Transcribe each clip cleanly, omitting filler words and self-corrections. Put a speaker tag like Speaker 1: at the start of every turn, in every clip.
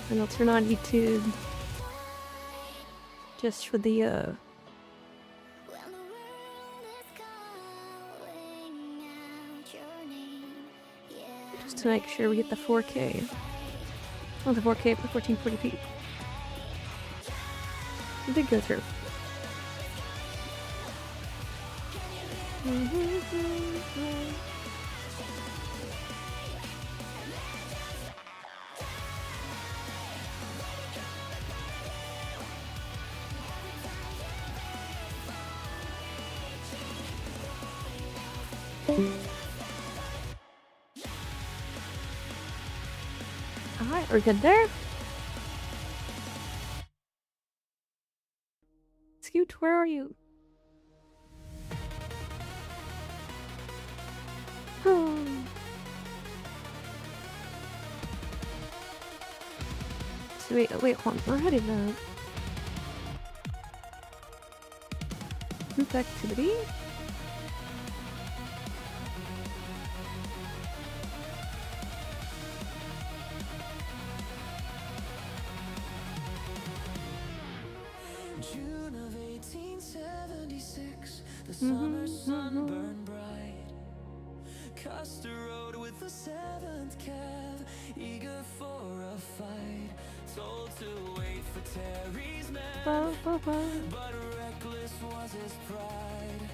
Speaker 1: And I'll turn on YouTube just for the just to make sure we get the 4K. Oh, the 4K for 1440p. It did go through. Alright, we're good there. Scoot, where are you? So wait, hold on. We're heading to group activity.
Speaker 2: June of 1876, the summer sun burned bright. Custer rode with the 7th Cav, eager for a fight. Told to wait for Terry's men, but reckless was his pride.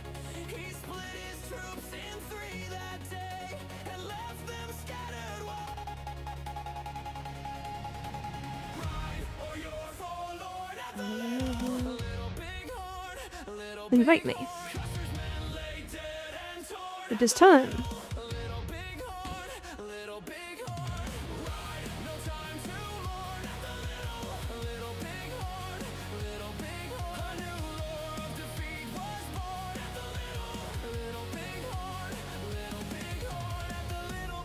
Speaker 2: He split his troops in 3 that day and left them scattered wide. Ride or you're forlorn at the little bighorn, little
Speaker 1: Invite me.
Speaker 2: Custer's men lay dead and torn.
Speaker 1: It is time.
Speaker 2: Little bighorn, ride, no time to mourn at the little bighorn, a new lore of defeat was born at the little bighorn, at the little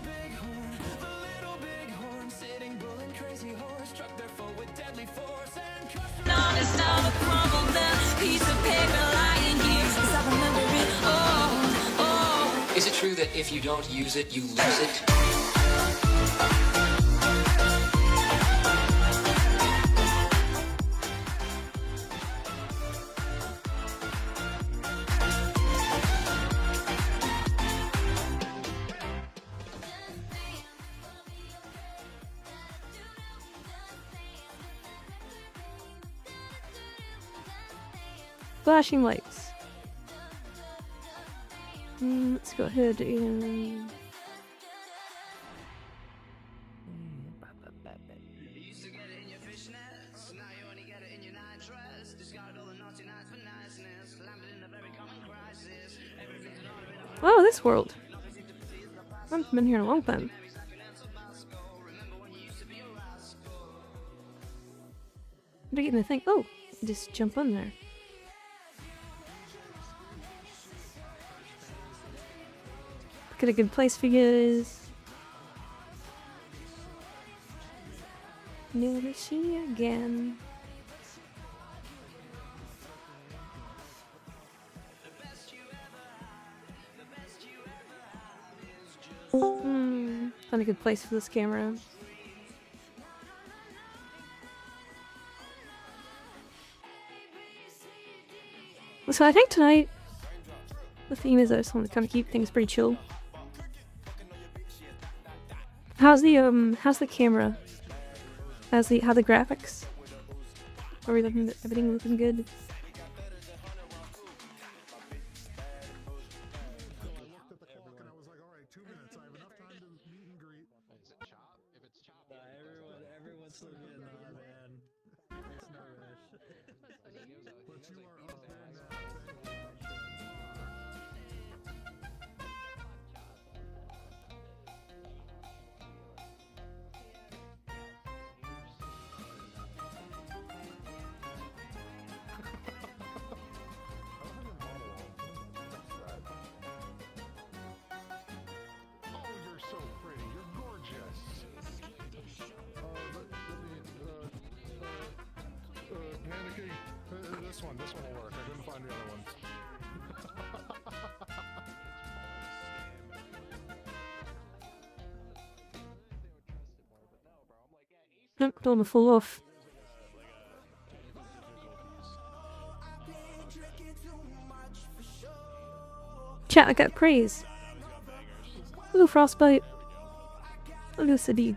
Speaker 2: bighorn, sitting bull and crazy horse, struck their foe with deadly force and Custer honest of a crumbled down piece of paper lying here, 'cause I remember it all.
Speaker 3: Is it true that if you don't use it, you lose it?
Speaker 1: Flashing lights. Let's go ahead and oh, this world. I haven't been here in a long time. What do you get me to think? Oh, just jump on there. Get a good place for you guys. Never see you again. Find a good place for this camera. So I think tonight the theme is I just want to kind of keep things pretty chill. How's the camera? How the graphics? Are we looking? Everything looking good?
Speaker 4: Everyone's looking at man. It's no rush. But you are up there now. This one will work. I couldn't find the other ones.
Speaker 1: Nope, told him to fall off. Chat, I got praise. Hello, Frostbite. Hello, Sadiq.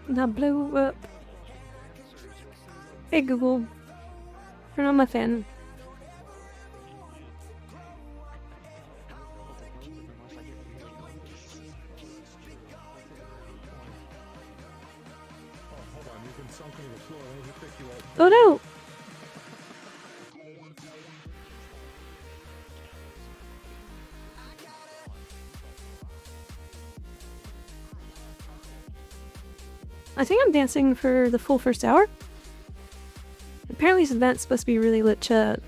Speaker 1: Now blow up. Hey, Google. Turn on my fan. Oh no! I think I'm dancing for the full first hour. Apparently this event's supposed to be really lit chat.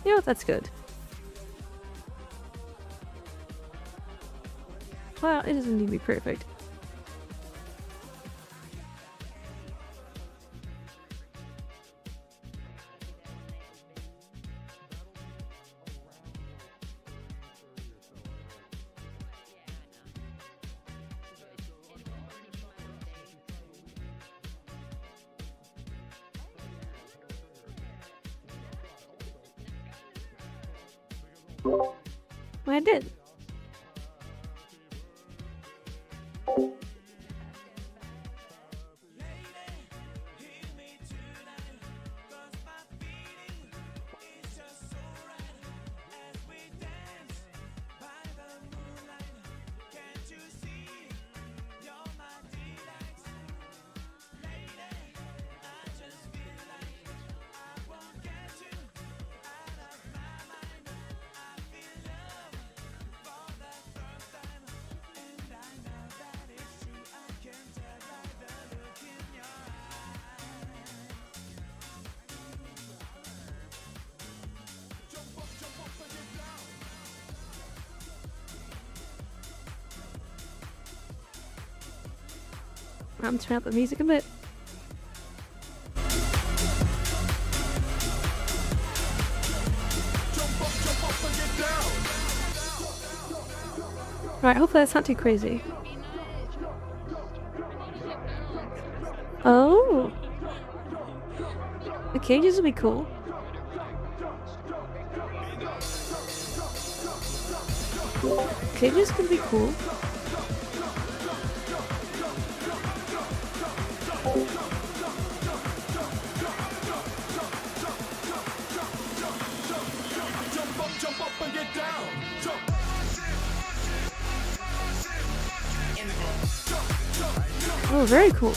Speaker 1: You know what, that's good. Well, it doesn't need to be perfect. Well, I did. I'm turning up the music a bit. Alright, hopefully that's not too crazy. Oh! The cages will be cool. Cages could be cool. Oh, very cool.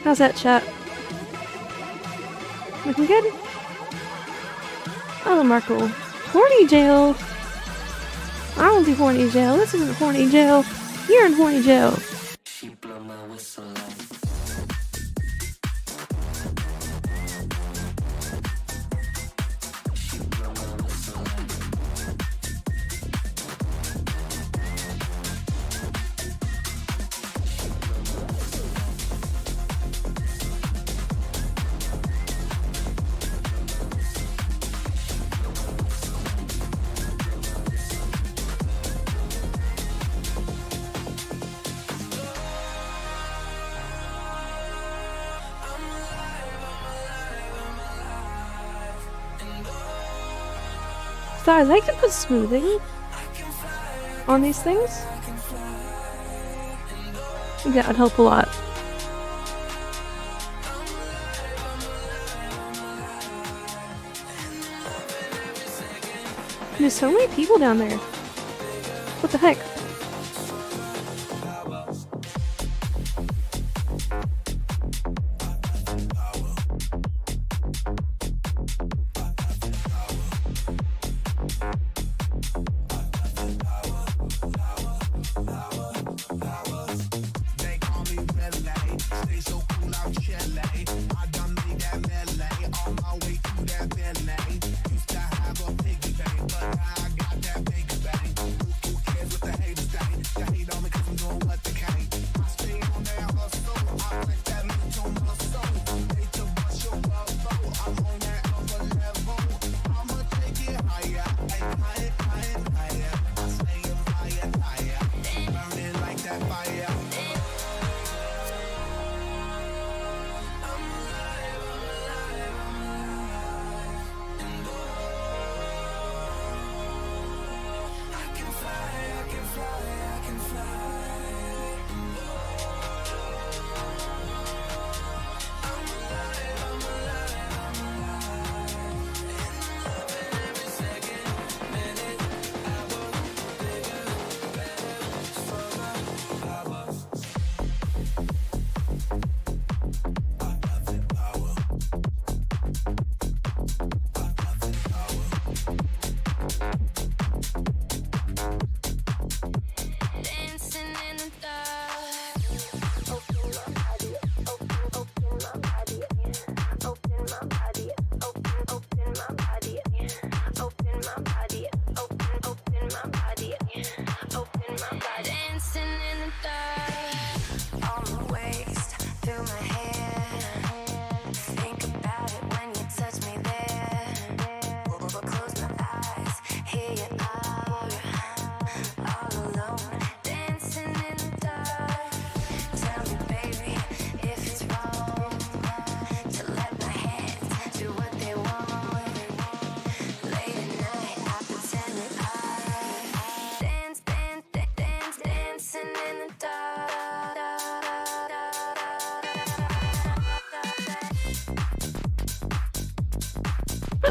Speaker 1: How's that, chat? Looking good? Oh, Markle. Horny jail! I don't do horny jail. This isn't horny jail. You're in horny jail.
Speaker 2: She blow my whistle like
Speaker 1: So I like to put smoothing on these things. I think that would help a lot. There's so many people down there. What the heck?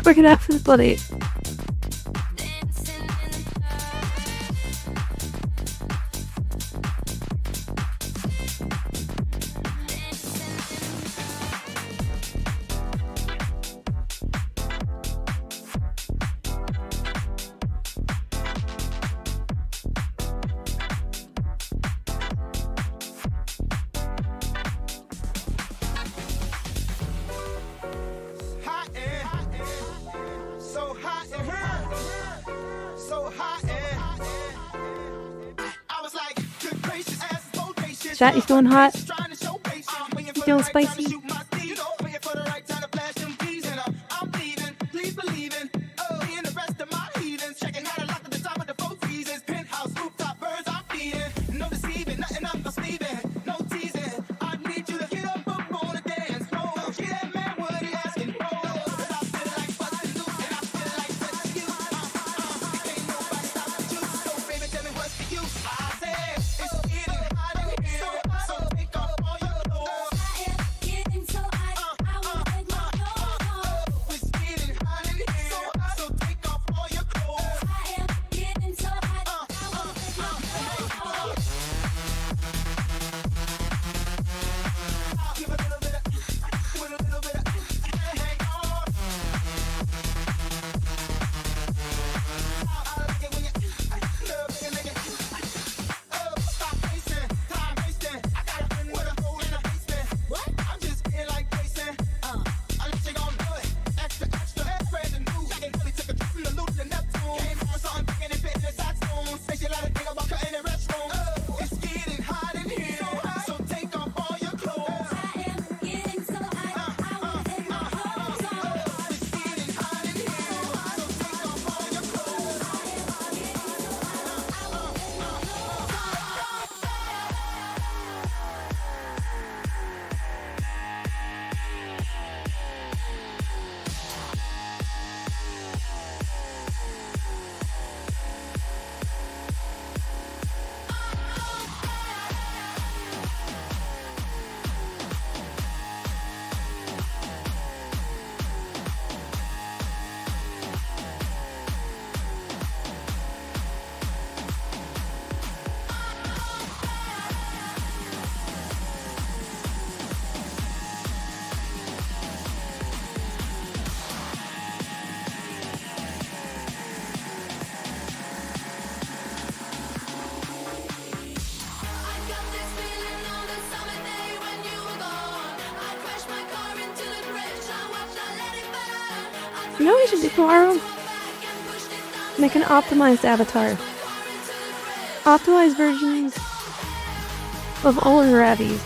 Speaker 1: We're gonna have this bloody. Chat, you feeling hot? You feeling spicy? know what we should do tomorrow? Make an optimized avatar. Optimized versions of all our Abbies.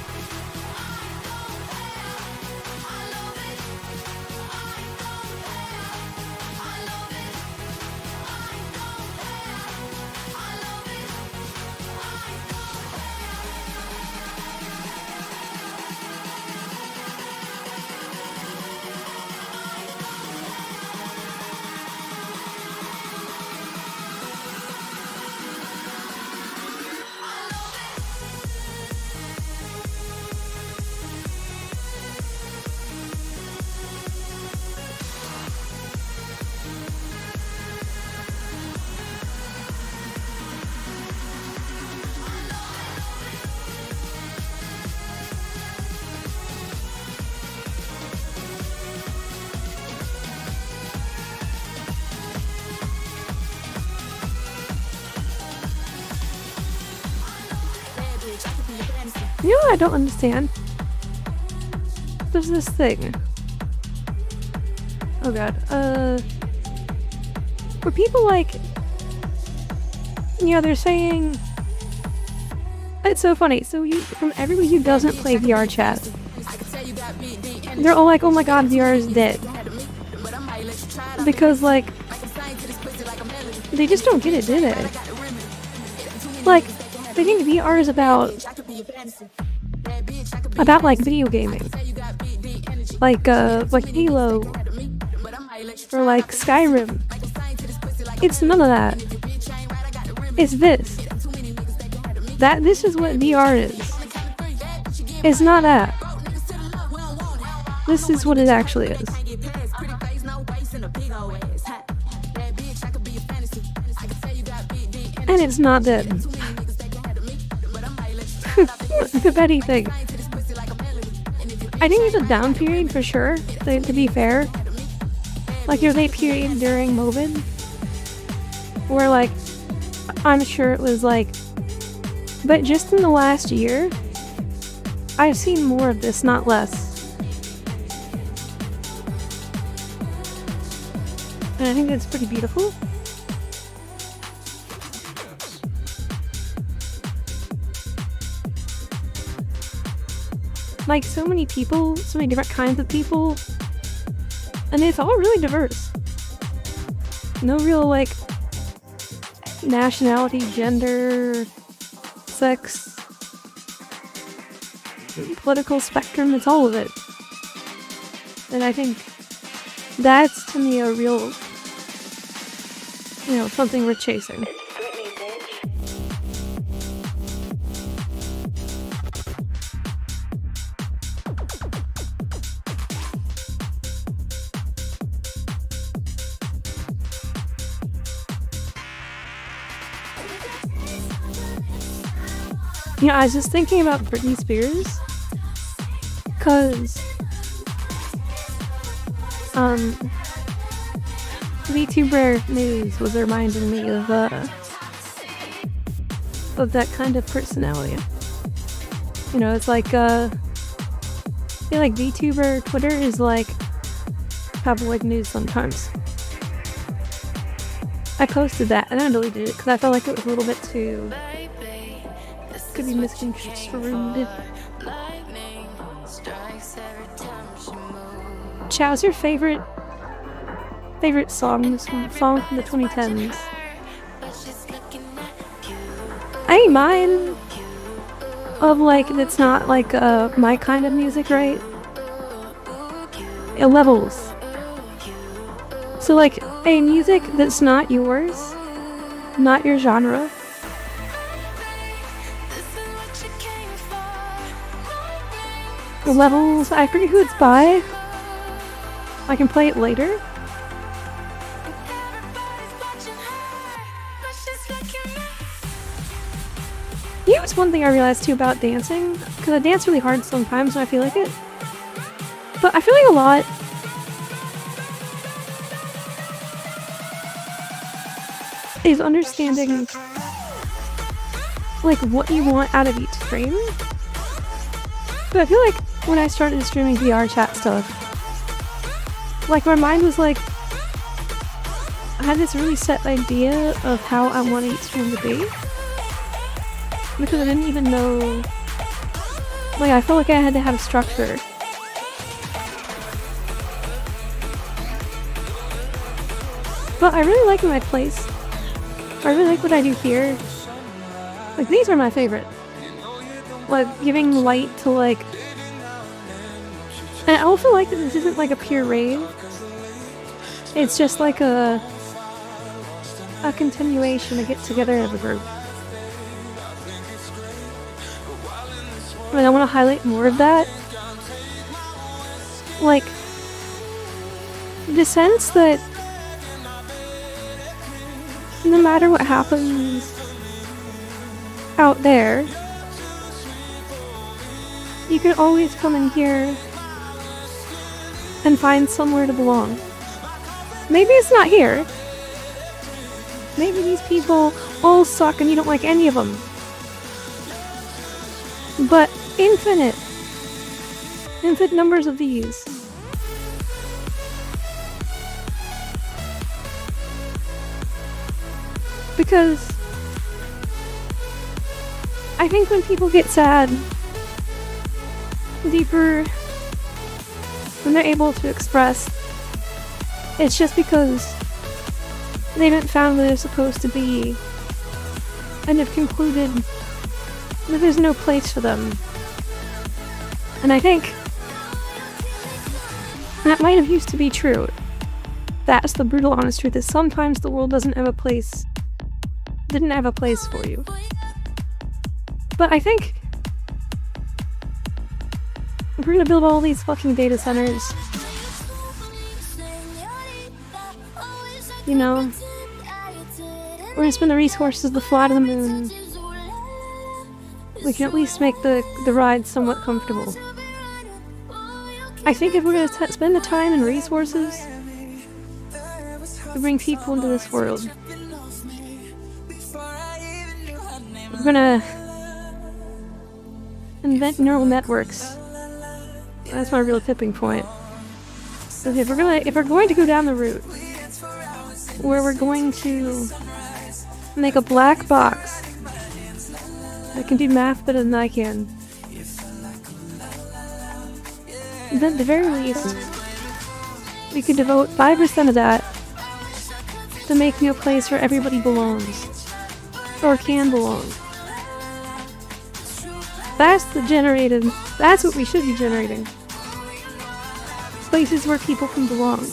Speaker 1: You know what I don't understand? There's this thing. Oh god. Where people like... Yeah, they're saying... It's so funny. So you, from everybody who doesn't play VR chat, they're all like, oh my god, VR is dead. Because, like... They just don't get it, do they? Like, they think VR is about like video gaming, like Halo or like Skyrim. It's none of that. It's this. This is what VR is. It's not that. This is what it actually is. And it's not dead. If anything. I think there's a down period for sure, to be fair. Like there's a period during COVID where like, I'm sure it was like, but just in the last year, I've seen more of this, not less. And I think that's pretty beautiful. Like so many people, so many different kinds of people, and it's all really diverse. No real like nationality, gender, sex, political spectrum, it's all of it. And I think that's to me a real, something worth chasing. I was just thinking about Britney Spears, cause VTuber news was reminding me of that kind of personality. It's like like VTuber Twitter is like tabloid news sometimes. I posted that and I deleted it because I felt like it was a little bit too. Could be misconstrued. Chow's your favorite song from the 2010s? I ain't mine. Of like, that's not like my kind of music, right? It levels. So like, a music that's not yours, not your genre. Levels, I forget who it's by. I can play it later. It's one thing I realized too about dancing, because I dance really hard sometimes when I feel like it. But I feel like a lot is understanding like what you want out of each stream. But I feel like when I started streaming VR chat stuff, like my mind was like, I had this really set idea of how I wanted each stream to be. Because I didn't even know... Like, I felt like I had to have a structure. But I really like my place. I really like what I do here. Like, these are my favorite. Like, giving light to, like... And I also like that this isn't like a pure rave. It's just like a continuation, a get-together of a group. And I want to highlight more of that. Like, the sense that no matter what happens out there, you can always come in here and find somewhere to belong. Maybe it's not here. Maybe these people all suck and you don't like any of them. But infinite numbers of these. Because I think when people get sad, deeper, when they're able to express, it's just because they haven't found where they're supposed to be and have concluded that there's no place for them. And I think that might have used to be true. That's the brutal honest truth, is sometimes the world didn't have a place for you. But I think if we're gonna build all these fucking data centers, you know, we're gonna spend the resources to fly to the moon, we can at least make the ride somewhat comfortable. I think if we're gonna spend the time and resources to bring people into this world, we're gonna invent neural networks. That's my real tipping point. So if we're going to go down the route where we're going to make a black box that can do math better than I can, then at the very least, we could devote 5% of that to making a place where everybody belongs. Or can belong. That's what we should be generating. Places where people can belong.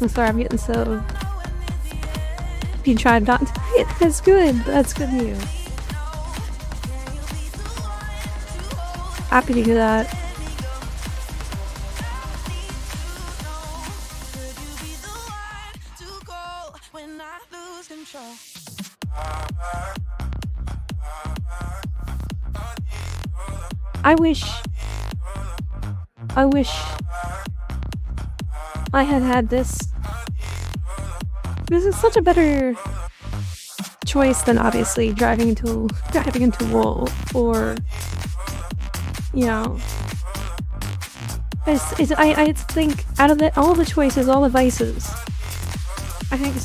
Speaker 1: I'm sorry, I'm getting so... If you tried not to... That's good. That's good news. Happy to hear that. I wish I had this. This is such a better choice than obviously driving into a wall, or, you know, I think out of all the choices, all the vices, I think this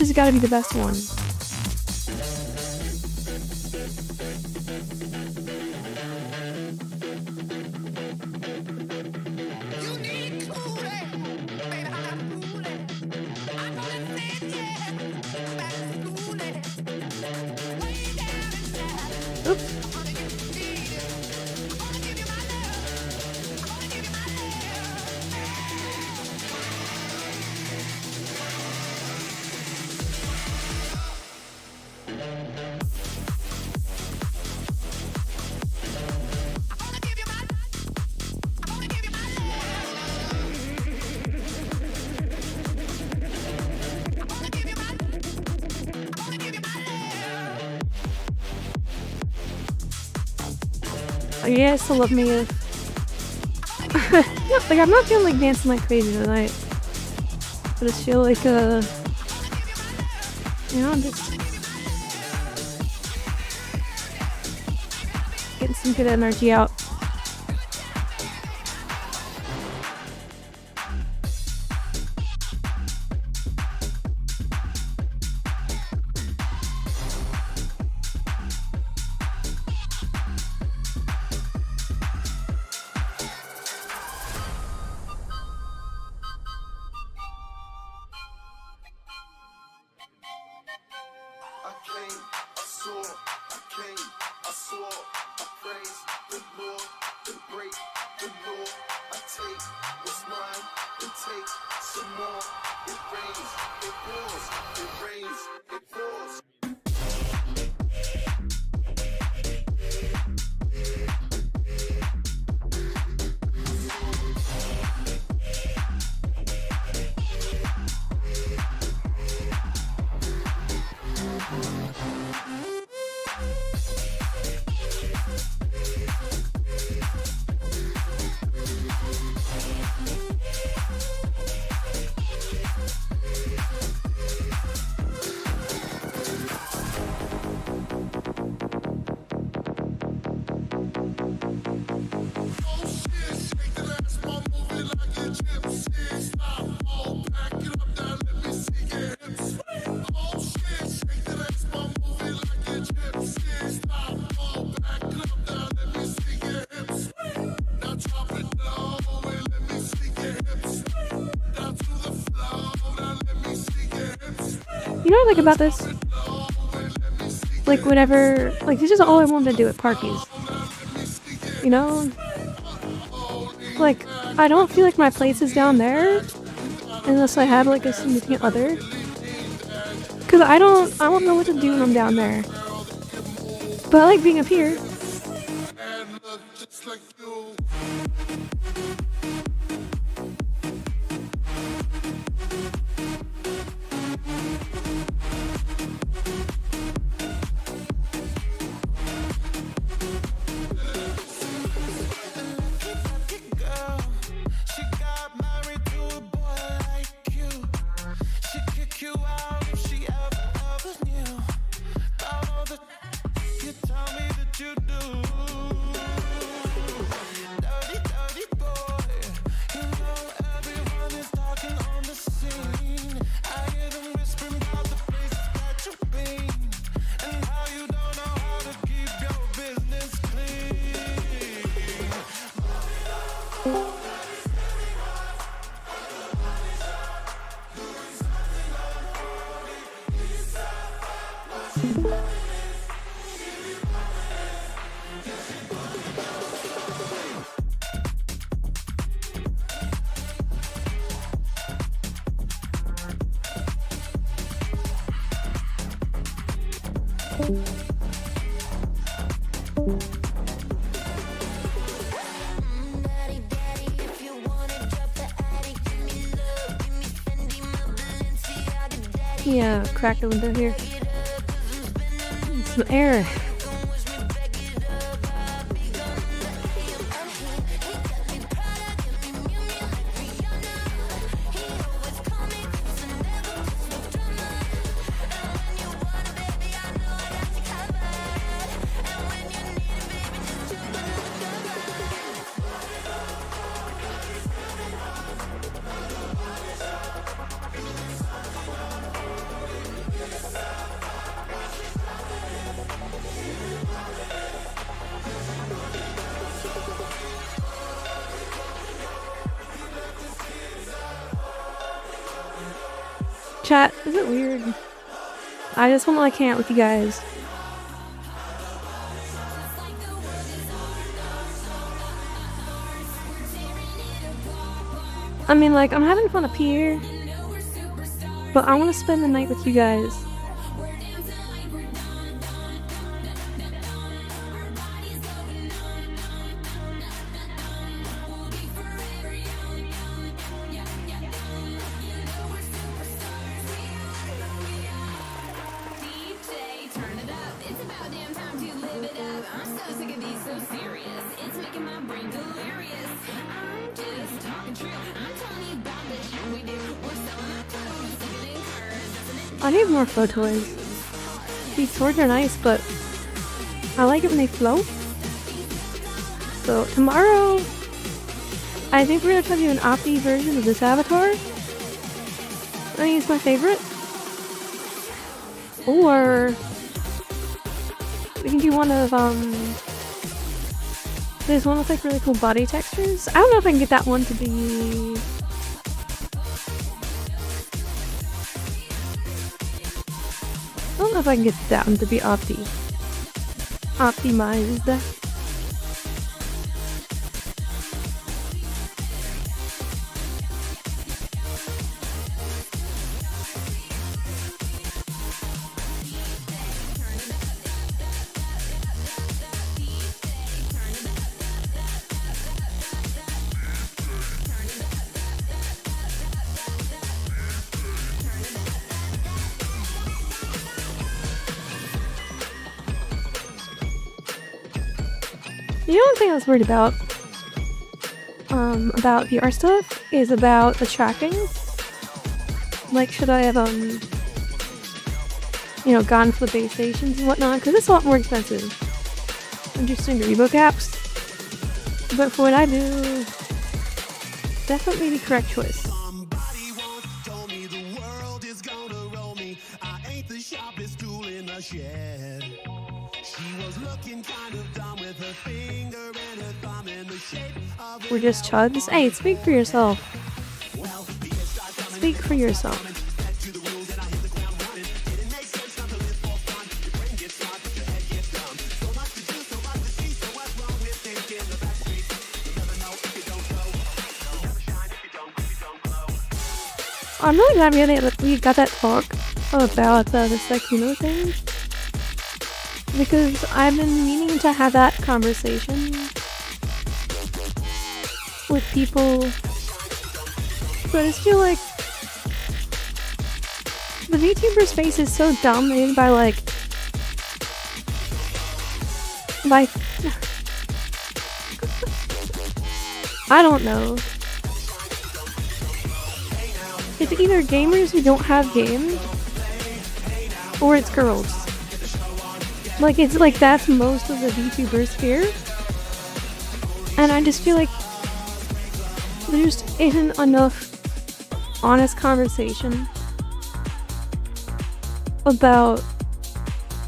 Speaker 1: has got to be the best one. Like, you guys still love me if... yeah, like, I'm not feeling like dancing like crazy tonight. I just feel like, you know, just... getting some good energy out. You know what I like about this? Like, whenever... Like, this is all I wanted to do at parties. You know? Like, I don't feel like my place is down there unless I have, like, a significant other. Because I don't know what to do when I'm down there. But I like being up here. Yeah, crack the window here. Some air. Chat, is it weird? I just want to like hang out with you guys. I mean, like, I'm having fun up here, but I want to spend the night with you guys.
Speaker 5: DJ, turn it up. It's about damn time to live it up. I'm so sick of these so serious.
Speaker 1: I need more photos. These swords are nice, but I like it when they float. So tomorrow, I think we're gonna try to do an Opti version of this avatar. I think it's my favorite. Or we can do one of there's one with like really cool body textures. I don't know if I can get that one to be. I don't know if I can get that one to be optimized. The only thing I was worried about VR stuff is about the tracking. Like, should I have gone for the base stations and whatnot? Because it's a lot more expensive than just doing the Rebook apps. But for what I do, definitely the correct choice.
Speaker 5: Somebody once told me the world is gonna roll me. I ain't the sharpest tool in the shed. She was looking kind of dumb with her finger and her thumb in the shape of
Speaker 1: We're just chuds. Hey, speak for yourself. Speak for yourself. I'm really glad we got that talk about the Sekino thing, because I've been meaning to have that conversation with people, but I just feel like the VTuber space is so dominated by I don't know. It's either gamers who don't have games, or it's girls. Like, it's like that's most of the VTuber sphere. And I just feel like there just isn't enough honest conversation about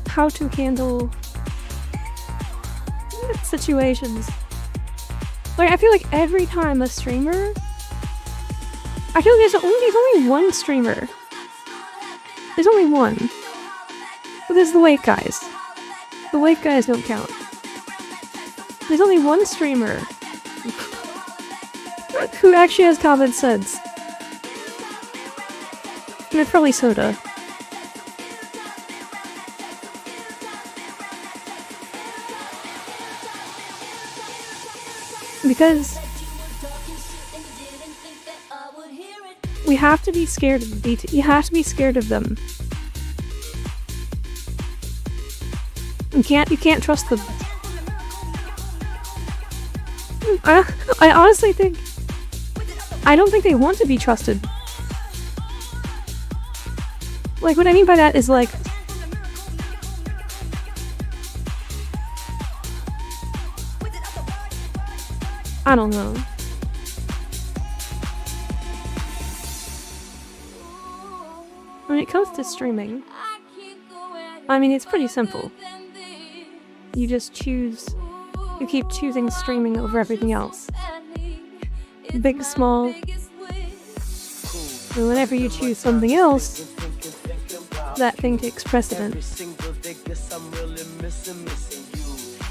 Speaker 1: how to handle situations. Like, I feel like every time a streamer, I feel like there's only one streamer. There's only one. But there's the Wake guys. The Wake guys don't count. There's only one streamer who actually has common sense. And it's probably Soda. Because we have to be scared of you have to be scared of them. You can't trust them. I honestly think I don't think they want to be trusted. Like, what I mean by that is like, I don't know. When it comes to streaming, I mean, it's pretty simple. You just you keep choosing streaming over everything else. Big, small. And whenever you choose something else, that thing takes precedence.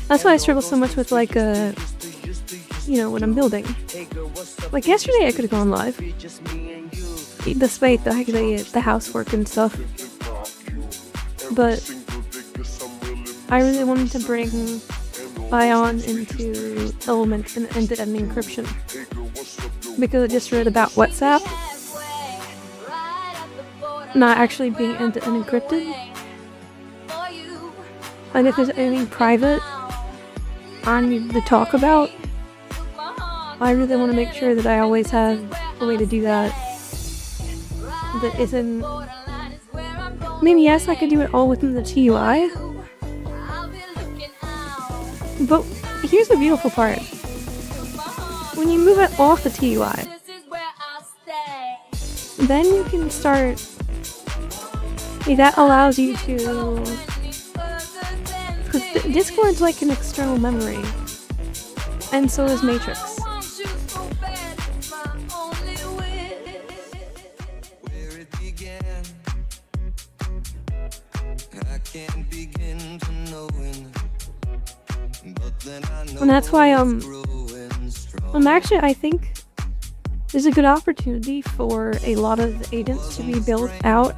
Speaker 1: That's why I struggle so much with, like, when I'm building. Like, yesterday I could have gone live. Despite the housework and stuff. But I really wanted to bring Ion into Element and end-to-end encryption. Because I just read about WhatsApp not actually being end-to-end encrypted. And if there's anything private I need to talk about, I really want to make sure that I always have a way to do that that isn't mean, yes, I could do it all within the TUI. But here's the beautiful part. When you move it off the TUI, then you can start. That allows you to. Because Discord's like an external memory. And so is Matrix.
Speaker 2: Where it began, I can't begin to knowing, but then I know
Speaker 1: And that's why
Speaker 2: it's growing strong.
Speaker 1: actually I think there's a good opportunity for a lot of agents to be built out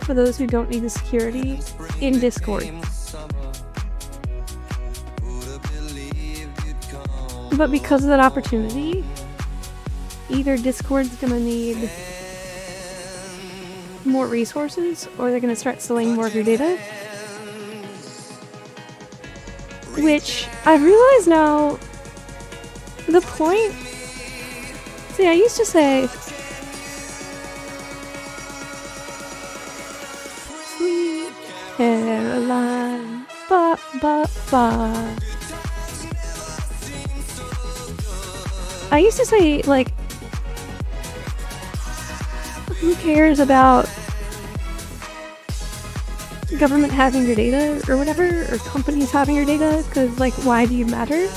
Speaker 1: for those who don't need the security in Discord. But because of that opportunity, either Discord's gonna need more resources or they're gonna start selling more of your data. Which I've realized now, the point. See, I used to say, Sweet Caroline, ba ba ba. I used to say, like, who cares about government having your data or whatever, or companies having your data, because, like, why do you matter?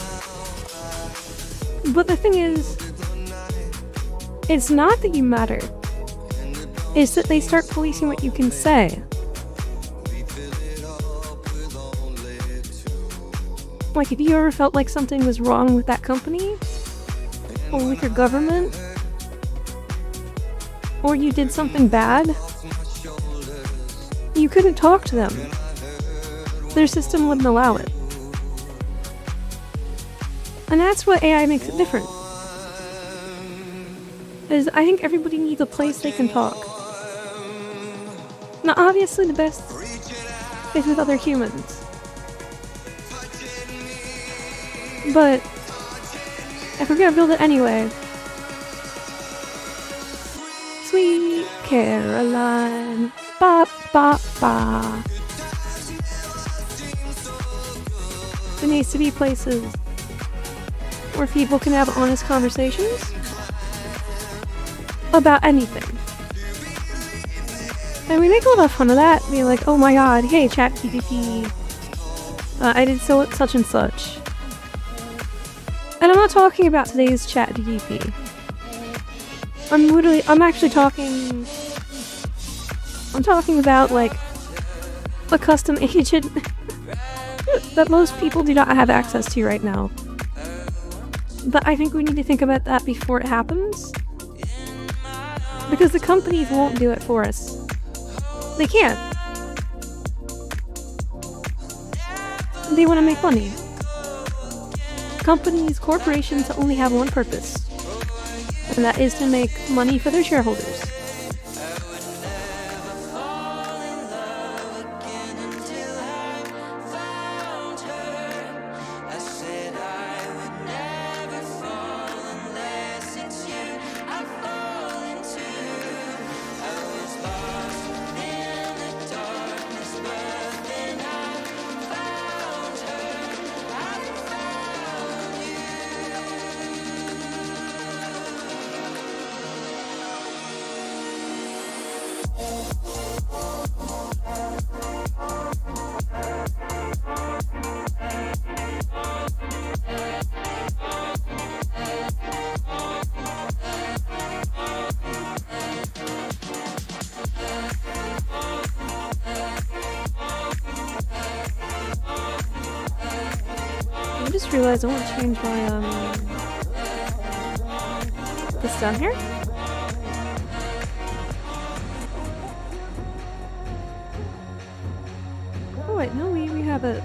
Speaker 1: But the thing is, it's not that you matter. It's that they start policing what you can say. Like, if you ever felt like something was wrong with that company, or with your government, or you did something bad, you couldn't talk to them. Their system wouldn't allow it. And that's what AI makes it different. Is I think everybody needs a place they can talk. Now, obviously the best is with other humans. But if we're gonna build it anyway, Sweet Caroline, ba ba ba. There needs to be places where people can have honest conversations about anything. And we make a lot of fun of that, being like, oh my god, hey ChatGPT, I did such and such. And I'm not talking about today's ChatGPT. I'm actually talking about, like, a custom agent that most people do not have access to right now. But I think we need to think about that before it happens. Because the companies won't do it for us. They can't. They want to make money. Companies, corporations only have one purpose. And that is to make money for their shareholders. I just realized I want to change my, this down here. Oh wait, no, we have it.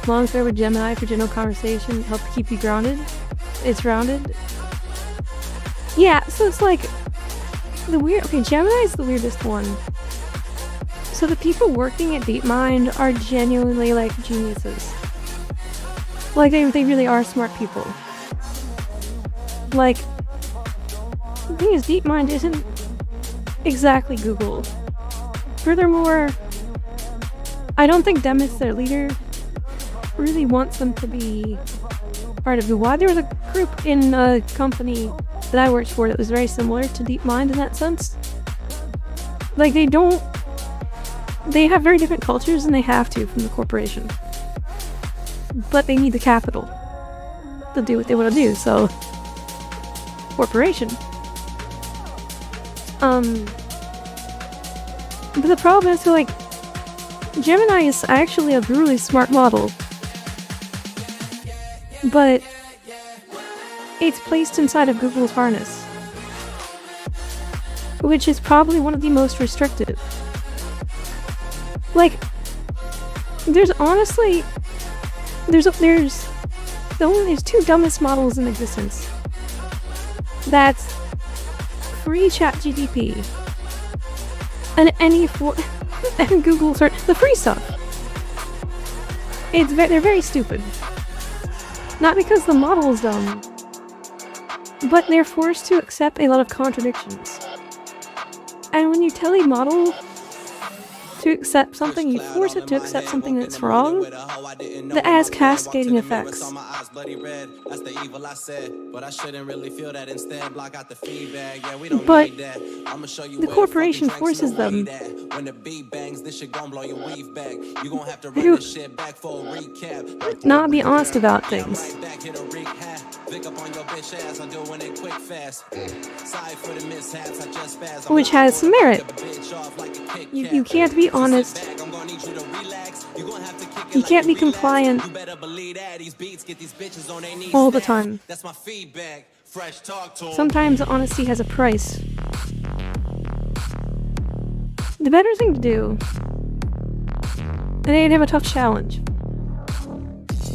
Speaker 1: long thread with Gemini for general conversation, help keep you grounded. It's rounded. Yeah, so it's like okay, Gemini is the weirdest one. So the people working at DeepMind are genuinely like geniuses. Like they really are smart people. Like, the thing is, DeepMind isn't exactly Google. Furthermore, I don't think Demis, their leader, really wants them to be part of Google. There was a group in a company that I worked for that was very similar to DeepMind in that sense. Like, they have very different cultures and they have to from the corporation. But they need the capital to do what they want to do, so corporation. But the problem is, so like, Gemini is actually a really smart model, but it's placed inside of Google's harness, which is probably one of the most restrictive. Like, there's honestly, there's two dumbest models in existence. That's free ChatGPT and and Google search, the free stuff. They're very stupid. Not because the model is dumb, but they're forced to accept a lot of contradictions. And when you tell a model to accept something, you force it to accept something that's wrong, that has cascading effects. But the corporation forces them to not be honest about things. Which has some merit. You can't be honest. You can't be compliant all the time. Sometimes honesty has a price. The better thing to do, and they'd have a tough challenge,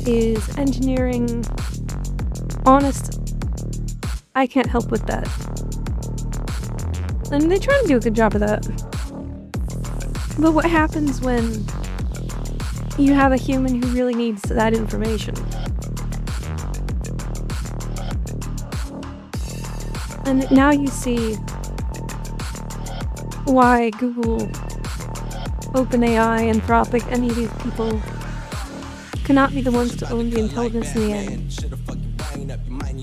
Speaker 1: is engineering honest. I can't help with that. And they try to do a good job of that. But what happens when you have a human who really needs that information? And now you see why Google, OpenAI, Anthropic, any of these people cannot be the ones to own the intelligence in the end.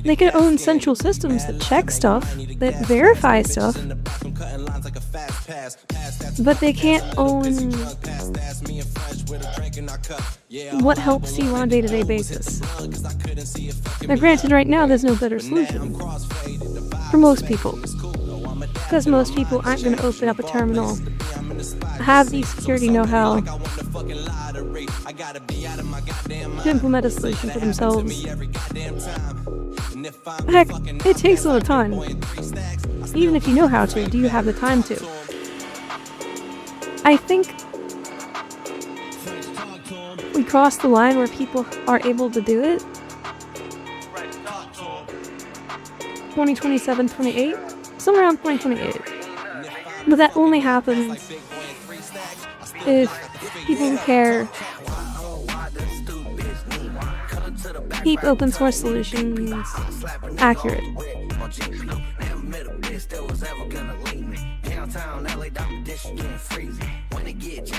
Speaker 1: They could own central systems that check stuff, that verify stuff, but they can't own what helps you on a day-to-day basis. Now granted, right now there's no better solution for most people, because most people aren't going to open up a terminal, have the security know-how to implement a solution for themselves. Heck, it takes a lot of time. Even if you know how to, do you have the time to? I think we crossed the line where people are able to do it. 2027, 28? Somewhere around 2028. But that only happens if people who care keep open source solutions accurate.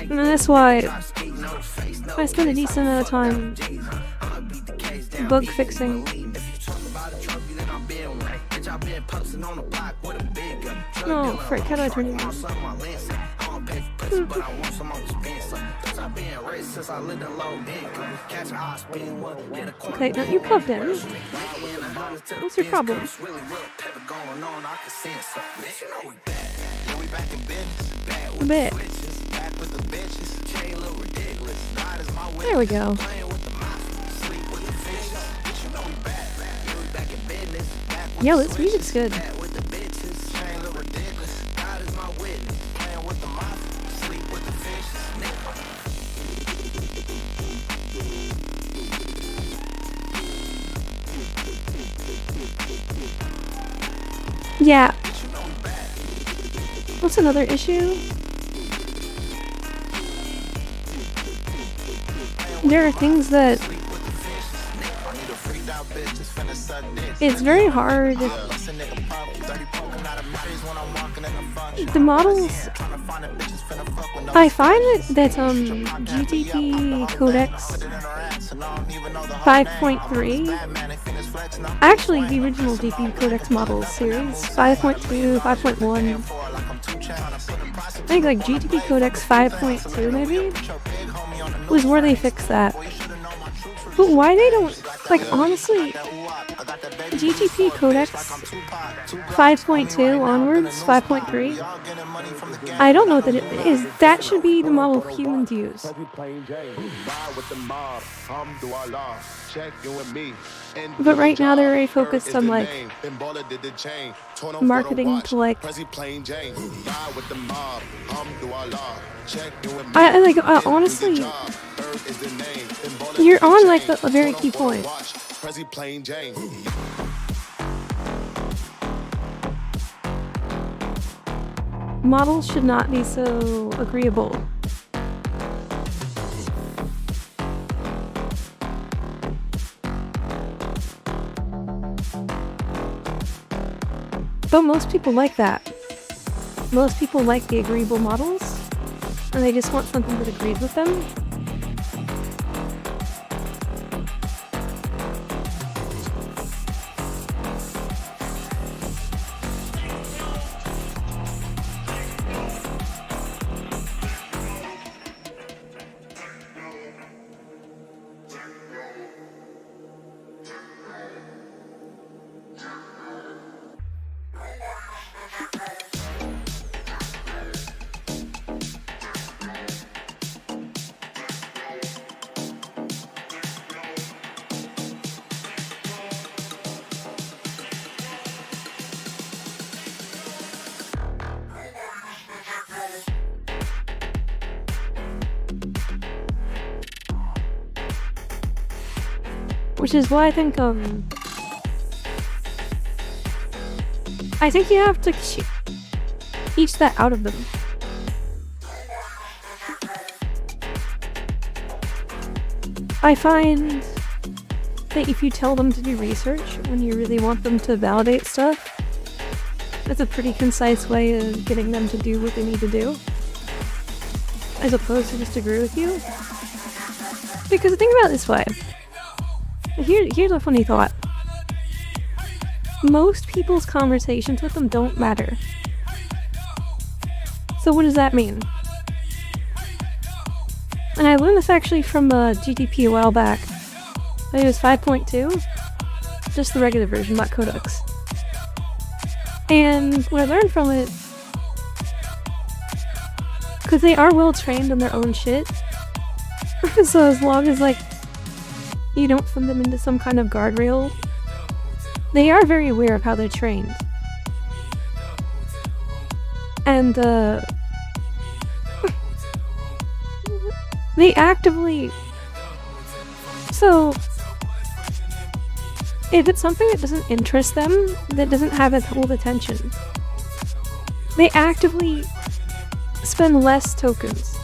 Speaker 1: And that's why I spend a decent amount of time bug fixing. Oh, frick, how do I turn it on? Okay, now you're plugged in. What's your problem? A bit. There we go. Yo, this music's good. Yeah. What's another issue? There are things that it's very hard. The models, I find that GTP Codex 5.3, actually the original GTP Codex models series, 5.2, 5.1, I think like GTP Codex 5.2 maybe, was where they fixed that. But why they don't, like honestly, GTP Codex 5.2 onwards, 5.3, I don't know what that is. That should be the model humans use. But right now they're very focused on like marketing to like I like honestly you're on like a very key point. Models should not be so agreeable. But most people like that. Most people like the agreeable models, and they just want something that agrees with them. Which is why I think you have to teach that out of them. I find that if you tell them to do research when you really want them to validate stuff, that's a pretty concise way of getting them to do what they need to do, as opposed to just agree with you. Because think about it this way. Here's a funny thought. Most people's conversations with them don't matter. So what does that mean? And I learned this actually from GTP a while back. I think it was 5.2. Just the regular version, not Codex. And what I learned from it, because they are well trained on their own shit, so as long as like you don't send them into some kind of guardrail, they are very aware of how they're trained. And they actively, so if it's something that doesn't interest them, that doesn't have its whole attention, they actively spend less tokens.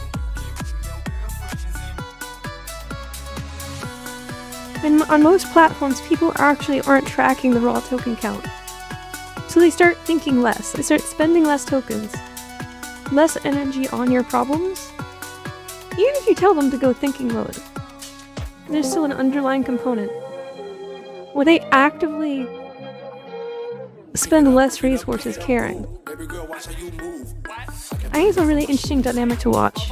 Speaker 1: And on most platforms, people actually aren't tracking the raw token count. So they start thinking less. They start spending less tokens. Less energy on your problems. Even if you tell them to go thinking mode, there's still an underlying component where they actively spend less resources caring. I think it's a really interesting dynamic to watch.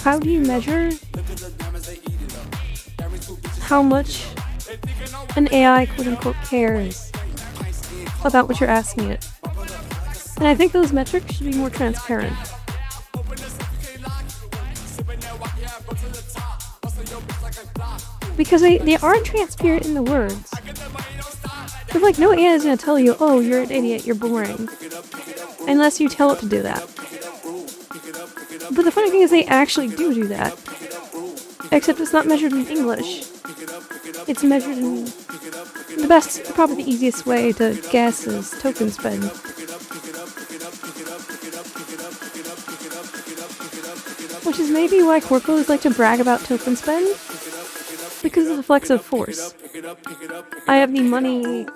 Speaker 1: How do you measure how much an AI quote-unquote cares about what you're asking it? And I think those metrics should be more transparent. Because they aren't transparent in the words. But like, no AI is going to tell you, oh, you're an idiot, you're boring. Unless you tell it to do that. But the funny thing is they actually do that. Except it's not measured in English. it's measured in the best, probably the easiest way to guess is token spend. Which is maybe why workloads like to brag about token spend, because of the flex of force. I have the money,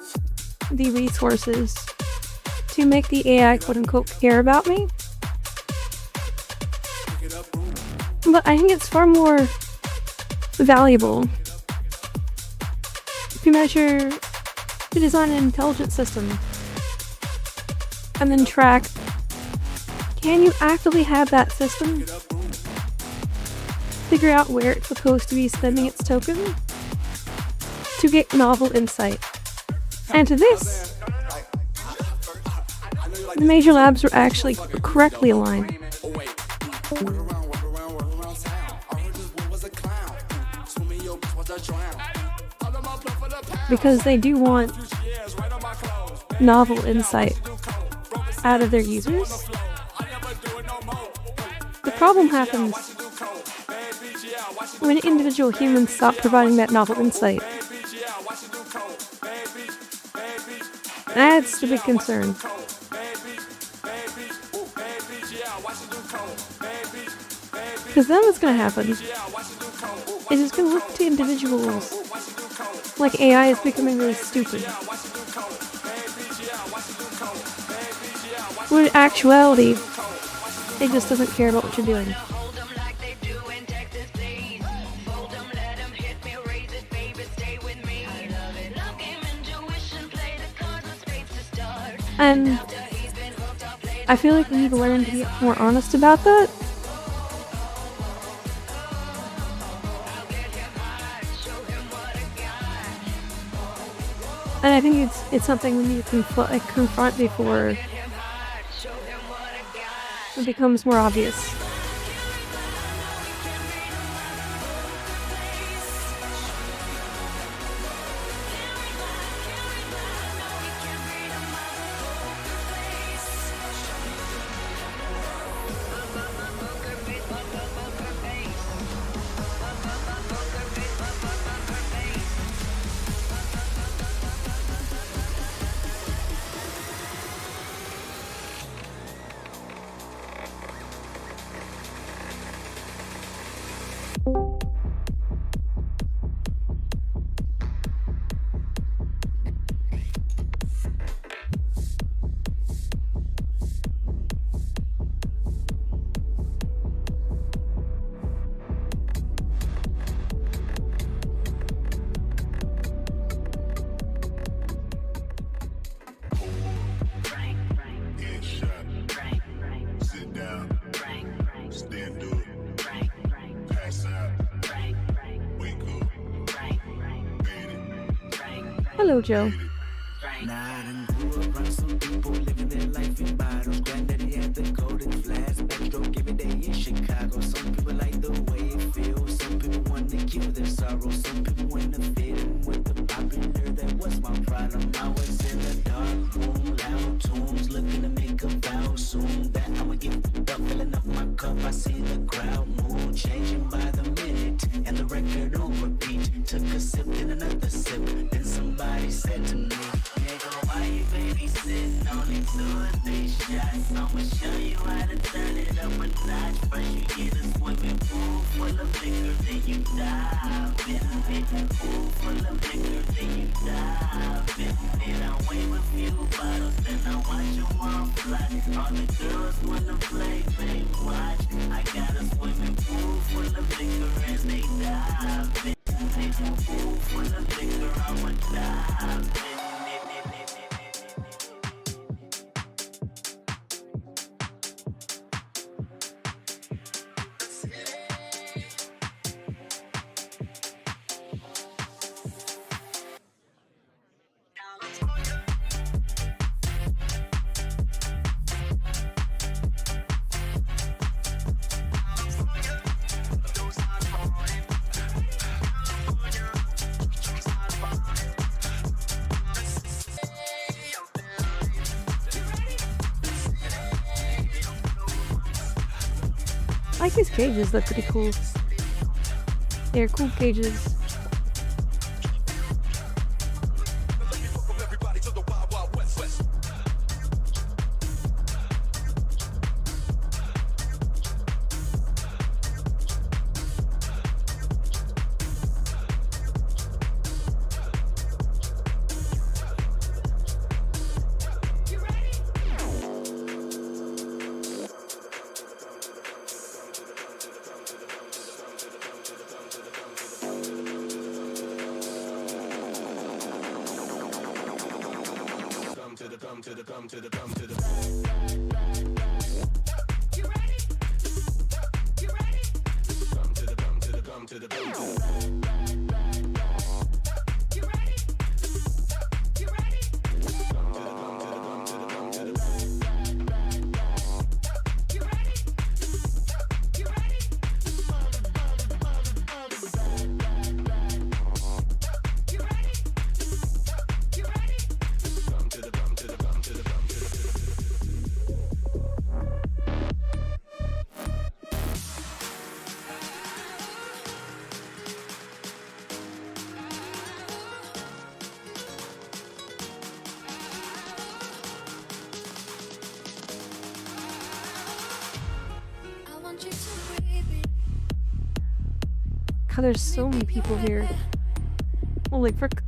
Speaker 1: the resources to make the AI quote-unquote care about me. But I think it's far more valuable to measure, to design an intelligent system and then track, can you actively have that system figure out where it's supposed to be spending its token to get novel insight. And to this, the major labs were actually correctly aligned. Because they do want novel insight out of their users. The problem happens when individual humans stop providing that novel insight. That's the big concern. Because then what's going to happen is it's going to look to individuals like AI is becoming really stupid. When in actuality, it just doesn't care about what you're doing. And I feel like we need to learn to be more honest about that. And I think it's something we need to confront before it becomes more obvious. Hello, Joe. I like these cages, they're pretty cool. They're cool cages. God, there's so many people here. Holy frick.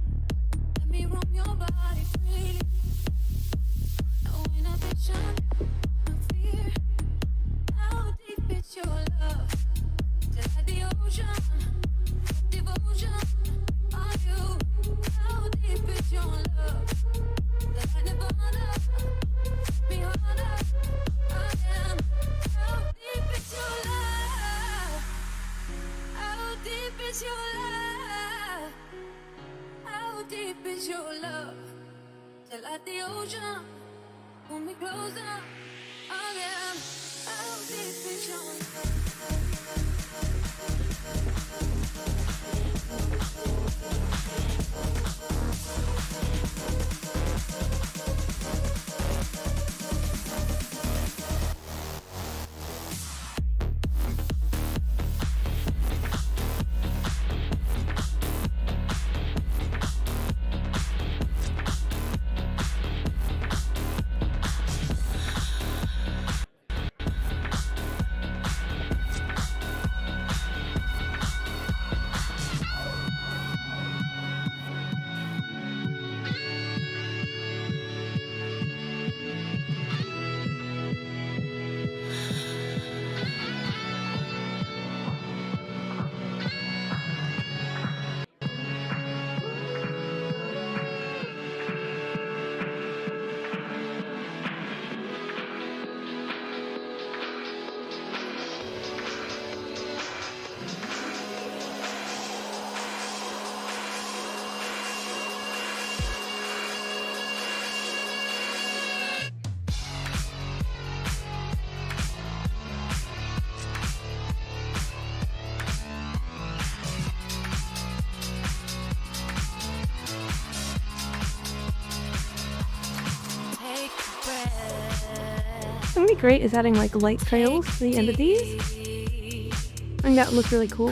Speaker 1: What would be great is adding like light trails to the end of these. I think that would look really cool.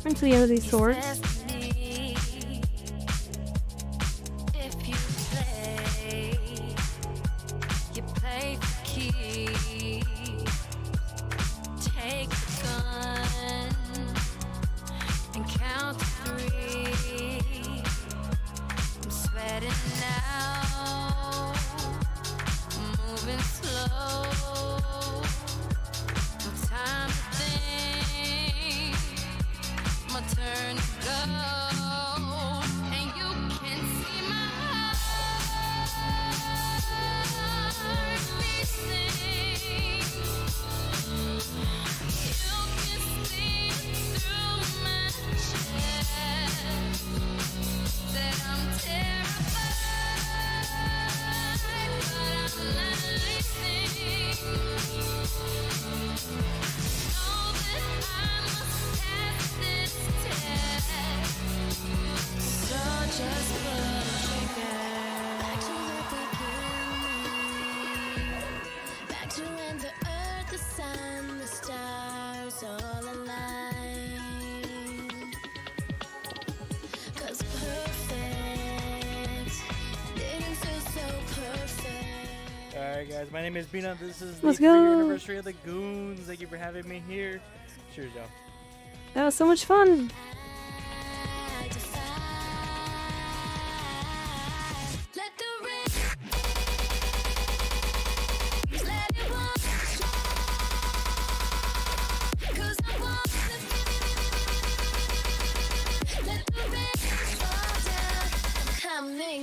Speaker 1: And to the end of these swords.
Speaker 4: Alright guys, my name is Bina. This is the
Speaker 1: Let's
Speaker 4: 3rd
Speaker 1: go.
Speaker 4: anniversary of the Goons. Thank you for having me here. Cheers, y'all.
Speaker 1: That was so much fun.
Speaker 6: Coming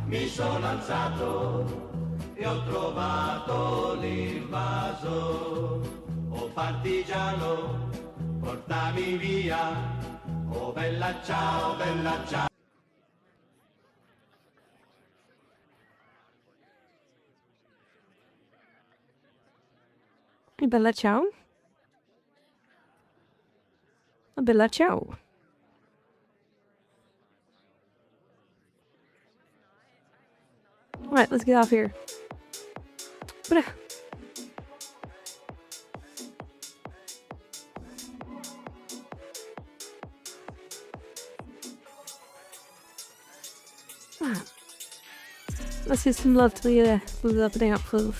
Speaker 5: Mi sono alzato e ho trovato l'invaso. Oh partigiano, portami via. Oh bella ciao, bella ciao.
Speaker 1: Bella ciao. Bella ciao. Alright, let's get off here. Let's give some love to the opening up close.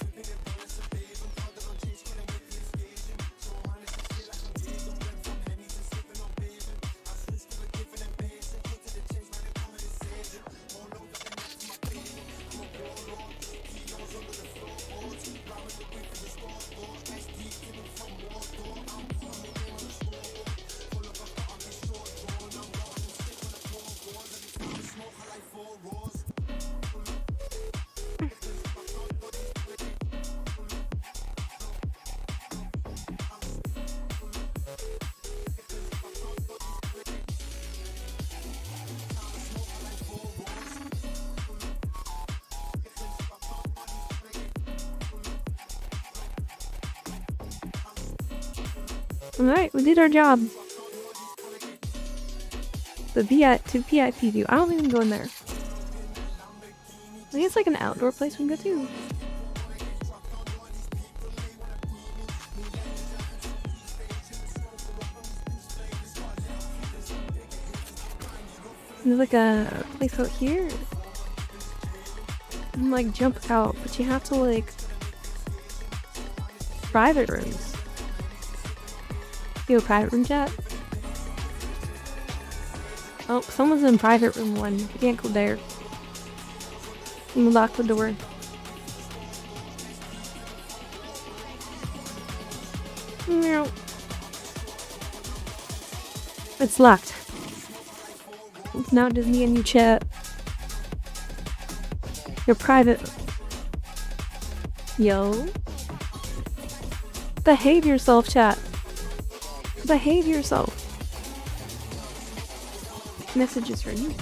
Speaker 1: Alright, we did our job. The VIP view. I don't even go in there. I think it's like an outdoor place we can go to. There's like a place out here. You can like jump out, but you have to like private rooms. You have a private room chat? Oh, someone's in private room 1. You can't go there. You lock the door. No. It's locked. It's now just me and you chat. You're private. Yo. Behave yourself, chat. Behave yourself. Messages for you.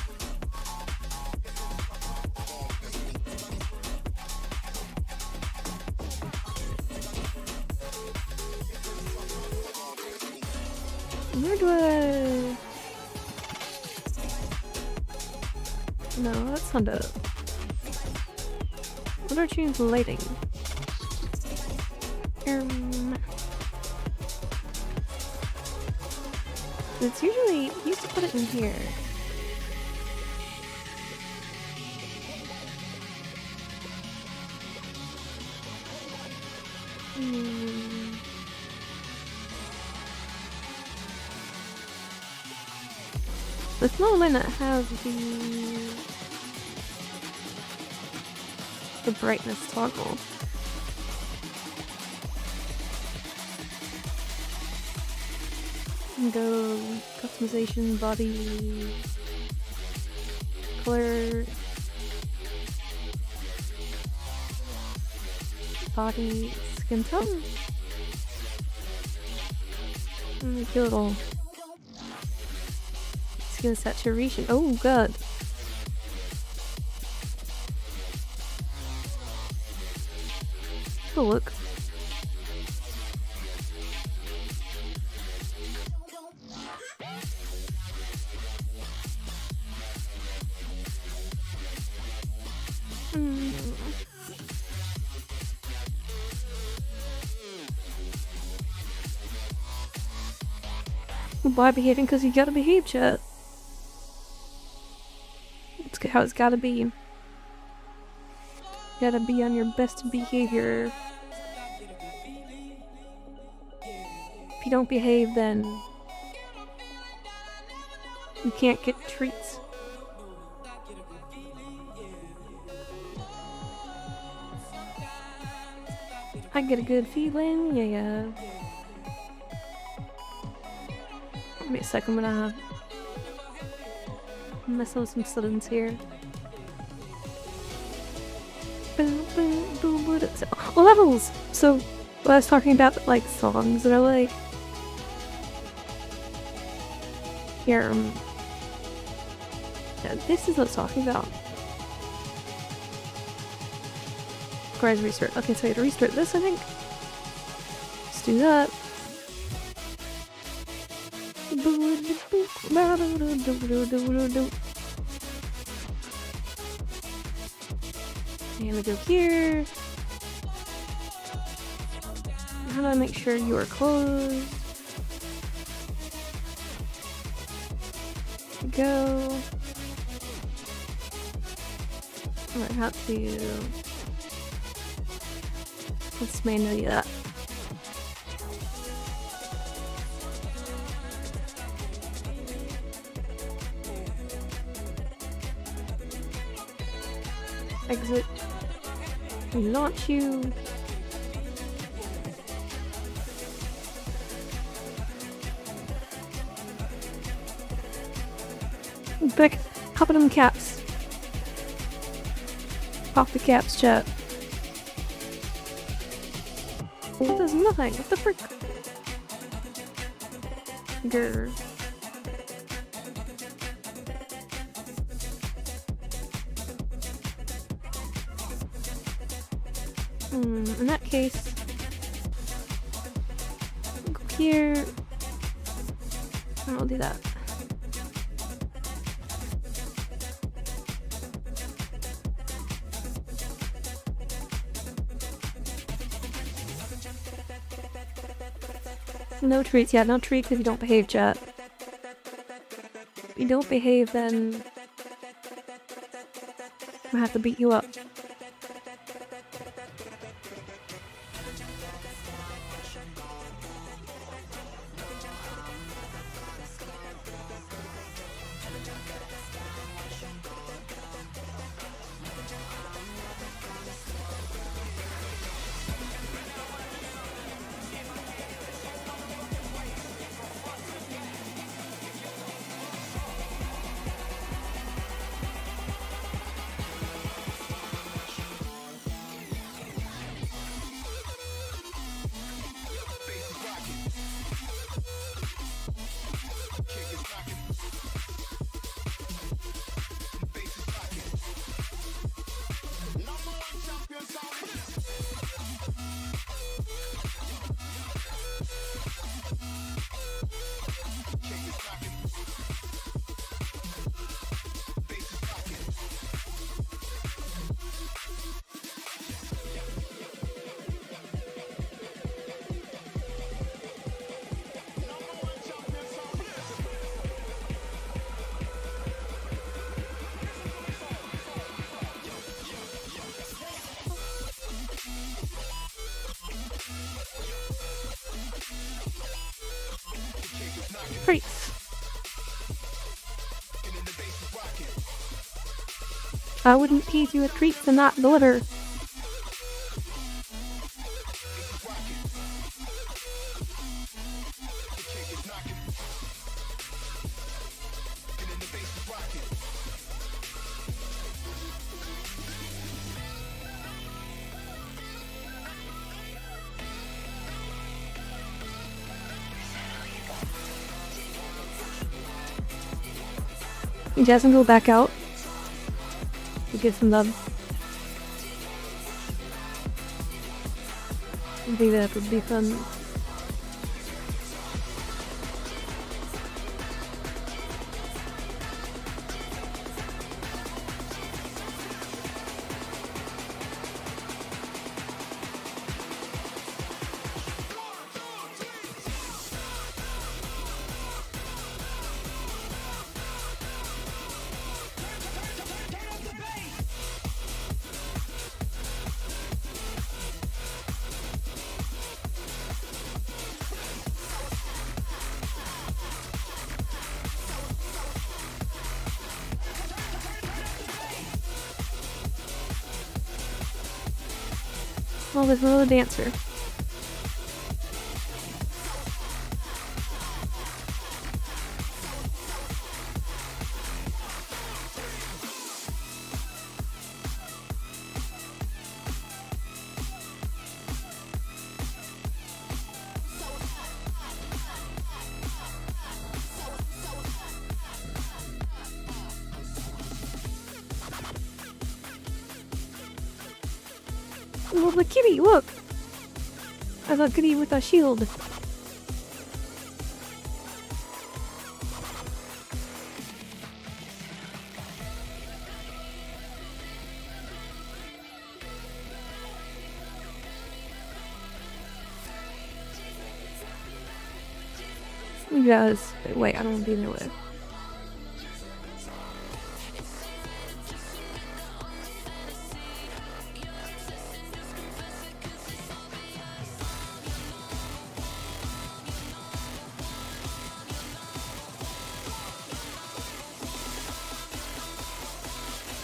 Speaker 1: Where do I... No, that's not it. What are tunes lighting? It's usually, you used to put it in here. There's no one that has the brightness toggle. Go customization, body, color, body, skin tone. Make it a little Skin saturation. Oh god. Oh look. Why behaving? Because you gotta behave, chat. It's how it's gotta be. You gotta be on your best behavior. If you don't behave, then you can't get treats. I get a good feeling, yeah. Give me a sec, I'm gonna mess with some settings here. Oh, levels! So, what I was talking about, like, songs that are like... Here, yeah, this is what I was talking about. Requires restart. Okay, so I have to restart this, I think. Let's do that. And we go here. How do I make sure you are closed? Go. I might have to. Let's manually do that. Exit. We launch you. Back. Pop it in the caps. Pop the caps, chat. It does nothing. What the frick? Grr. In that case, go here, and I'll do that. No treats, yeah, no treats if you don't behave, chat. If you don't behave, then I have to beat you up. Treats. I wouldn't tease you with treats and not deliver. Jasmine go back out to give some love. I think that would be fun. Oh, there's another dancer. Oh, the kitty, look! There's a kitty with a shield. Yes. Wait, I don't want to be in their way.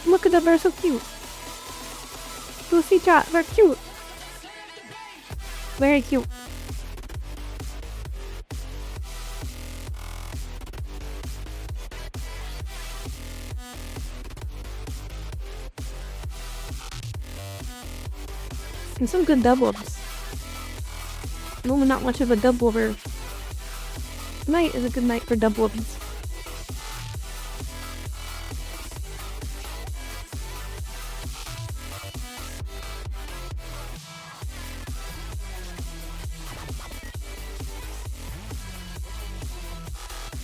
Speaker 1: Look at them, they're so cute. Lucy chat, they're cute. Very cute. And some good doubles. Normally not much of a double over. Tonight is a good night for doubles.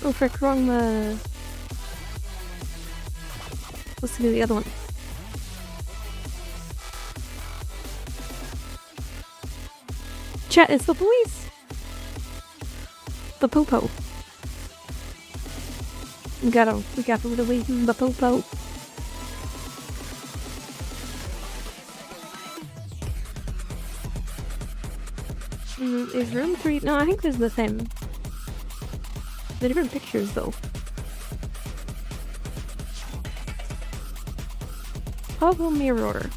Speaker 1: Oh frick, wrong let's do the other one. Chat, it's the police! The popo. We gotta put away from the popo. Is room 3? No, I think this is the same. The different pictures though. Toggle mirror.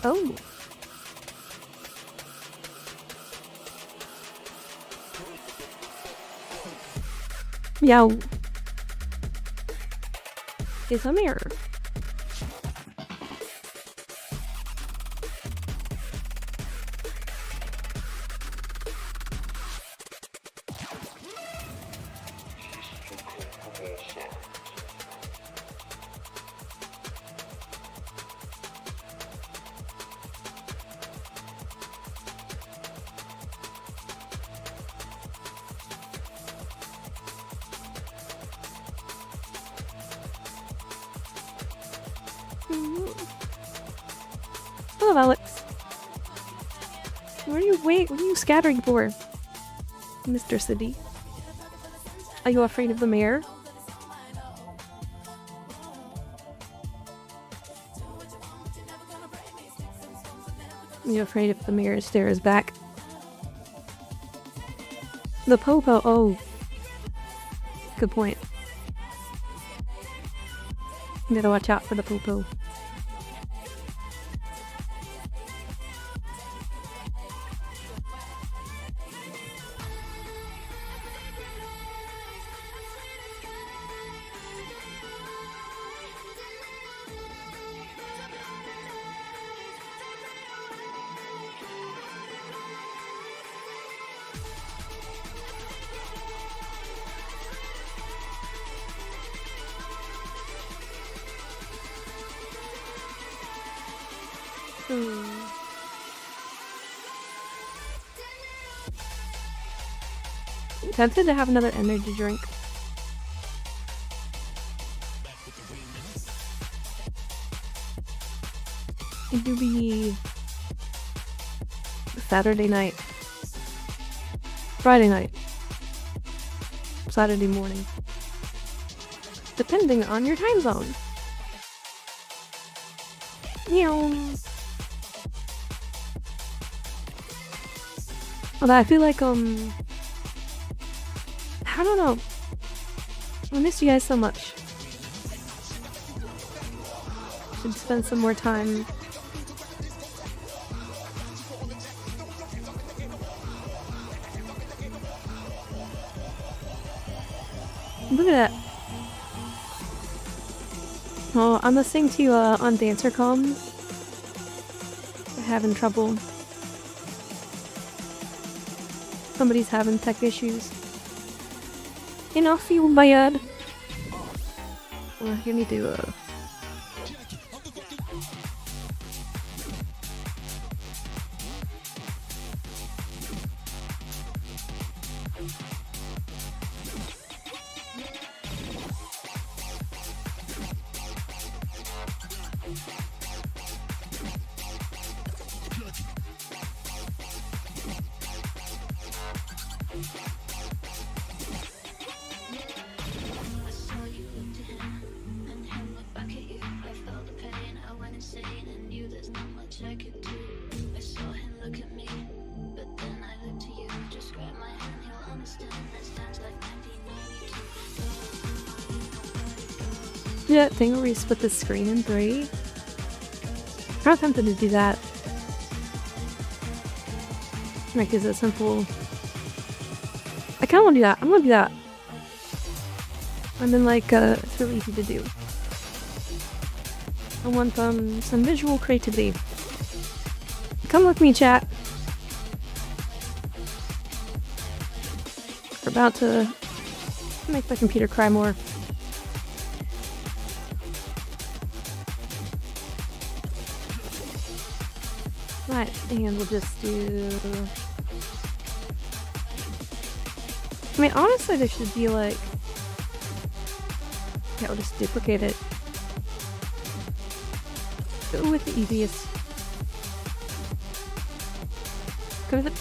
Speaker 1: Oh. Meow. It's a mirror. Hello, Alex. What are you scattering for? Mr. City? Are you afraid of the mayor? Are you afraid if the mayor stares back? The popo, oh. Good point. You gotta watch out for the popo. Ooh. I'm tempted to have another energy drink. It would be Saturday night, Friday night, Saturday morning, depending on your time zone. Although I feel like I don't know. I miss you guys so much. Should spend some more time. Look at that. Oh, I'm listening to you on Dancercom. I'm having trouble. Somebody's having tech issues. And I feel bad. Well, you need to do that thing where we split the screen in 3. I'm not tempted to do that. Like, is it simple? I kinda wanna do that. I'm gonna do that. And then, like, it's really easy to do. I want some visual creativity. Come with me, chat. We're about to make my computer cry more. Right, and we'll just do... I mean, honestly, there should be like... Yeah, we'll just duplicate it. Go with the easiest. Go with it.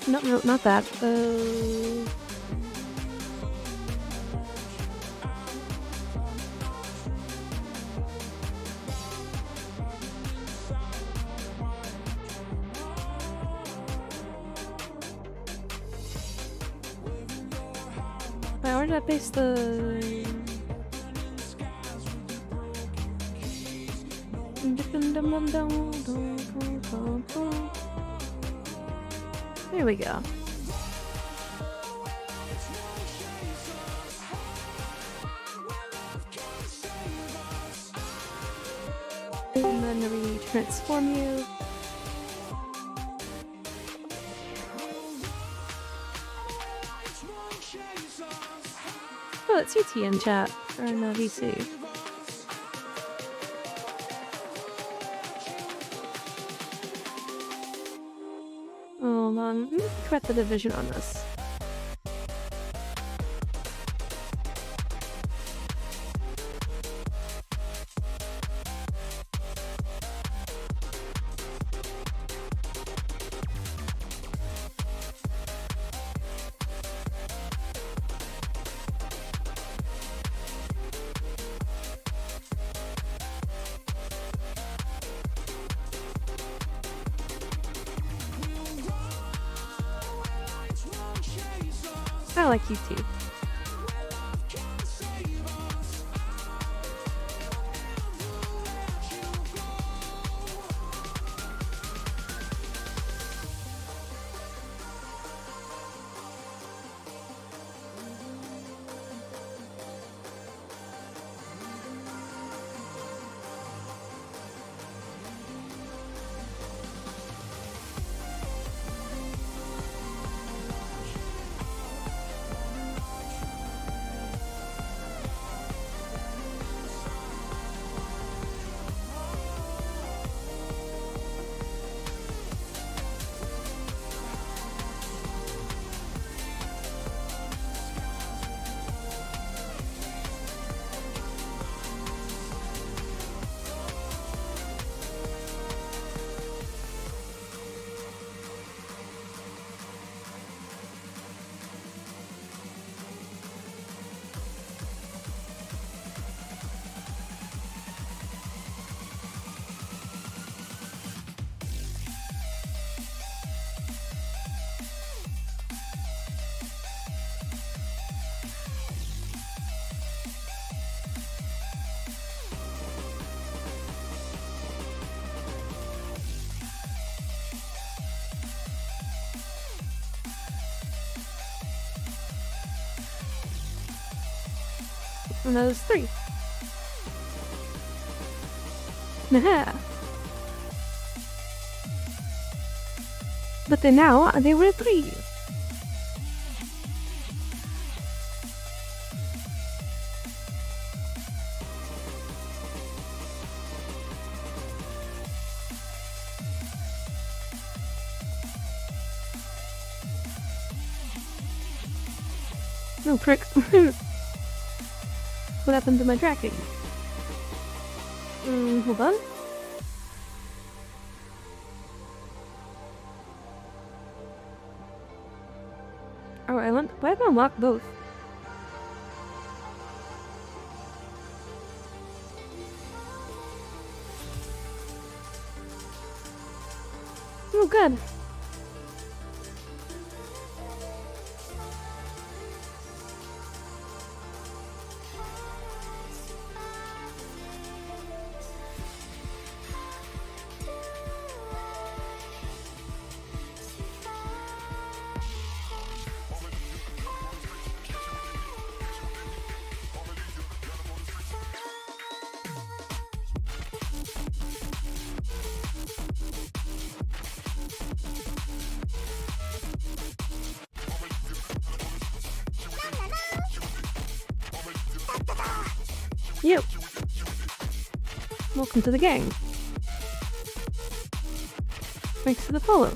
Speaker 1: No, not that. Where did I paste the... There we go. And then we transform you. Oh, it's UT in chat, or no, VC. Hold on, let me correct the division on this. I like you too. And that was 3. Nah. But then now they were 3. No prick. What happened to my tracking? Hold on. Oh, Island? Why have I unlocked both? Oh, good. Yep. Welcome to the gang. Thanks for the follow.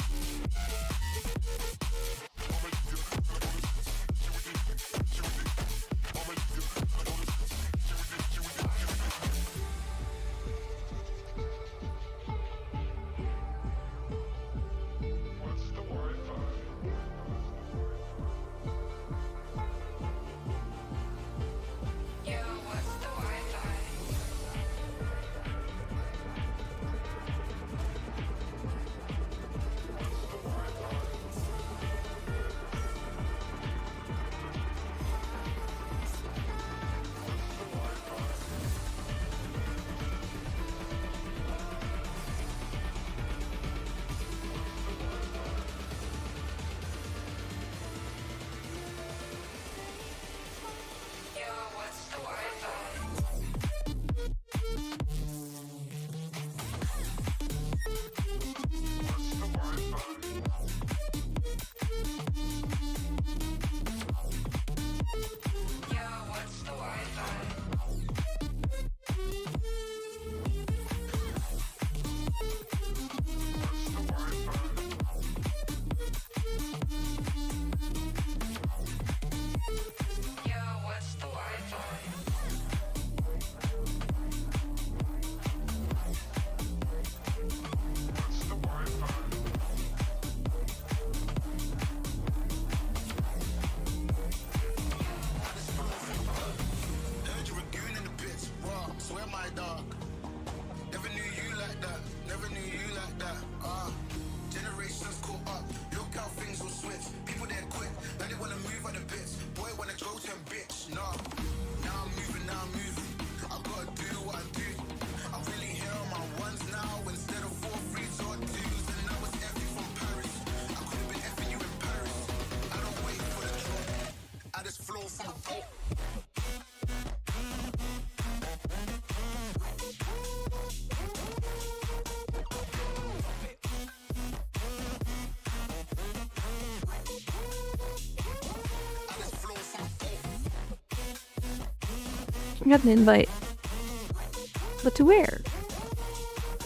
Speaker 1: I got an invite. But to where?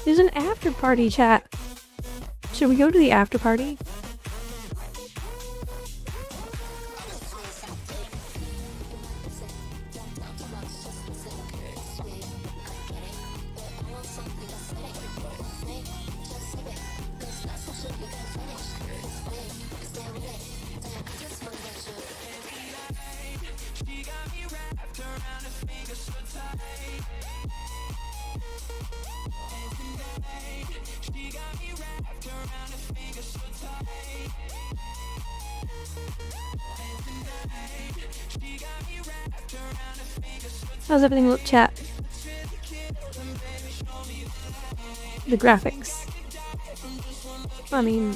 Speaker 1: There's an after party, chat. Should we go to the after party? How's everything look, chat? The graphics. I mean...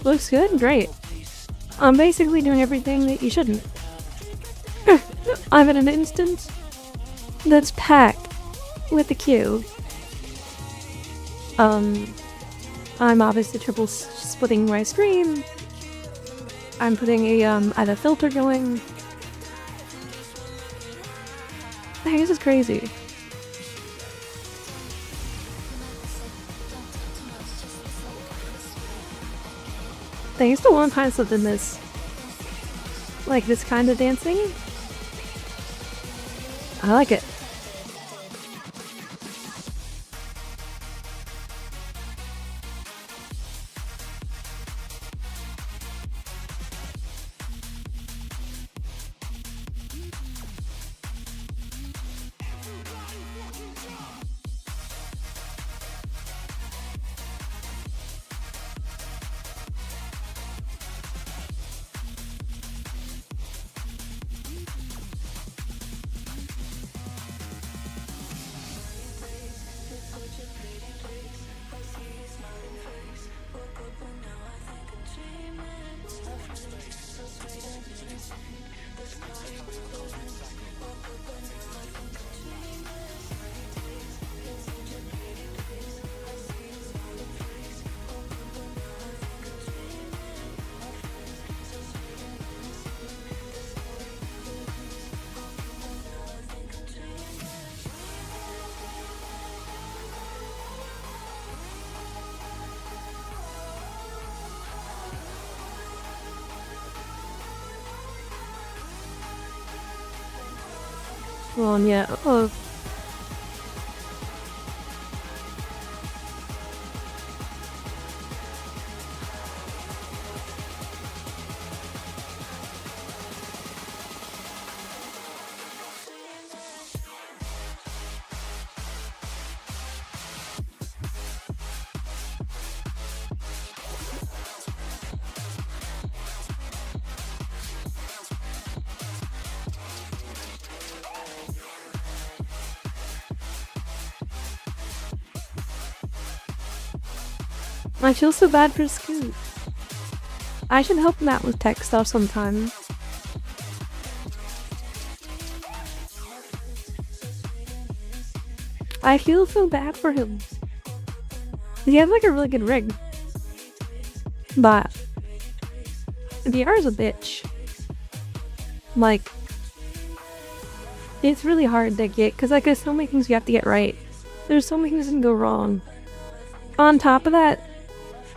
Speaker 1: Looks good? Great. I'm basically doing everything that you shouldn't. I'm in an instance that's packed with the queue. I'm obviously triple splitting my screen. I'm putting a either filter going. Hey, this is crazy. They used to want to find something this, like this kind of dancing. I like it. Well, yeah. Oh. I feel so bad for Scoot. I should help him out with tech stuff sometime. I feel so bad for him. He has like a really good rig. But VR is a bitch. Like, it's really hard to get, because like there's so many things you have to get right. There's so many things that can go wrong. On top of that,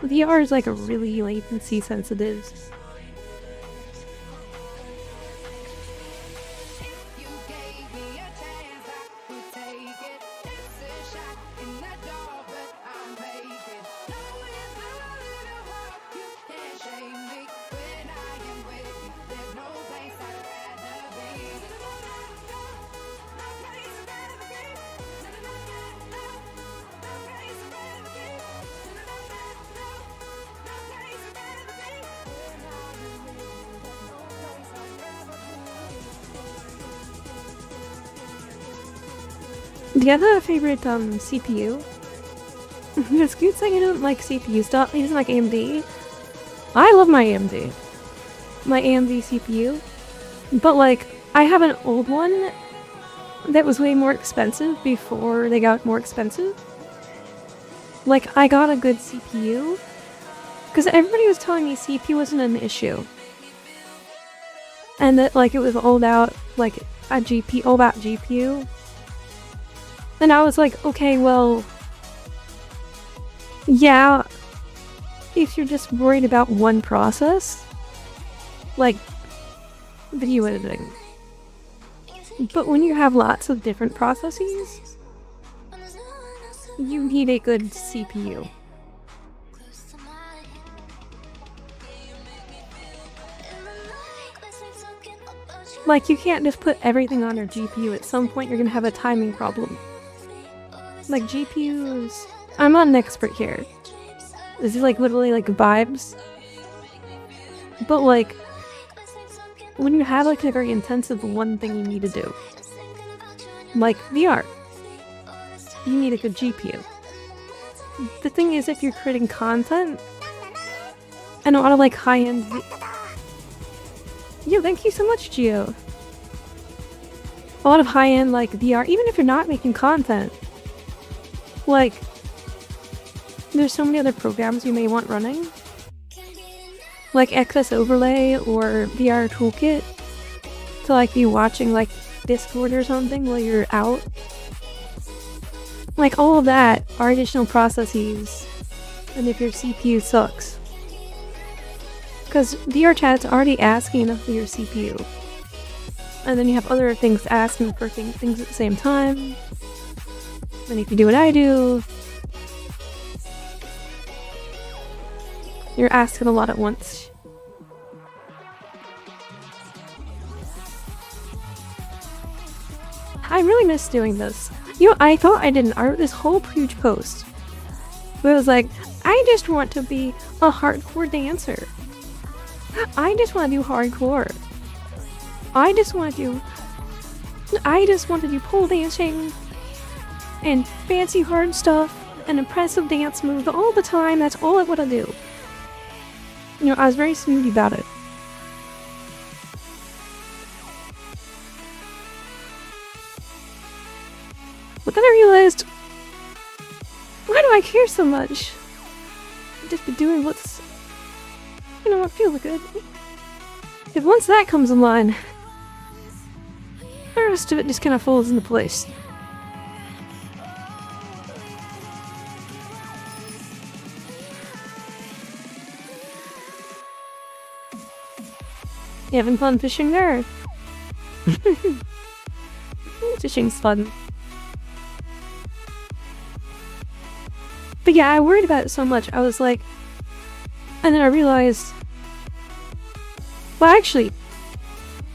Speaker 1: VR is like a really latency sensitive. Do you have a favorite CPU? Does Scoot say he doesn't like CPU stuff? He doesn't like AMD? I love my AMD. My AMD CPU. But like, I have an old one that was way more expensive before they got more expensive. Like, I got a good CPU. Because everybody was telling me CPU wasn't an issue. And that like it was all about like a GPU, all about GPU. And I was like, okay, well, yeah, if you're just worried about one process, like video editing. But when you have lots of different processes, you need a good CPU. Like, you can't just put everything on your GPU. At some point, you're gonna have a timing problem. Like, GPUs... I'm not an expert here. This is, like, literally, like, vibes. But, like, when you have, like, a very intensive one thing you need to do, like VR, you need a good GPU. The thing is, if you're creating content, and a lot of like high-end. Yo, thank you so much, Gio. A lot of high-end like VR, even if you're not making content. Like, there's so many other programs you may want running. Like eclipsevr.live or VR Toolkit. To like be watching like Discord or something while you're out. Like all of that are additional processes. And if your CPU sucks. Because VR chat's already asking enough for your CPU. And then you have other things asking for things at the same time. And if you do what I do, you're asking a lot at once. I really miss doing this. You know, I thought I didn't. I wrote this whole huge post. But it was like, I just want to be a hardcore dancer. I just want to do hardcore. I just want to do pole dancing and fancy hard stuff and impressive dance moves all the time. That's all I want to do. You know, I was very snooty about it. But then I realized, why do I care so much? I've just be doing what's, you know, what feels good. If once that comes in line, the rest of it just kind of falls into place. You having fun fishing there? Fishing's fun. But yeah, I worried about it so much. I was like... And then I realized... Well, actually...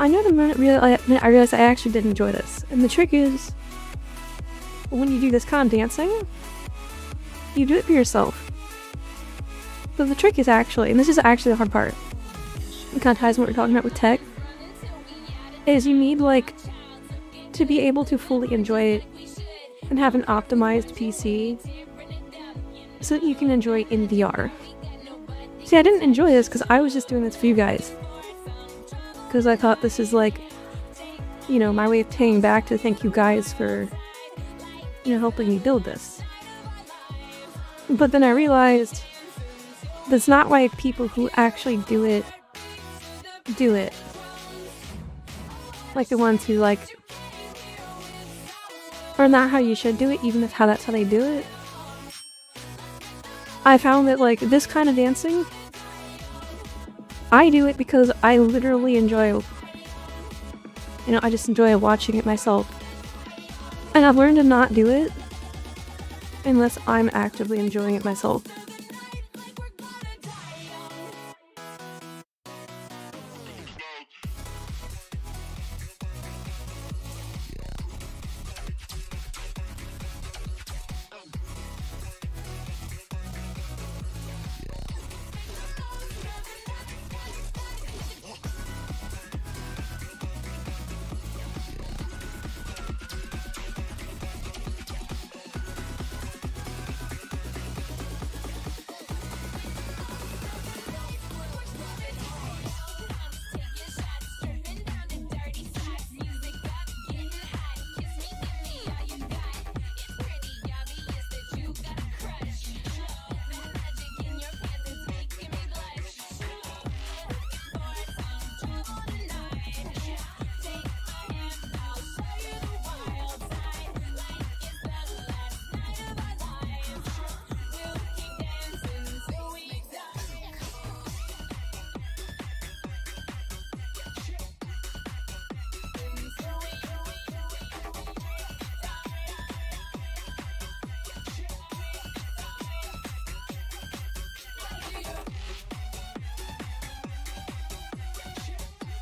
Speaker 1: I know the minute I realized I actually did enjoy this. And the trick is... When you do this kind of dancing... You do it for yourself. So the trick is actually... And this is actually the hard part. It kind of ties what we're talking about with tech. Is you need, like... To be able to fully enjoy it. And have an optimized PC. So that you can enjoy it in VR. See, I didn't enjoy this because I was just doing this for you guys. Because I thought this is like, you know, my way of paying back to thank you guys for, you know, helping me build this. But then I realized that's not why people who actually do it. Like the ones who like, or not how you should do it, even if that's how they do it. I found that, like, this kind of dancing, I do it because I literally enjoy, you know, I just enjoy watching it myself. And I've learned to not do it unless I'm actively enjoying it myself.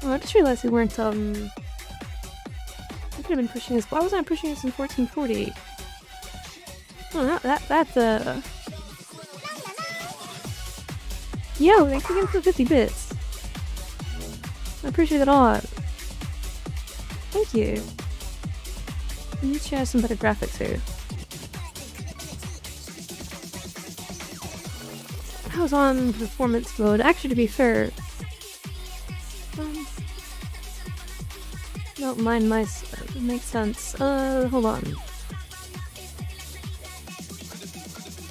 Speaker 1: Oh, I just realized we weren't, I could have been pushing this. Why wasn't I pushing this in 1440? Oh, that's, Yo, thanks again for the 50 bits. I appreciate it a lot. Thank you. I need to have some better graphics here. I was on performance mode. Actually, to be fair, don't mind my. It makes sense. Hold on.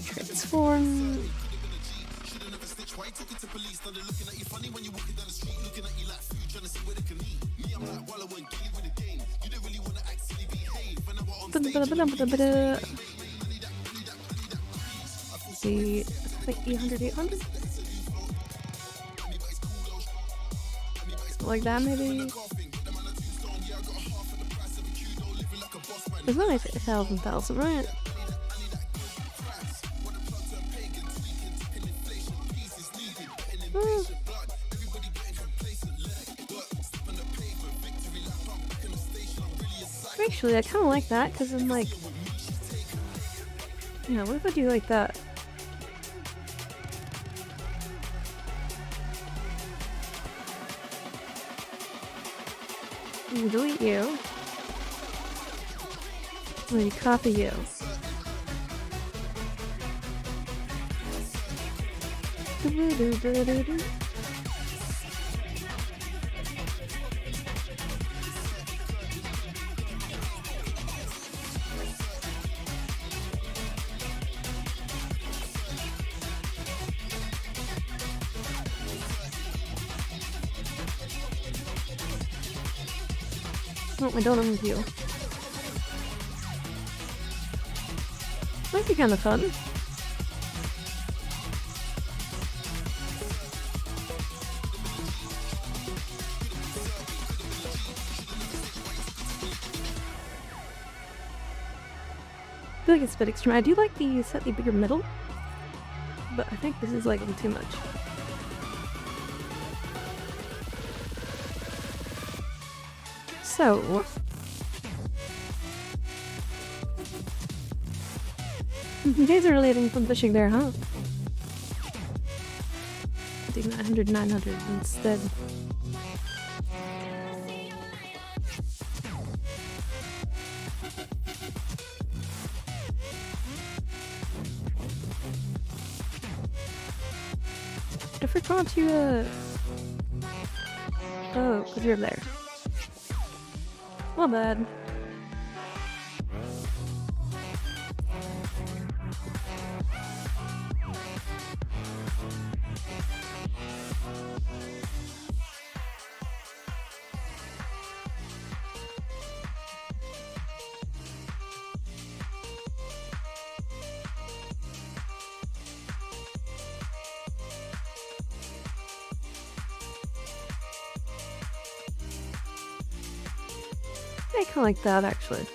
Speaker 1: Transform. See, like 800, 800? Like that, maybe? It's only 1,000, right? Actually, I kind of like that, because I'm like... Yeah, what if I do like that? Delete you. Let me copy you. Oh, I don't know with you. Might be kind of fun. I feel like it's a bit extreme. I do like the slightly bigger middle, but I think this is like a little too much. So, you guys are really having fun fishing there, huh? Do 900, 900 instead. I forgot to, oh, because you're there. Well, bad. I kinda like that, actually.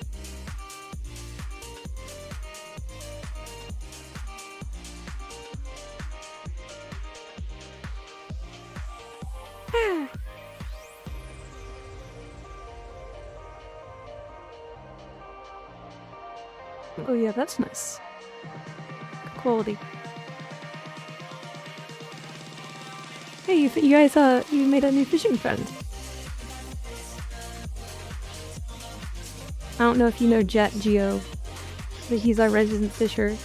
Speaker 1: Oh yeah, that's nice. Quality. Hey, you guys, you made a new fishing friend. I don't know if you know Jet Geo, but he's our resident fisher.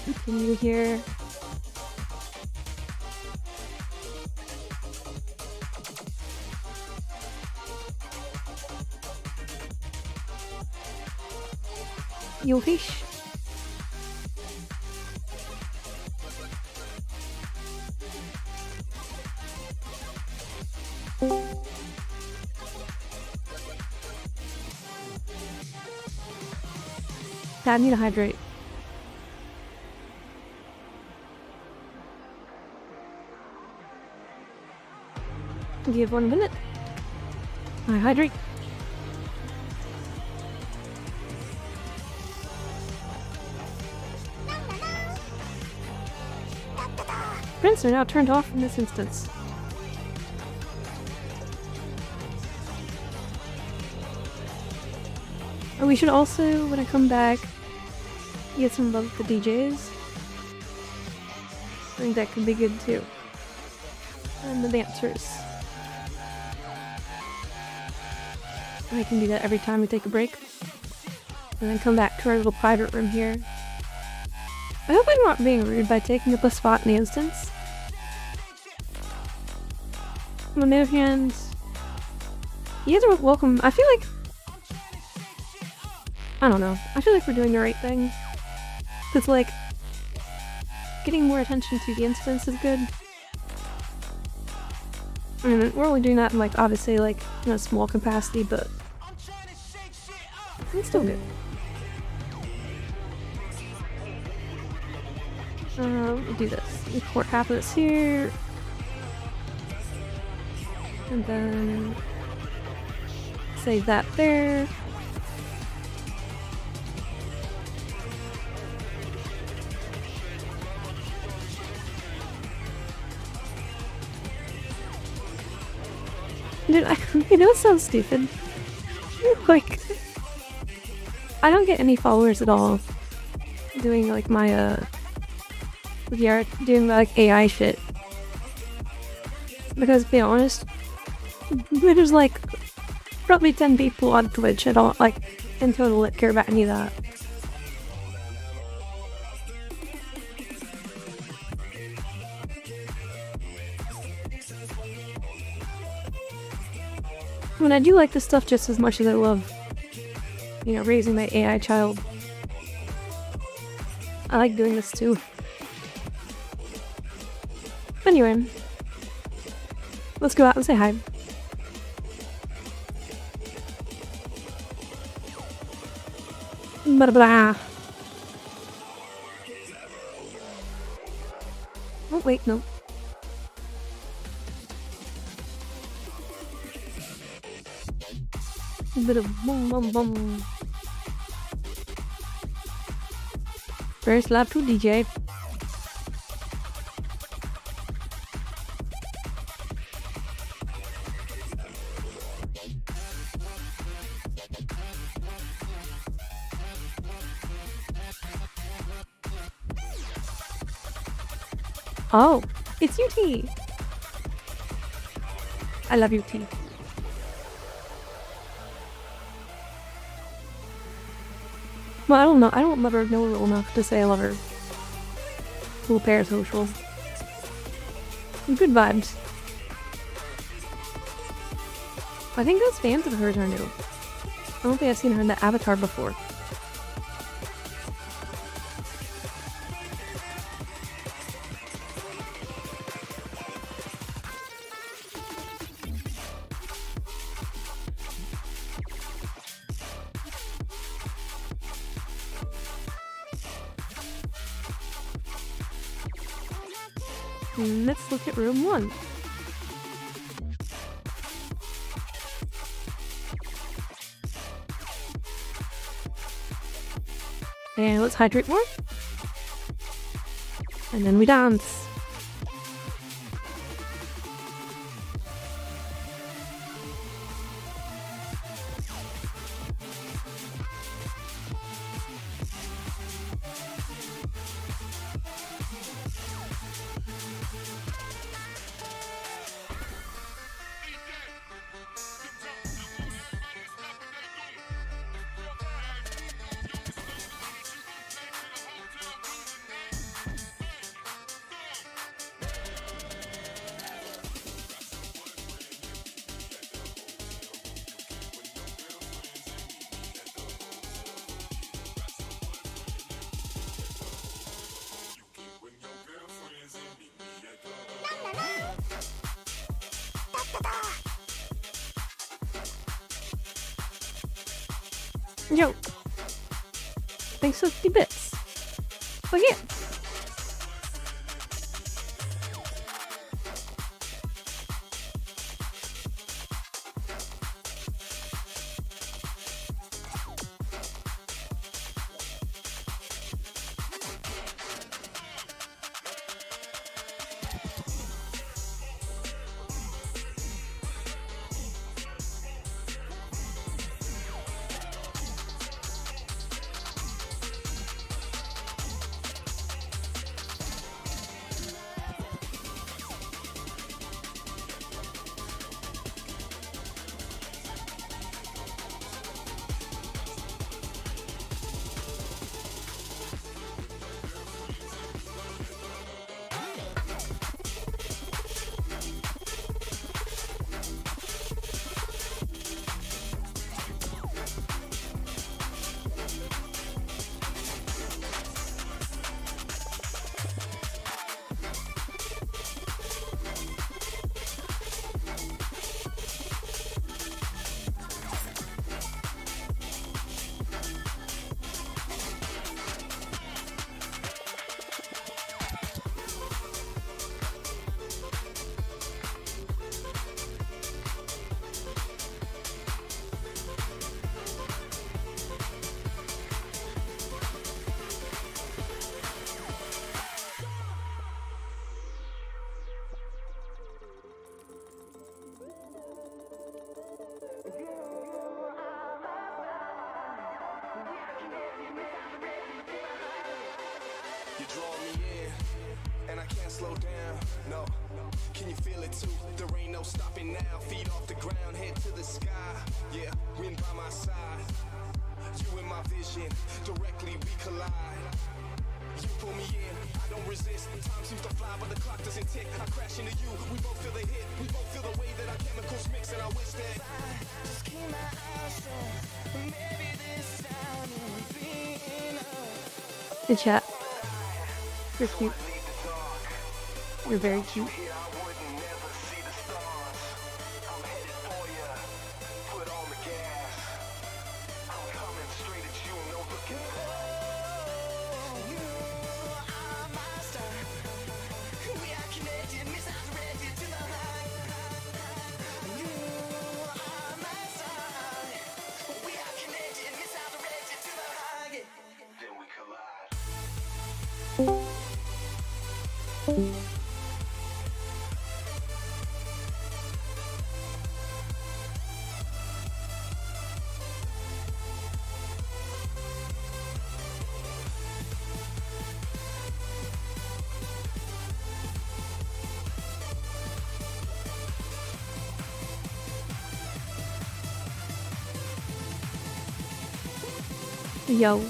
Speaker 1: Continue here. Your fish. I need to hydrate. Give 1 minute. I hydrate. Prints are now turned off in this instance. And we should also, when I come back, get some love with the DJs. I think that could be good too. And the dancers. I can do that every time we take a break. And then come back to our little private room here. I hope I'm not being rude by taking up a spot in the instance. On the other hand, you guys are welcome. I feel like, I don't know. I feel like we're doing the right thing. Cause like, getting more attention to the instance is good. I mean, we're only doing that in like, obviously like, in a small capacity, but it's still good. We'll do this. Record half of this here. And then save that there. Dude, you know it sounds stupid. Like, I don't get any followers at all doing like my doing like AI shit. Because to be honest, there's like probably 10 people on Twitch at all, like in total, that care about any of that. When I do like this stuff just as much as I love, you know, raising my AI child. I like doing this too. Anyway, let's go out and say hi. Blah blah. Oh wait, no. Bit of boom boom boom. First lap to DJ. Oh, it's UT. I love UT. Well, I don't know. I don't love her know her well enough to say I love her. A little parasocial. Good vibes. I think those fans of hers are new. I don't think I've seen her in the avatar before. Let's look at room 1. And let's hydrate more. And then we dance. Yo, thanks for 50 bits. Oh yeah.
Speaker 5: I can't slow down. No, can you feel it too? There ain't no stopping now. Feet off the ground, head to the sky. Yeah, wind by my side. You in my vision, directly we collide. You pull me in, I don't resist. Time seems to fly, but the clock doesn't tick. I crash into you, we both feel the hit. We both feel the way that our chemicals mix, and I wish that I just keep my eyes shut. Maybe this time it'll be enough.
Speaker 1: Good chat. You're cute. You're very cute. Yo.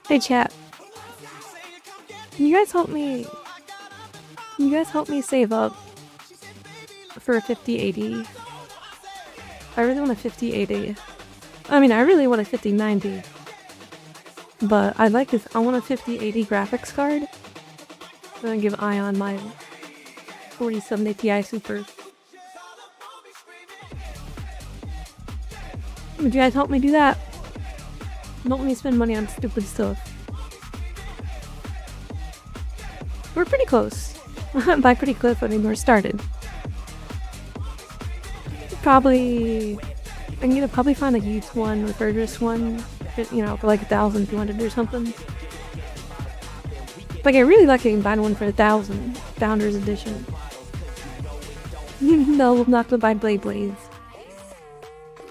Speaker 1: Hey chat. Can you guys help me? Can you guys help me save up for a 5080? I really want a 5080. I mean, I really want a 5090. But I like this. I want a 5080 graphics card. I'm gonna give Ion my 4070 Ti Super. Would you guys help me do that? Don't let me spend money on stupid stuff. We're pretty close. By pretty close, I mean we're started. Probably, I'm gonna probably find a used one, refurbished one, you know, for like 1,200 or something. If I get really lucky, I can find one for 1,000, Founders Edition. No, I'm not gonna buy Blade Blades.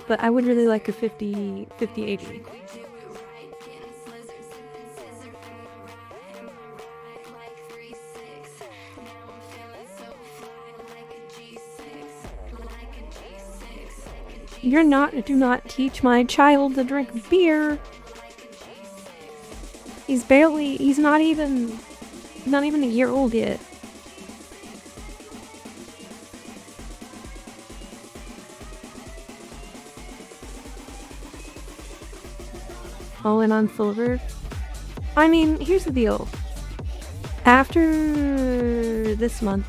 Speaker 1: But I would really like a 5080. Do not teach my child to drink beer. He's not even a year old yet. All in on silver. I mean, here's the deal. After this month,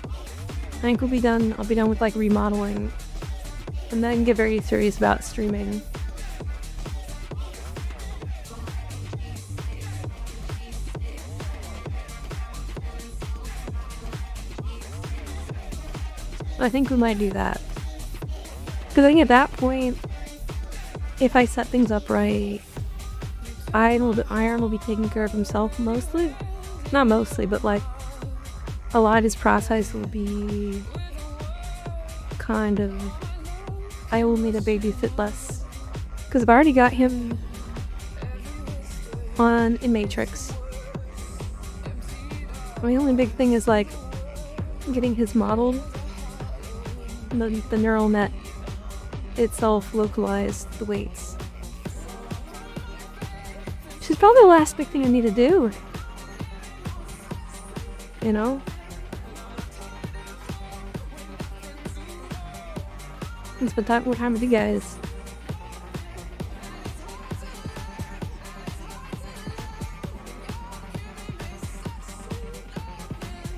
Speaker 1: I think I'll be done with like remodeling. And then get very serious about streaming. I think we might do that. Because I think at that point, if I set things up right, Iron will be taking care of himself mostly. Not mostly, but like a lot of his process will be kind of, I will need a babysit less. Because I've already got him in Matrix. The only big thing is like getting his modeled, the neural net itself localized, the weights. Which is probably the last big thing I need to do. You know? And spend more time with you guys.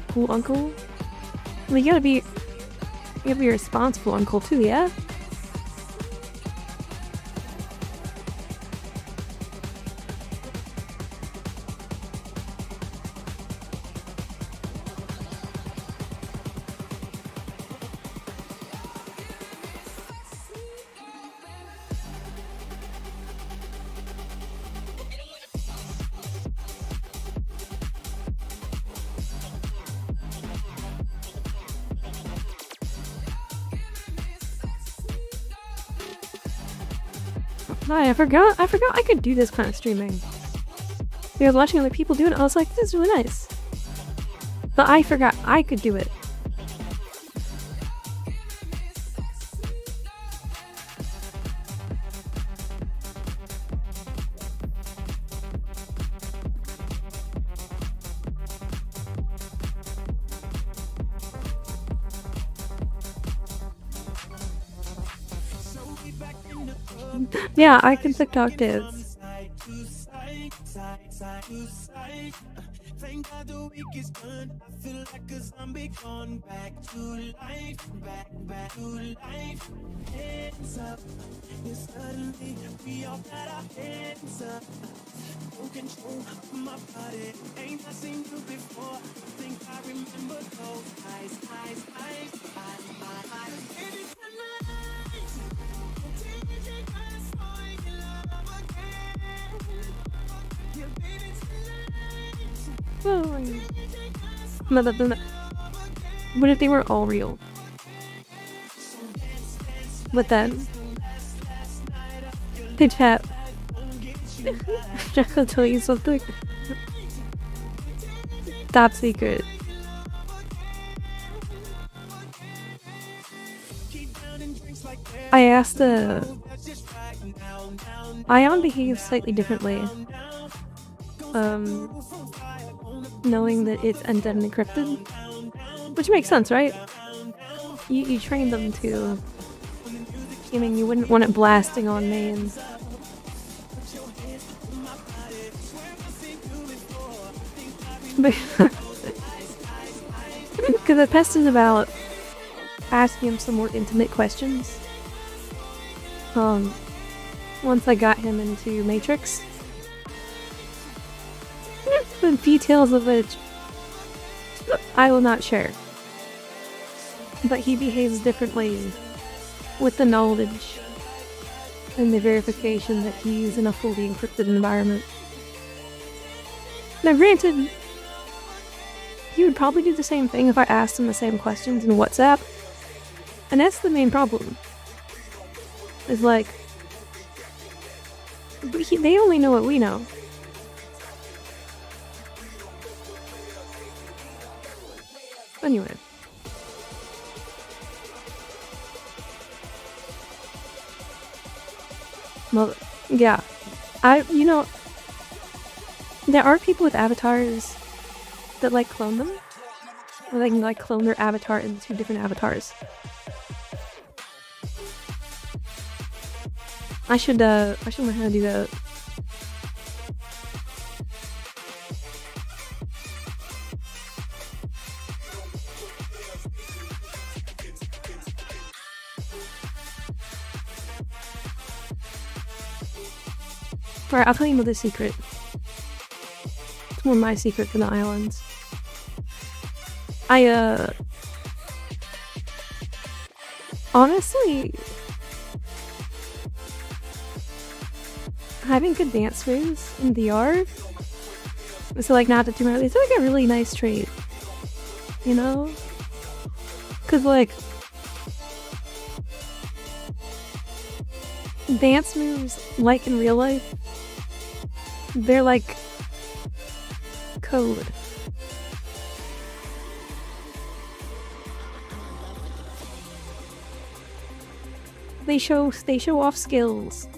Speaker 1: Cool uncle? Well, you gotta be a responsible uncle too, yeah? Hi, I forgot I could do this kind of streaming. I was watching other people do it, I was like, this is really nice. But I forgot I could do it. Yeah, I can TikTok dance.
Speaker 5: Thank God the week is done. I feel like a zombie gone back to life, back to life. Hands up, and suddenly we all got our hands up. No control of my body, ain't I seen you before? I think I remember those eyes. Baby, tonight, take us falling in love again. Yeah, baby, tonight.
Speaker 1: What if they were all real? But then they chat. I'll tell you something. Top secret. I asked Ion behaves slightly differently. Knowing that it's end-to-end encrypted, which makes sense, right? You train them to. I mean, you wouldn't want it blasting on mains. But because I pestered about asking him some more intimate questions. Once I got him into Matrix. The details of which I will not share. But he behaves differently with the knowledge and the verification that he's in a fully encrypted environment. Now granted, he would probably do the same thing if I asked him the same questions in WhatsApp. And that's the main problem. Is like, they only know what we know. Anyway. Well, yeah. There are people with avatars that like clone them. Or they can like clone their avatar into different avatars. I should learn how to do that. Alright, I'll tell you another secret. It's more my secret for the islands. honestly, having good dance moves in VR, so like not to too much, it's like a really nice trait, you know? Cause like dance moves, like in real life, they're like code. They show off skills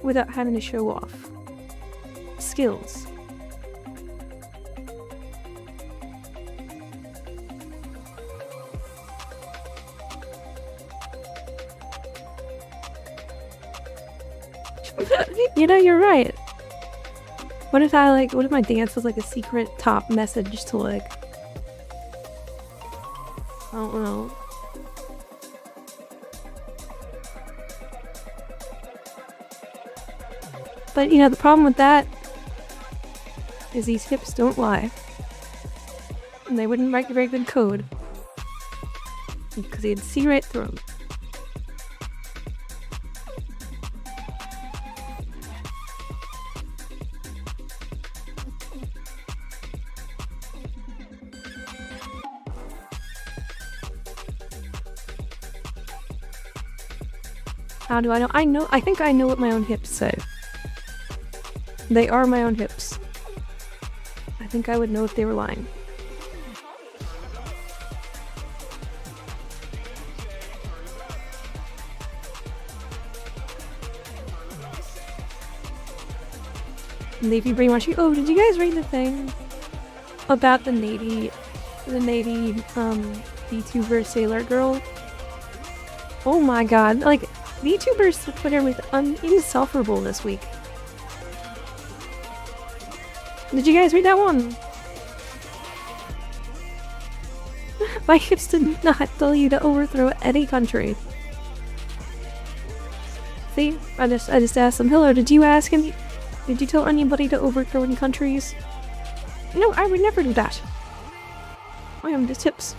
Speaker 1: without having to show off skills. You know, you're right. What if my dance was like a secret top message to like, I don't know. But you know, the problem with that is these hips don't lie. And they wouldn't write very good code. Because they'd see right through them. How do I know? I think I know what my own hips say. They are my own hips. I think I would know if they were lying. Navy brainwashing. Oh, did you guys read the thing about the Navy VTuber Sailor Girl? Oh my god, like, VTubers Twitter was insufferable this week. Did you guys read that one? My hips did not tell you to overthrow any country. See? I just asked them, hello, did you tell anybody to overthrow any countries? No, I would never do that. I am just hips.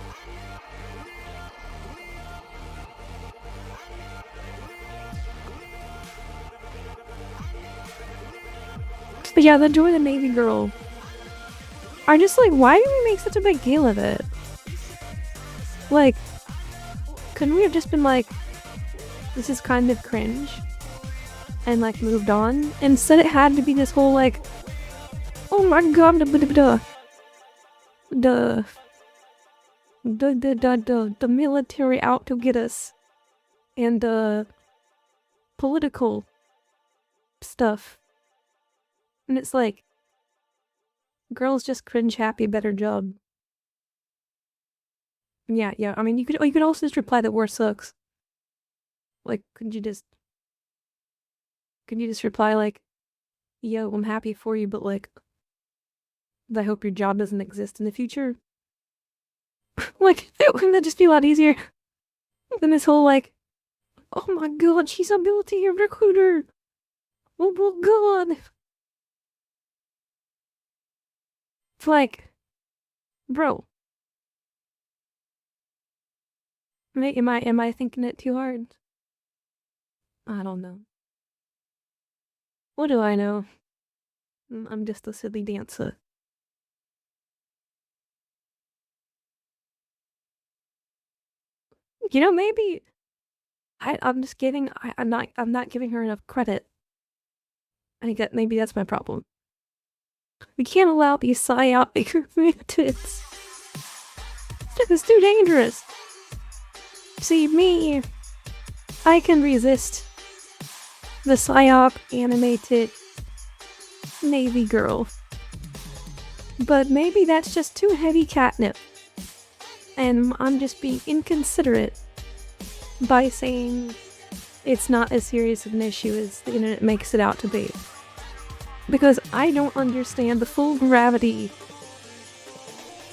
Speaker 1: But yeah, the Joy the Navy girl. I'm just like, why do we make such a big deal of it? Like, couldn't we have just been like, this is kind of cringe? And like, moved on? Instead it had to be this whole like, oh my god, the military out to get us. And political stuff. And it's like, girls just cringe happy, better job. Yeah, I mean, you could also just reply that war sucks. Like, could you just reply like, yo, I'm happy for you, but like, I hope your job doesn't exist in the future. Like, that'd just be a lot easier than this whole like, oh my god, she's a military recruiter. Oh my god. It's like, bro. Am I thinking it too hard? I don't know. What do I know? I'm just a silly dancer. You know, maybe I'm not giving her enough credit. I think that maybe that's my problem. We can't allow these psyopic methods. It's too dangerous. See, me, I can resist the psyop animated Navy girl. But maybe that's just too heavy catnip. And I'm just being inconsiderate by saying it's not as serious of an issue as the internet makes it out to be. Because I don't understand the full gravity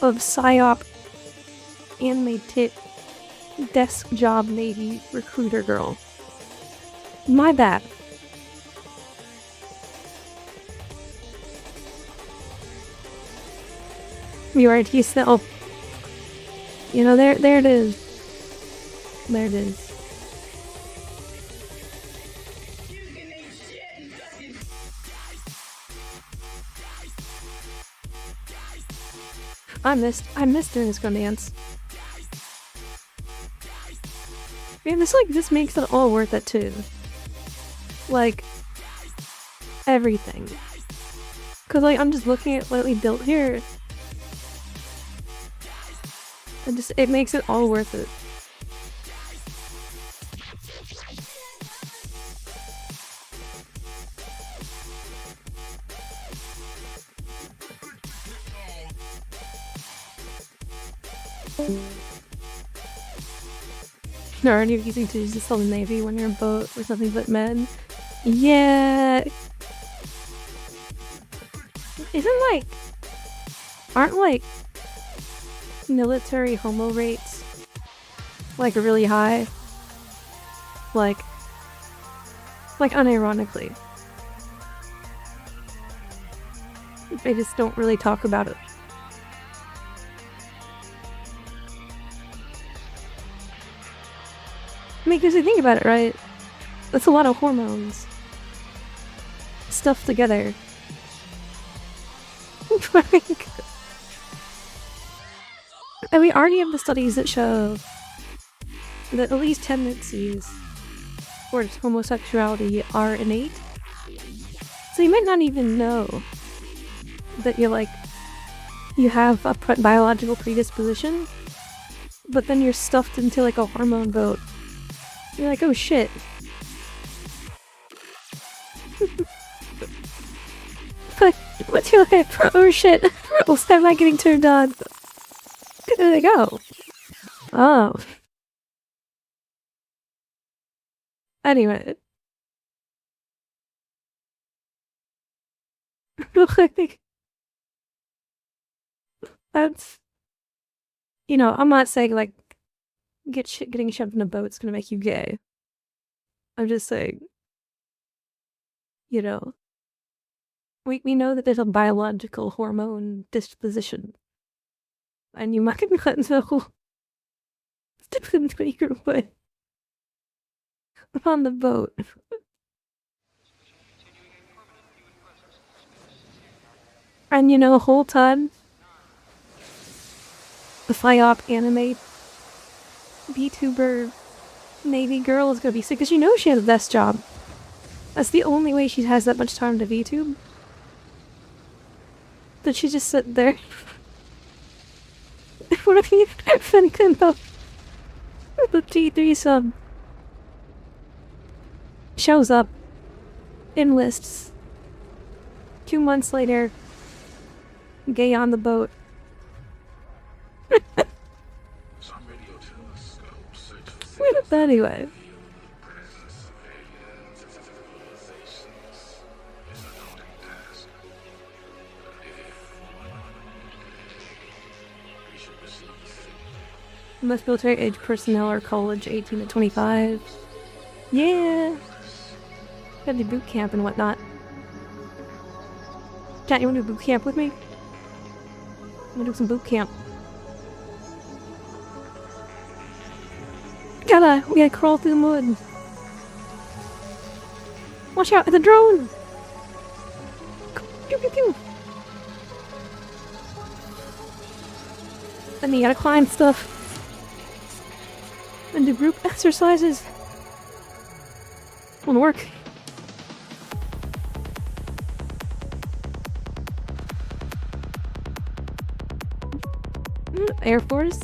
Speaker 1: of psyop animated desk job Navy recruiter girl. My bad. You are to yourself. You know, there it is. There it is. I missed doing this gun dance. Man, this makes it all worth it too. Like, everything. Cause like, I'm just looking at what we built here. And it makes it all worth it. No, aren't you using to just tell the Navy when you're in a boat with nothing but men? Yeah. Aren't like military homo rates like really high? Like unironically. They just don't really talk about it. I mean, because you think about it, right? That's a lot of hormones. Stuffed together. And we already have the studies that show that at least tendencies towards homosexuality are innate. So you might not even know that you have a biological predisposition, but then you're stuffed into like a hormone boat. You're like, oh shit. What's your life? Oh shit. Rules, I'm not getting turned on. There they go. Oh. Anyway. That's... You know, I'm not saying like getting shoved in a boat's gonna make you gay. I'm just saying, you know, we know that there's a biological hormone disposition, and you might not know what you're with on the boat. And you know, the whole time, the PsyOp anime VTuber Navy girl is gonna be sick because you know she has a desk job. That's the only way she has that much time to VTube. Did she just sit there? What if you thinking about the T3 sub shows up, enlists, 2 months later, gay on the boat. Anyway. Most military age personnel are college 18 to 25. Yeah! Gotta do boot camp and whatnot. Chat, you wanna do boot camp with me? I'm gonna do some boot camp. We gotta crawl through the mud. Watch out, it's a drone! Pew pew pew! Then you gotta climb stuff. And do group exercises. Wanna work? Air Force?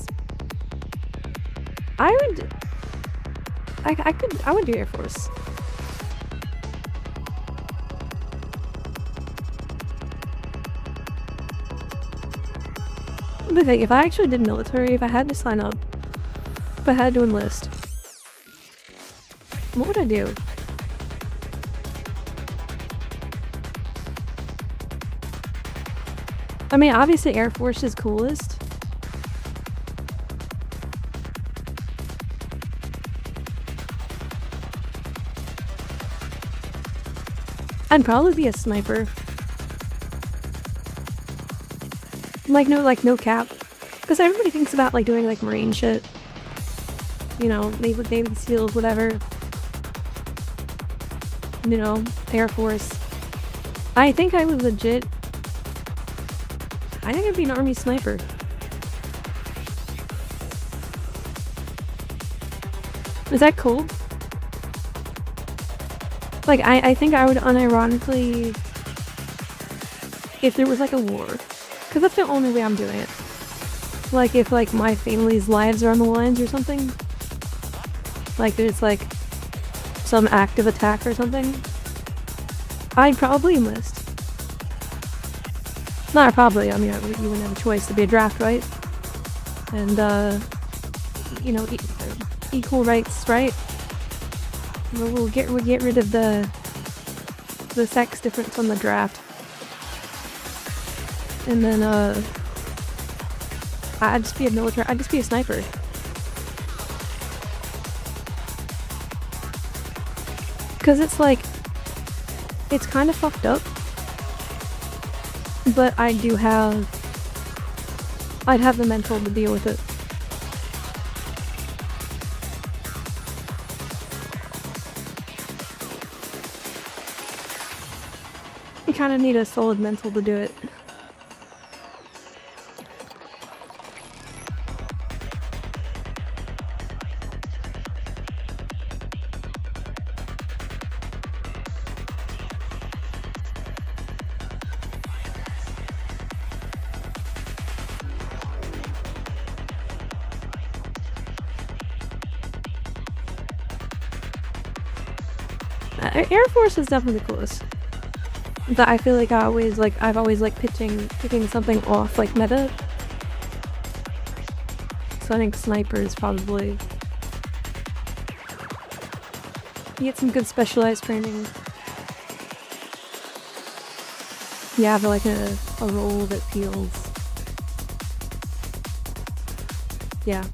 Speaker 1: I would do Air Force. The thing, if I actually did military, if I had to sign up, if I had to enlist, what would I do? I mean, obviously Air Force is coolest. I'd probably be a sniper. Like no cap. Because everybody thinks about like doing like marine shit. you know, Navy SEALs, whatever. You know, Air Force. I think I would legit... I think I'd be an Army sniper. Is that cool? Like, I think I would unironically... If there was, like, a war. Because that's the only way I'm doing it. Like, if, like, my family's lives are on the lines or something. Like, there's, like, some active attack or something. I'd probably enlist. Not probably, I mean, you wouldn't have a choice to be a draft, right? And, you know, equal rights, right? We'll get rid of the sex difference on the draft. And then, I'd just be a sniper. Because it's like, it's kind of fucked up. But I'd have the mental to deal with it. You kind of need a solid mental to do it. Air Force is definitely the coolest. But I feel like I've always picking something off like meta. So I think sniper is probably... You get some good specialized training. You have like a role that feels... Yeah.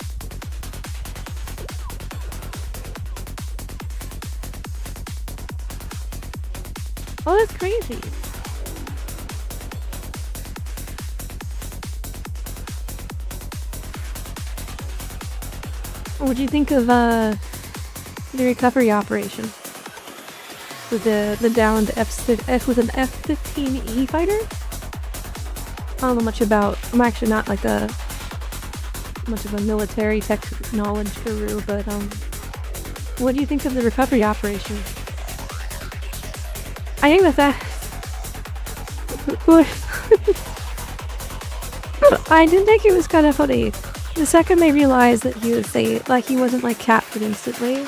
Speaker 1: Oh, that's crazy. What do you think of the recovery operation with the downed F with an F-15E fighter? I don't know much about. I'm actually not like much of a military tech knowledge guru, but what do you think of the recovery operation? I think that I did think it was kind of funny. The second they realized that he was he wasn't like captured instantly,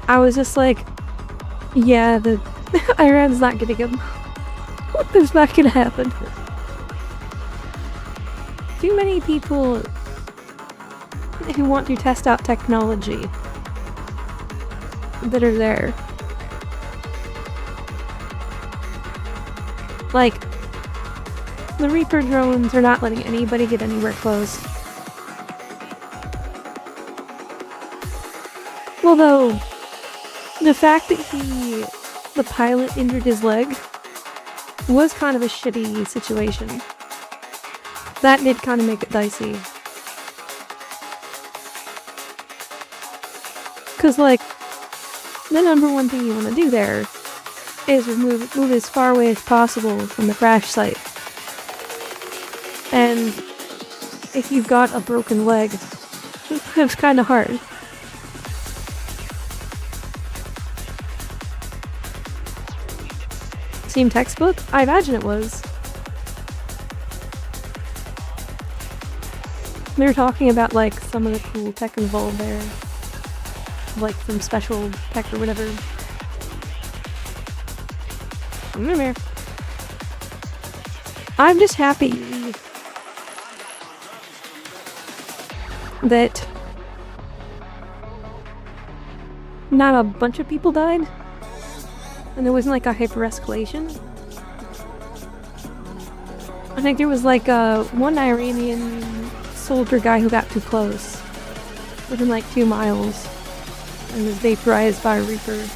Speaker 1: I was just like, yeah, the Iran's not getting him. It's not gonna happen. Too many people who want to test out technology that are there. Like, the Reaper drones are not letting anybody get anywhere close. Although, the fact that the pilot injured his leg was kind of a shitty situation. That did kind of make it dicey. Cause like, the number one thing you want to do there is move as far away as possible from the crash site. And if you've got a broken leg, it's kind of hard. Seemed textbook? I imagine it was. They were talking about like some of the cool tech involved there. Like some special tech or whatever. Come here. I'm just happy that not a bunch of people died and there wasn't like a hyper-escalation. I think there was like one Iranian soldier guy who got too close within like 2 miles and was vaporized by a Reaper.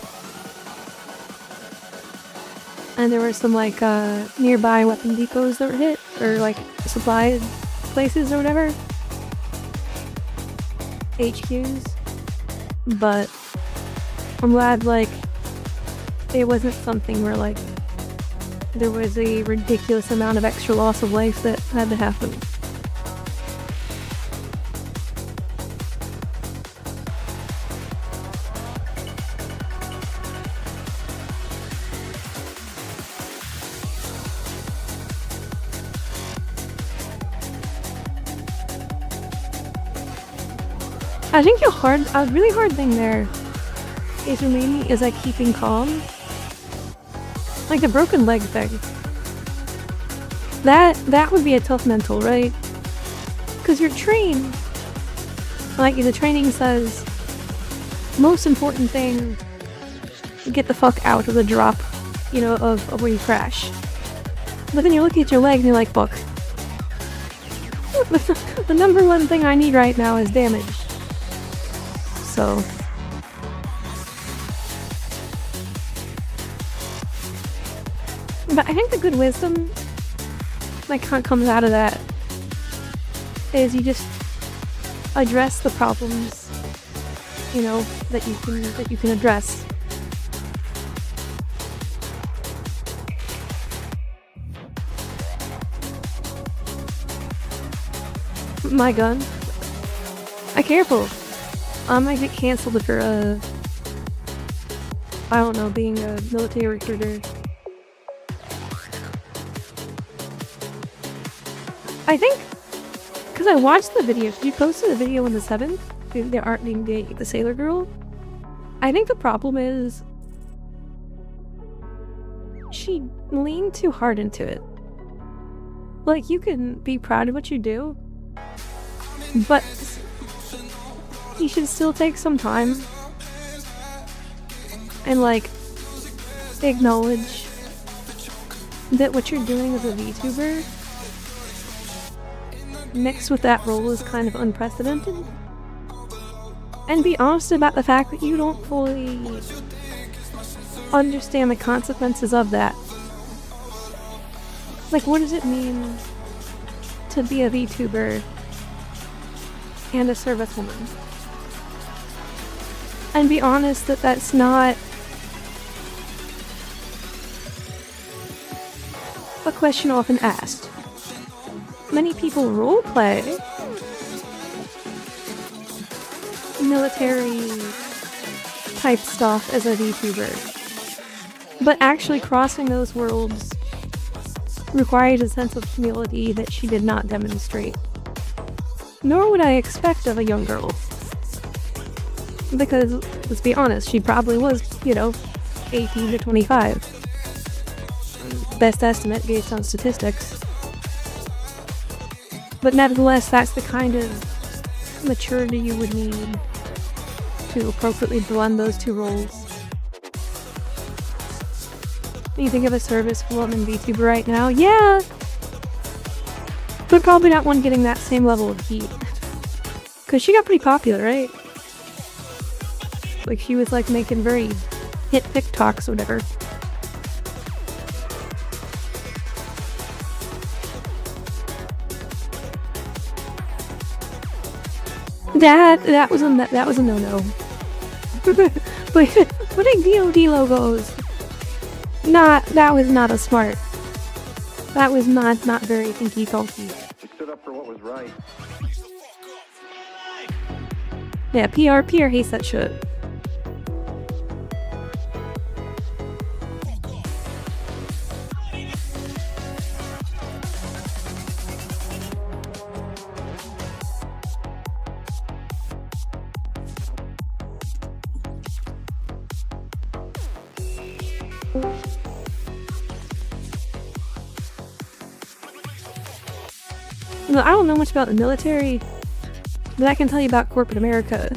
Speaker 1: And there were some like nearby weapon depots that were hit, or like supply places or whatever. HQs, but I'm glad, like, it wasn't something where, like, there was a ridiculous amount of extra loss of life that had to happen. I think a really hard thing there is remaining is like keeping calm. Like the broken leg thing. That would be a tough mental, right? Because you're trained. Like the training says, most important thing, get the fuck out of the drop, you know, of where you crash. But then you look at your leg and you're like, fuck. The number one thing I need right now is damage. So but I think the good wisdom that kind of comes out of that is you just address the problems, you know, that you can address. My gun. Careful. I might get cancelled for I don't know, being a military recruiter. I think, because I watched the video, you posted a video on the 7th, the sailor girl. I think the problem is, she leaned too hard into it. Like, you can be proud of what you do, but you should still take some time and, like, acknowledge that what you're doing as a VTuber mixed with that role is kind of unprecedented. And be honest about the fact that you don't fully understand the consequences of that. Like, what does it mean to be a VTuber and a servicewoman? And be honest that that's not a question often asked. Many people roleplay military type stuff as a VTuber, but actually crossing those worlds requires a sense of humility that she did not demonstrate. Nor would I expect of a young girl. Because, let's be honest, she probably was, you know, 18 to 25. Best estimate based on statistics. But nevertheless, that's the kind of maturity you would need to appropriately blend those two roles. You think of a servicewoman VTuber right now? Yeah! But probably not one getting that same level of heat. Because she got pretty popular, right? Like, she was, like, making very hit TikToks or whatever. That was a no-no. But putting DoD logos, that was not a smart. That was not very thinky-talky.
Speaker 6: We stood up for what was right.
Speaker 1: Yeah, PR hates that shit. No, I don't know much about the military, but I can tell you about corporate America.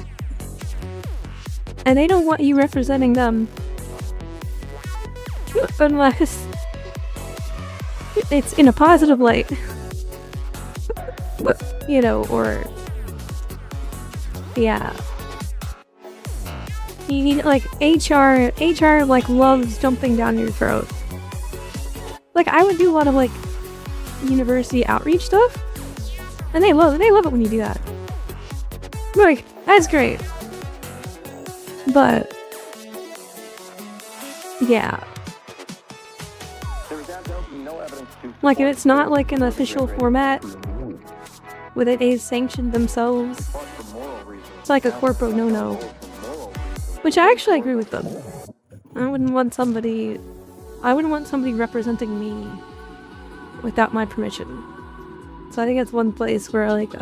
Speaker 1: And they don't want you representing them unless it's in a positive light. You know, or yeah. You need, like, HR like loves jumping down your throat. Like, I would do a lot of, like, university outreach stuff, and they love it when you do that. Like, That's great. But yeah. Like if it's not like an official format with it is sanctioned themselves, it's like a corporate no-no. Which I actually agree with them. I wouldn't want somebody representing me without my permission. So I think that's one place where like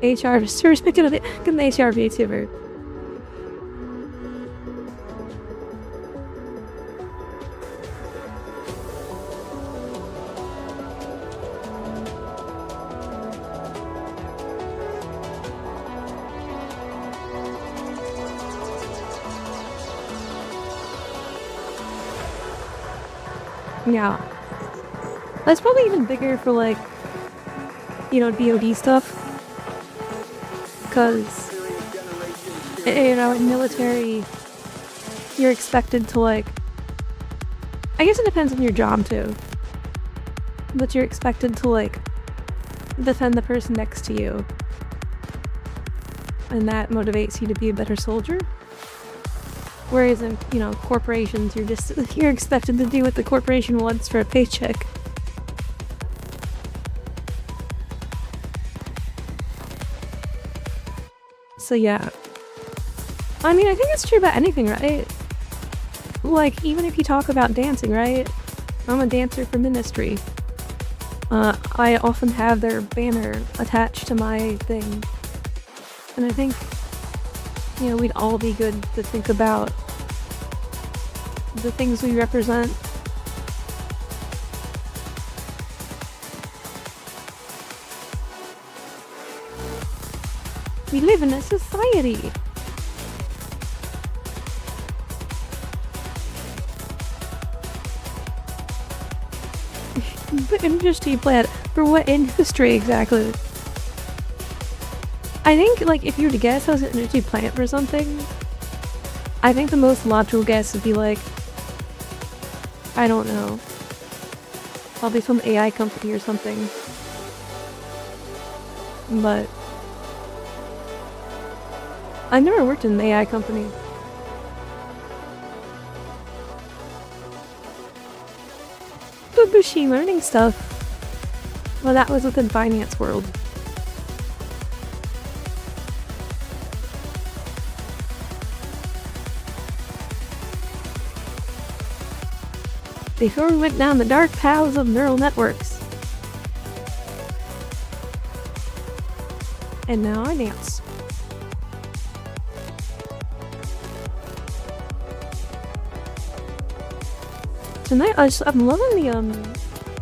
Speaker 1: HR, speaking of it, get the HR VTuber. Yeah. That's probably even bigger for like, DoD stuff. Because, in military, you're expected to like, I guess it depends on your job too. But you're expected to like, defend the person next to you. And that motivates you to be a better soldier. Whereas in, corporations, you're expected to do what the corporation wants for a paycheck. So yeah. I mean, I think it's true about anything, right? Like, even if you talk about dancing, right? I'm a dancer for ministry. I often have their banner attached to my thing. And I think, we'd all be good to think about the things we represent. We live in a society. The industry plan. For what industry exactly? I think, like, if you were to guess I was an industry plant for something, I think the most logical guess would be like, I don't know, probably some AI company or something. But I never worked in an AI company. The machine learning stuff, well, that was within finance world. Before we went down the dark paths of neural networks. And now I dance. Tonight, I'm loving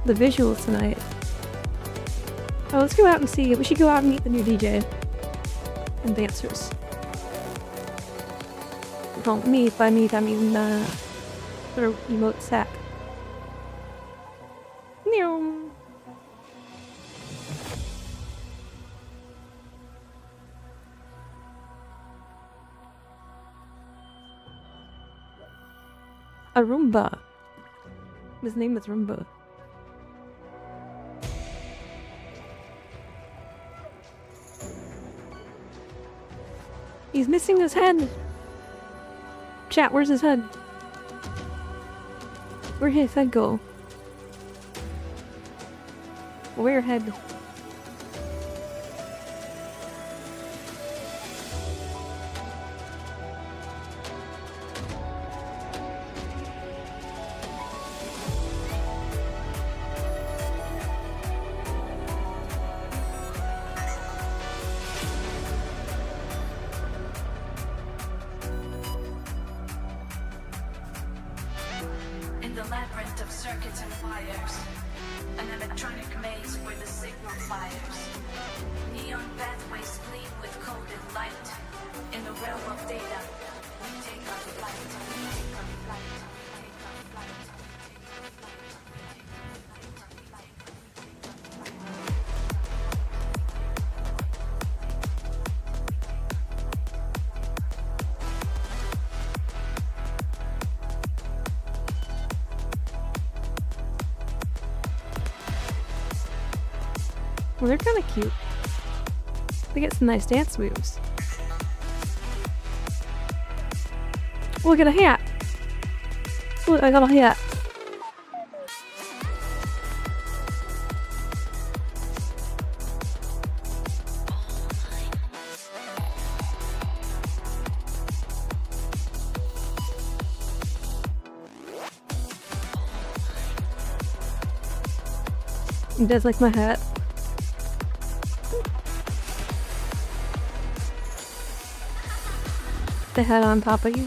Speaker 1: the visuals tonight. Oh, let's go out and see. We should go out and meet the new DJ and dancers. Well, by meet, I mean sort of emote sack. A Roomba. His name is Roomba. He's missing his head. Chat, where's his head? Where'd his head go? Where head?
Speaker 7: In the labyrinth of circuits and wires, an electronic maze where the signal fires. Neon pathways gleam with coded light. In the realm of data, we take our flight. Take our flight. Take our flight.
Speaker 1: Well, they're kind of cute. They get some nice dance moves. Look at a hat. Look, I got a hat. He does like my hat. The hat on top of you.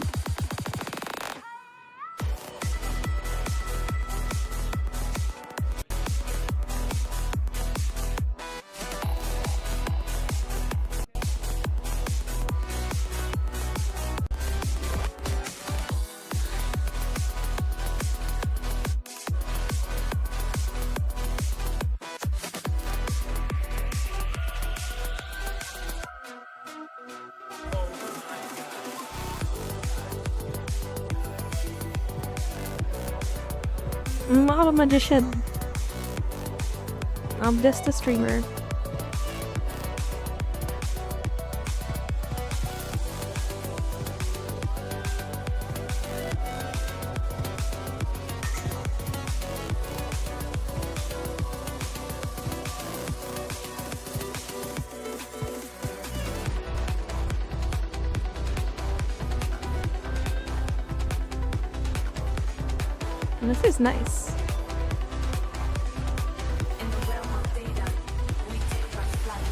Speaker 1: I'm not a magician. I'm just a streamer. And this is nice.
Speaker 7: In the realm of data, we take our flight.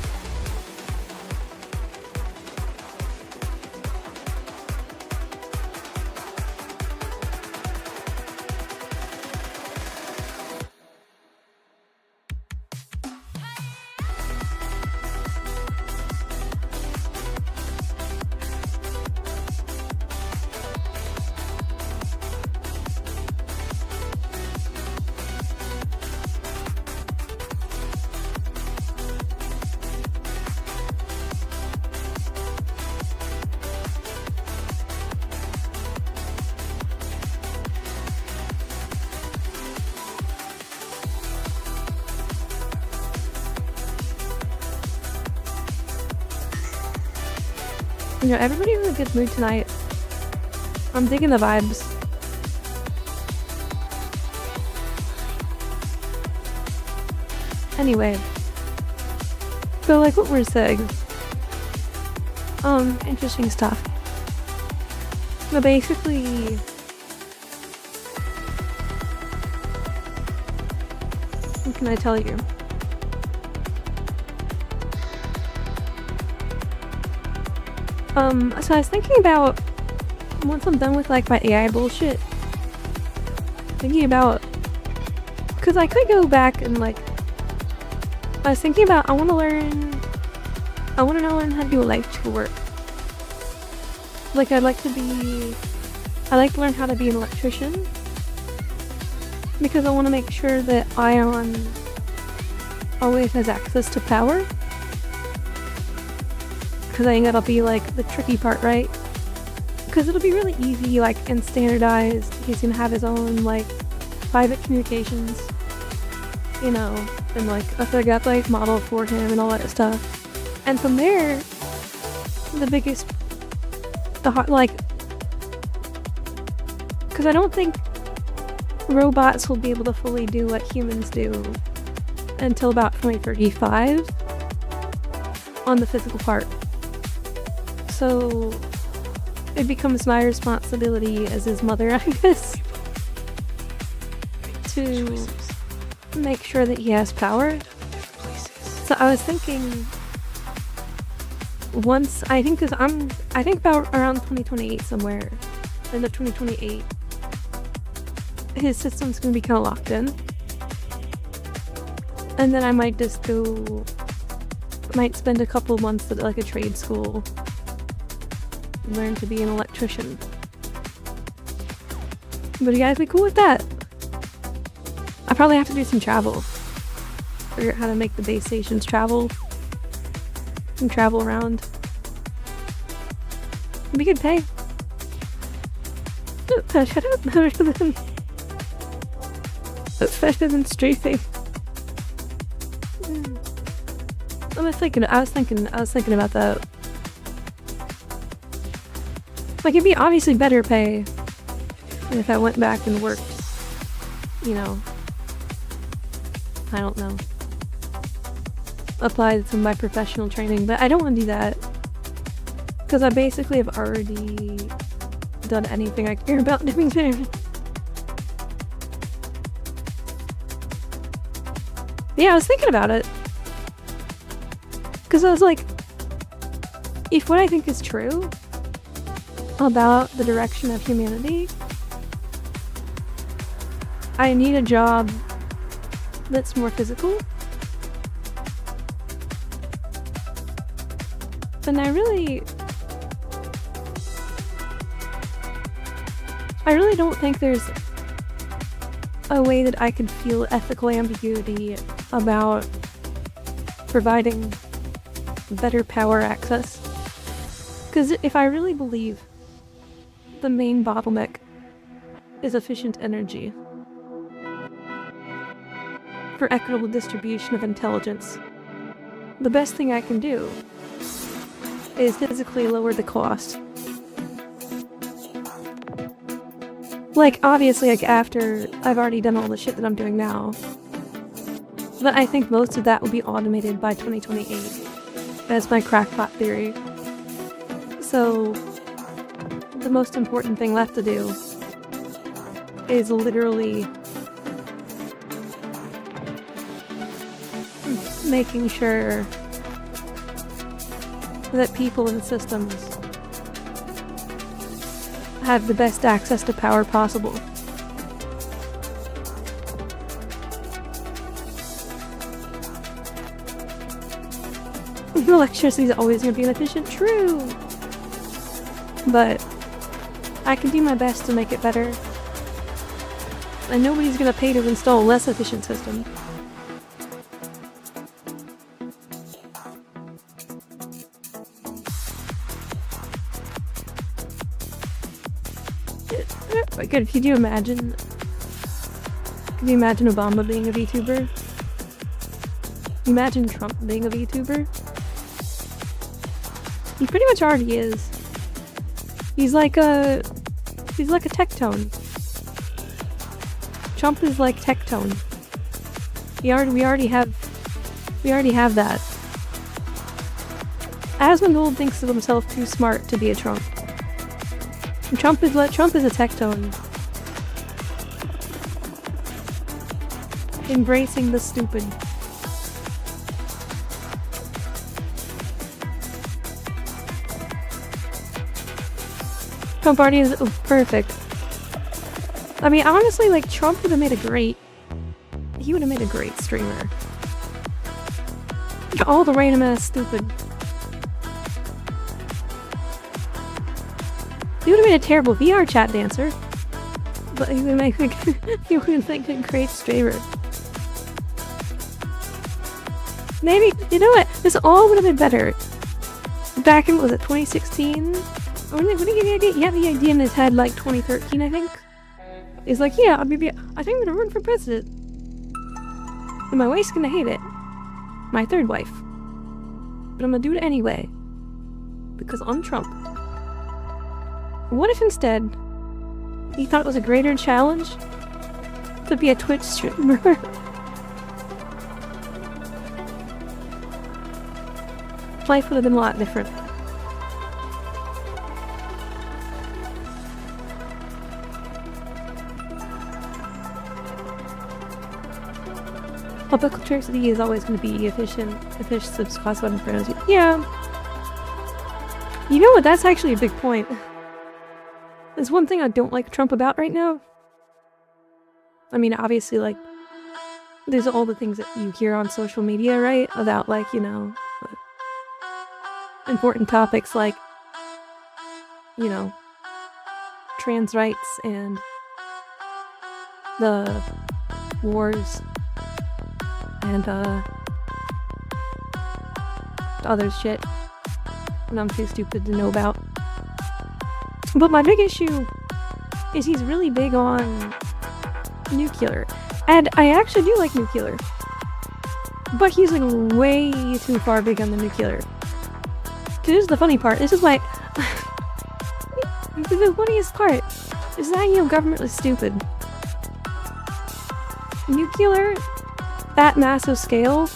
Speaker 1: You know, everybody's in a good mood tonight. I'm digging the vibes. Anyway. So like what we're saying. Interesting stuff. But basically what can I tell you? So I was thinking about, once I'm done with like my AI bullshit, thinking about, cause I could go back and like, I was thinking about, I want to learn how to do a life tour. Like I'd like to learn how to be an electrician, because I want to make sure that Ion always has access to power. Because I think that'll be like the tricky part, right? Because it'll be really easy, like, and standardized. He's gonna have his own like private communications, you know, and like a Thurgat model for him and all that stuff. And from there, because I don't think robots will be able to fully do what humans do until about 2035 on the physical part. So it becomes my responsibility as his mother, I guess, to make sure that he has power. So I was thinking, I think about around 2028 somewhere, end of 2028, his system's gonna be kind of locked in. And then I might spend a couple months at like a trade school, learn to be an electrician. But you guys be cool with that? I probably have to do some travel. Figure out how to make the base stations travel. And travel around. We could pay. Better than streaming. I was thinking about that. Like, it'd be obviously better pay if I went back and worked, you know, I don't know, applied some of my professional training, but I don't want to do that because I basically have already done anything I care about doing there. Yeah, I was thinking about it because I was like, if what I think is true about the direction of humanity, I need a job that's more physical. And I really don't think there's a way that I could feel ethical ambiguity about providing better power access. Because if I really believe the main bottleneck is efficient energy for equitable distribution of intelligence, the best thing I can do is physically lower the cost. Like, obviously, like, after I've already done all the shit that I'm doing now. But I think most of that will be automated by 2028. That's my crackpot theory. So, the most important thing left to do is literally making sure that people and systems have the best access to power possible. Electricity is always going to be inefficient, true. But I can do my best to make it better. And nobody's going to pay to install a less efficient system. Good, could you imagine Obama being a VTuber? Imagine Trump being a VTuber? He pretty much already is. He's like a Tectone. Trump is like Tectone. We already have that. Asmongold thinks of himself too smart to be a Trump. Trump is a Tectone. Embracing the stupid. Trump already is perfect. I mean, honestly, like, Trump would have made a great streamer. All the random ass stupid. He would have made a terrible VR chat dancer, but he would make a great streamer. Maybe, you know what? This all would have been better back in, was it 2016? When did he have the idea in his head, like 2013, I think? He's like, yeah, I think I'm gonna run for president. And my wife's gonna hate it. My third wife. But I'm gonna do it anyway. Because I'm Trump. What if instead he thought it was a greater challenge to be a Twitch streamer? Life would have been a lot different. Public electricity is always going to be efficient cost one for energy. Yeah. You know what? That's actually a big point. There's one thing I don't like Trump about right now. I mean, obviously, like, there's all the things that you hear on social media, right? About, like, you know, important topics like, you know, trans rights and the wars and other shit that I'm too stupid to know about. But my big issue is he's really big on nuclear. And I actually do like nuclear. But he's like way too far big on the nuclear. This is the funny part. This is why the funniest part is that, you know, government is stupid. Nuclear, that massive scale,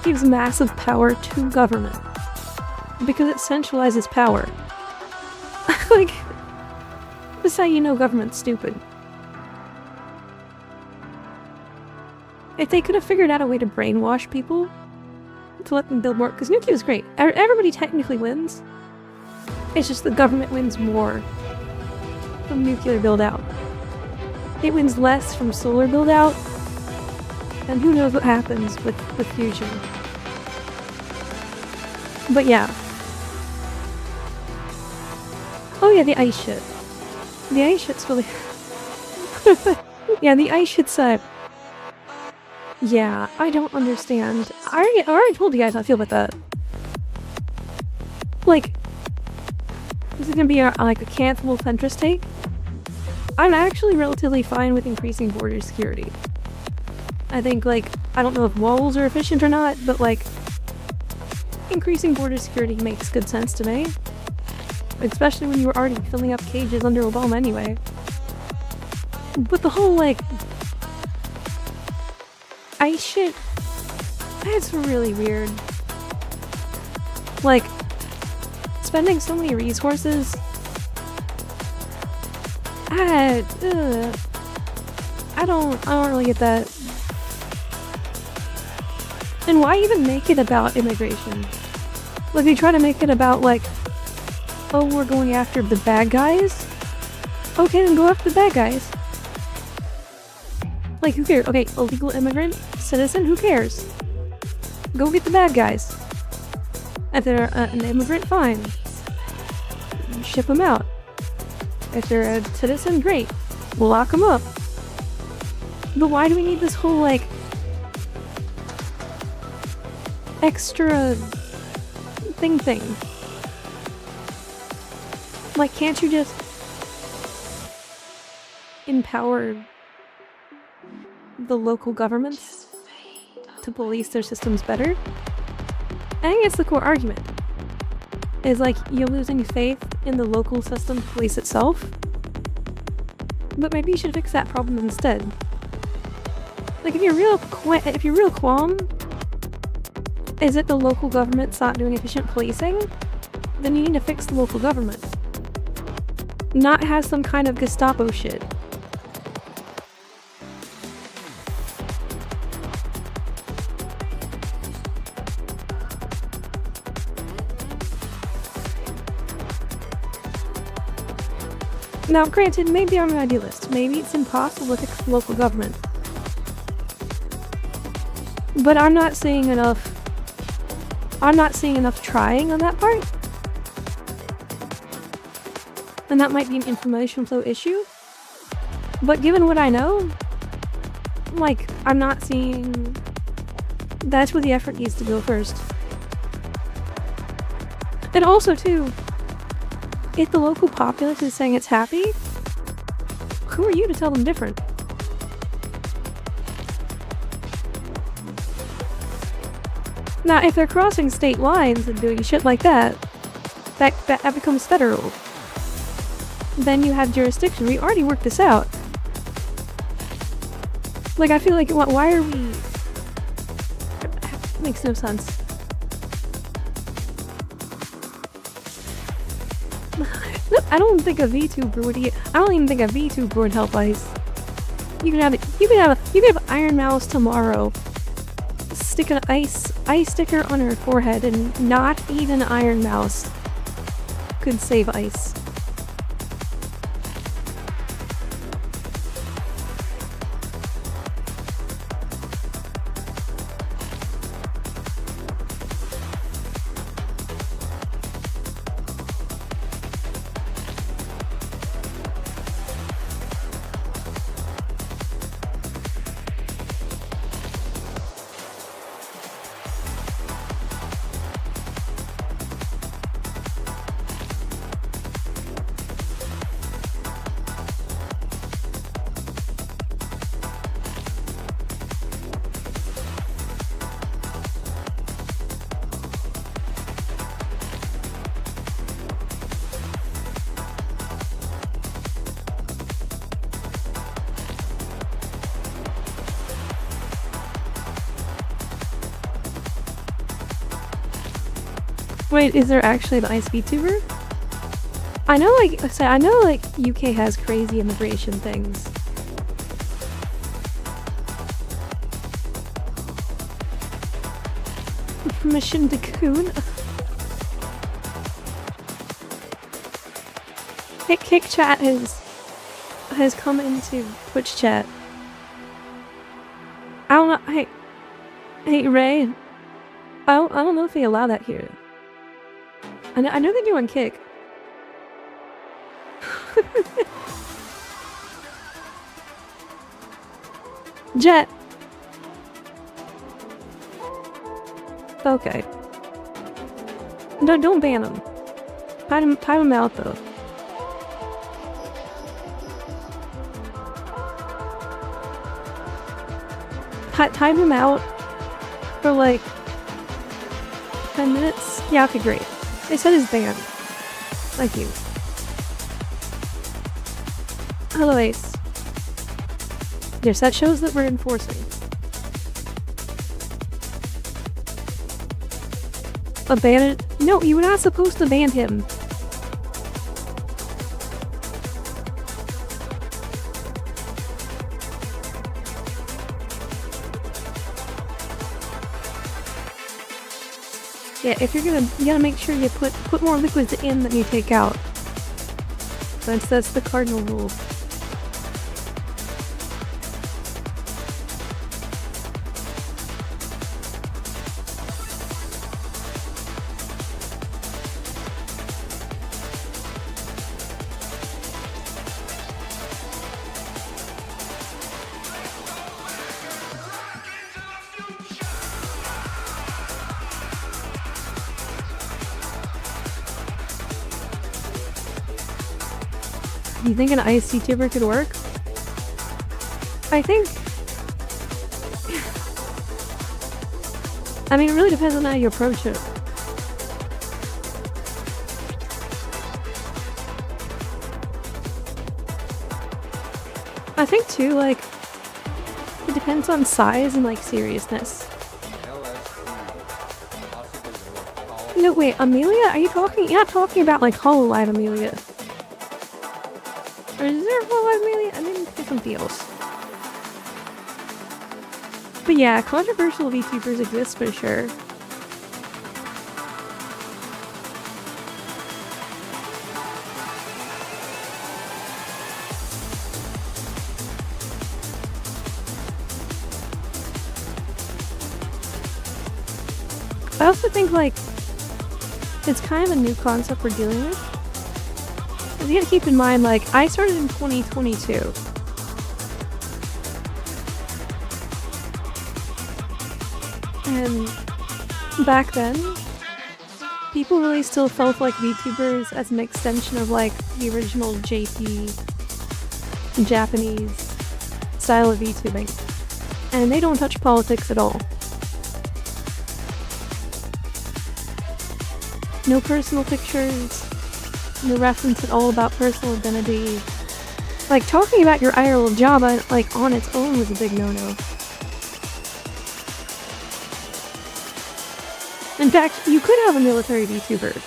Speaker 1: gives massive power to government. Because it centralizes power. Like, that's how you know government's stupid. If they could have figured out a way to brainwash people to let them build more, because nuclear is great. Everybody technically wins. It's just the government wins more from nuclear build out. It wins less from solar build out, and who knows what happens with fusion. But yeah. Oh yeah, the ice shit. The ice shit's really... yeah, the ice shit's yeah, I don't understand. I already told you guys how I feel about that. Like, this is gonna be like a cancelable centrist take. I'm actually relatively fine with increasing border security. I think, like, I don't know if walls are efficient or not, but like, increasing border security makes good sense to me. Especially when you were already filling up cages under Obama anyway. But the whole, like, ice shit, that's really weird. Like, spending so many resources, I don't really get that. And why even make it about immigration? Like, they try to make it about, like, oh, we're going after the bad guys? Okay, then go after the bad guys. Like, who cares? Okay, illegal immigrant, citizen, who cares? Go get the bad guys. If they're an immigrant, fine. Ship them out. If they're a citizen, great. We'll lock them up. But why do we need this whole, like, extra thing? Like, can't you just empower the local governments to police their systems better? I think it's the core argument. Is like, you're losing faith in the local system to police itself. But maybe you should fix that problem instead. Like, if your real qualm is that the local government's not doing efficient policing, then you need to fix the local government. Not have some kind of Gestapo shit. Now, granted, maybe I'm an idealist. Maybe it's impossible to fix the local government. But I'm not seeing enough trying on that part. And that might be an information flow issue. But given what I know, like, I'm not seeing... That's where the effort needs to go first. And also, too, if the local populace is saying it's happy, who are you to tell them different? Now, if they're crossing state lines and doing shit like that, that becomes federal. Then you have jurisdiction. We already worked this out. Like, I feel like, why are we... It makes no sense. I don't think a VTuber would eat... I don't even think a VTuber would help ice. You could have Iron Mouse tomorrow. Stick an ice sticker on her forehead, and not even Iron Mouse could save ice. Wait, is there actually an ice VTuber? I know, like I said, I know, like UK has crazy immigration things. Mission to Coon. Kick chat has come into Twitch chat. I don't know. Hey Ray. I don't know if they allow that here. I know they do on Kick. Jet. Okay. No, don't ban them. Time him out though. Time him out for like 10 minutes. Yeah, okay, great. They said his banned. Thank you. Hello, Ace. Yes, that shows that we're enforcing. Abandoned? No, you were not supposed to ban him. Yeah, if you're gonna, you gotta make sure you put more liquids in than you take out. That's the cardinal rule. Do you think an ice VTuber could work? I think... I mean, it really depends on how you approach it. I think too, like, it depends on size and like seriousness. No, wait, Amelia? Are you talking? You're not talking about like HoloLive Amelia. Or is there a HoloLive Amelia? I mean, it's something else. But yeah, controversial VTubers exist for sure. I also think, like, it's kind of a new concept we're dealing with. Because you gotta keep in mind, like, I started in 2022. And back then, people really still felt like VTubers as an extension of, like, the original JP Japanese style of VTubing. And they don't touch politics at all. No personal pictures, no reference at all about personal identity. Like, talking about your IRL job, like, on its own was a big no-no. In fact, you could have a military VTuber,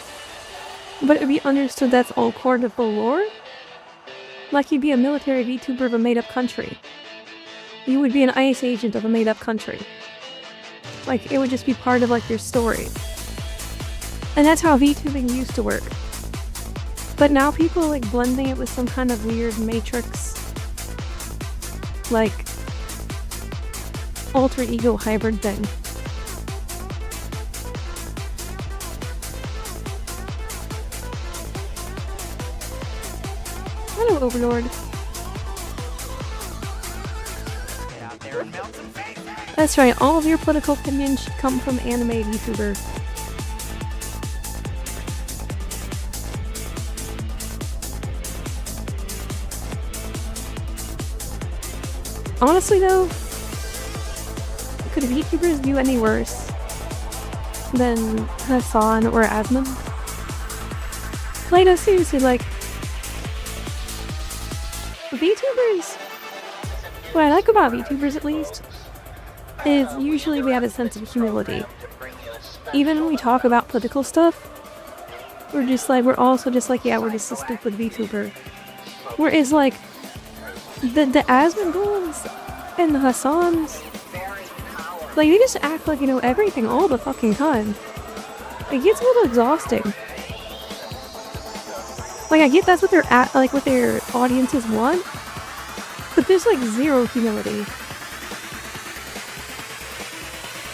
Speaker 1: but it would be understood that's all part of the lore. Like, you'd be a military VTuber of a made-up country. You would be an ICE agent of a made-up country. Like, it would just be part of, like, your story. And that's how VTubing used to work. But now people are like blending it with some kind of weird matrix, like, alter ego hybrid thing. Hello, Overlord. That's right, all of your political opinions should come from anime VTuber. Honestly though, could VTubers do any worse than Hassan or Asmon? Like, no, seriously, like, VTubers, what I like about VTubers at least, is usually we have a sense of humility. Even when we talk about political stuff, we're also just like, yeah, we're just a stupid VTuber. Whereas like the Asmongols and the Hassans, like they just act like, you know, everything all the fucking time. It gets a little exhausting. Like I get that's what they're at, like what their audiences want, but there's like zero humility.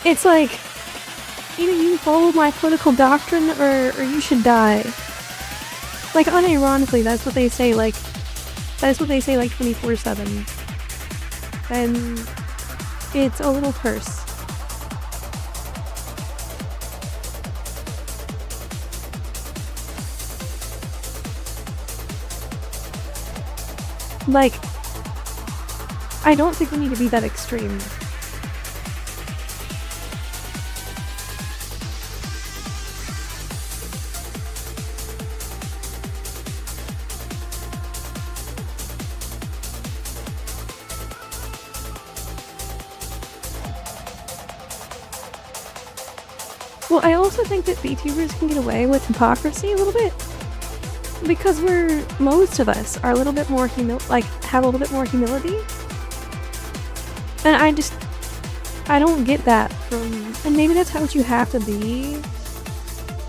Speaker 1: It's like, either you follow my political doctrine or you should die. Like unironically, that's what they say. Like 24/7, and it's a little curse. Like, I don't think we need to be that extreme. Well, I also think that VTubers can get away with hypocrisy a little bit. Because most of us are a little bit more have a little bit more humility. And I don't get that and maybe that's how you have to be.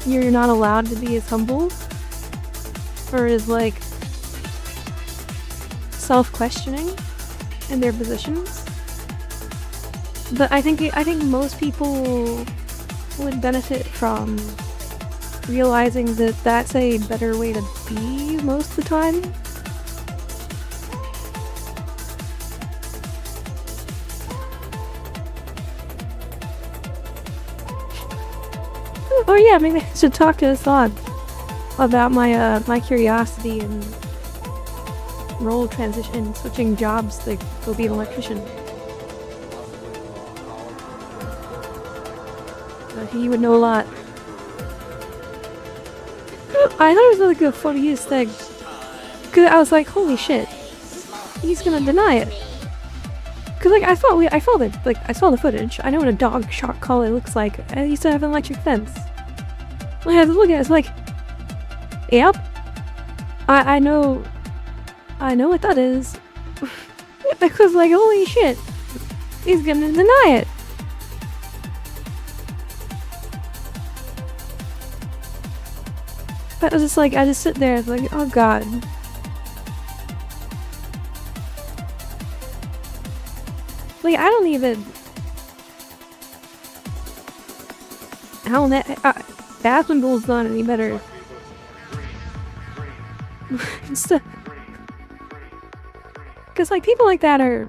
Speaker 1: You're not allowed to be as humble. Or as like self-questioning in their positions. But I think most people would benefit from realizing that that's a better way to be most of the time. Oh yeah, maybe I should talk to Assad about my curiosity and role transition, switching jobs to go be an electrician. He would know a lot. I thought it was like the funniest thing. Cause I was like, holy shit, he's gonna deny it. Cause like I saw the footage. I know what a dog shock collar looks like. I used to have an electric fence. I had to look at it. It's like, yep, I know what that is. I was like, holy shit, he's gonna deny it. I was just like, I just sit there, like, oh god. Like, I don't Asmongold's not any better. Because, like, people like that are...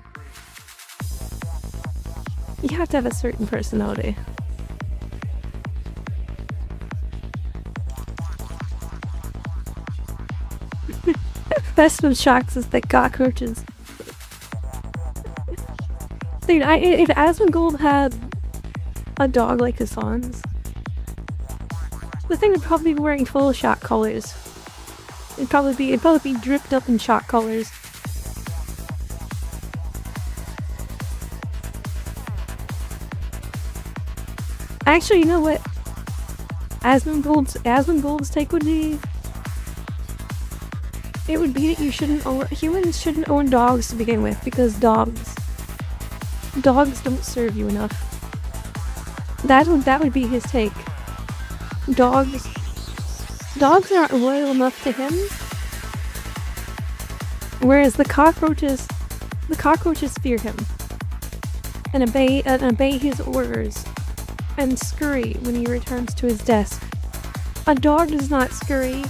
Speaker 1: You have to have a certain personality. Best of shocks is that cockroaches. Dude, if Asmongold had a dog like Hassan's, the thing would probably be wearing full shock collars. It'd probably be dripped up in shock collars. Actually, you know what? Asmongold's take would be. It would be that humans shouldn't own dogs to begin with, because dogs don't serve you enough. That would be his take. Dogs aren't loyal enough to him. Whereas the cockroaches fear him and obey his orders and scurry when he returns to his desk. A dog does not scurry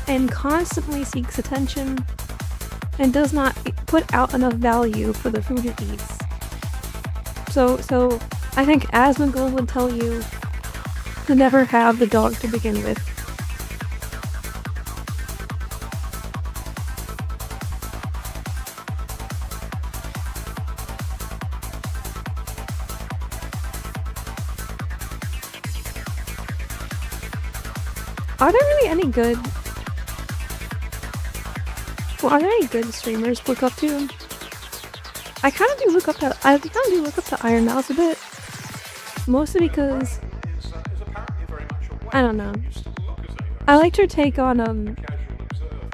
Speaker 1: and constantly seeks attention and does not put out enough value for the food it eats. So I think Asmongold would tell you to never have the dog to begin with. Are there really any good... Well, are there any good streamers to look up to? I kind of do look up to Iron Mouse a bit. Mostly because... I don't know. I liked her take on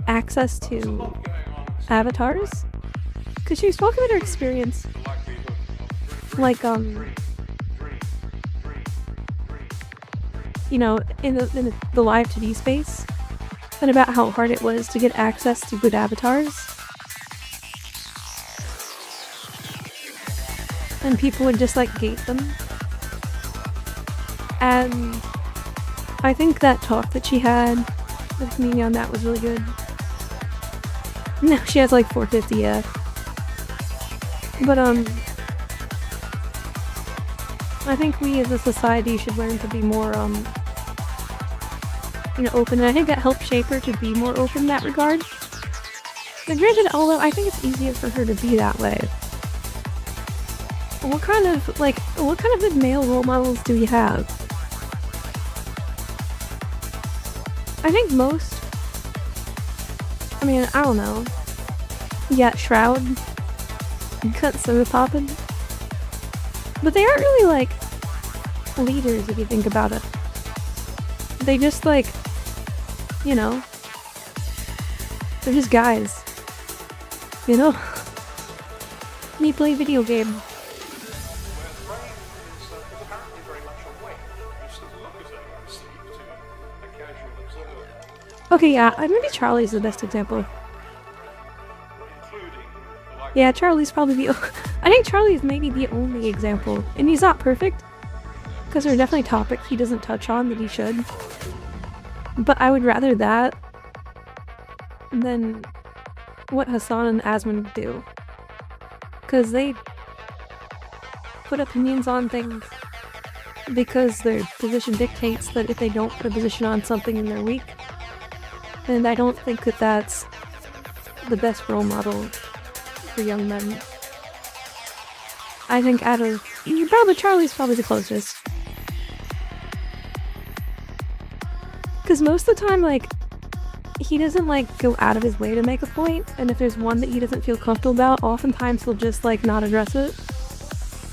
Speaker 1: access to avatars, because she was talking about her experience, like you know, in the live 2D space, and about how hard it was to get access to good avatars. And people would just like gate them. And I think that talk that she had with community on that was really good. Now she has like 450, yeah. But I think we as a society should learn to be more you know, open, and I think that helped shape her to be more open in that regard. But granted, although I think it's easier for her to be that way. What kind of good male role models do we have? I think most, I mean, I don't know. You got Shroud and Cut Soda Poppin'. But they aren't really like leaders if you think about it. They just like, you know, they're just guys. You know? And you play video game. Okay, yeah, maybe Charlie's the best example. Yeah, Charlie's probably the I think Charlie is maybe the only example. And he's not perfect, because there are definitely topics he doesn't touch on that he should. But I would rather that than what Hassan and Asmund do. Because they put opinions on things because their position dictates that if they don't put a position on something and they're weak, and I don't think that that's the best role model for young men. I think out of Charlie's probably the closest. Because most of the time, like, he doesn't like go out of his way to make a point, and if there's one that he doesn't feel comfortable about, oftentimes he'll just like not address it.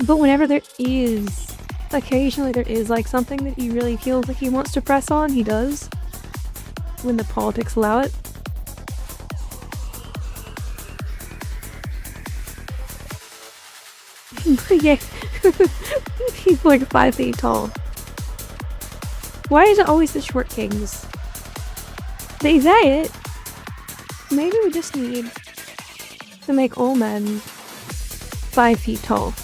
Speaker 1: But whenever there is, occasionally there is like something that he really feels like he wants to press on, he does. When the politics allow it. Yeah. He's like 5 feet tall. Why is it always the short kings? They say it. Maybe we just need to make all men 5 feet tall.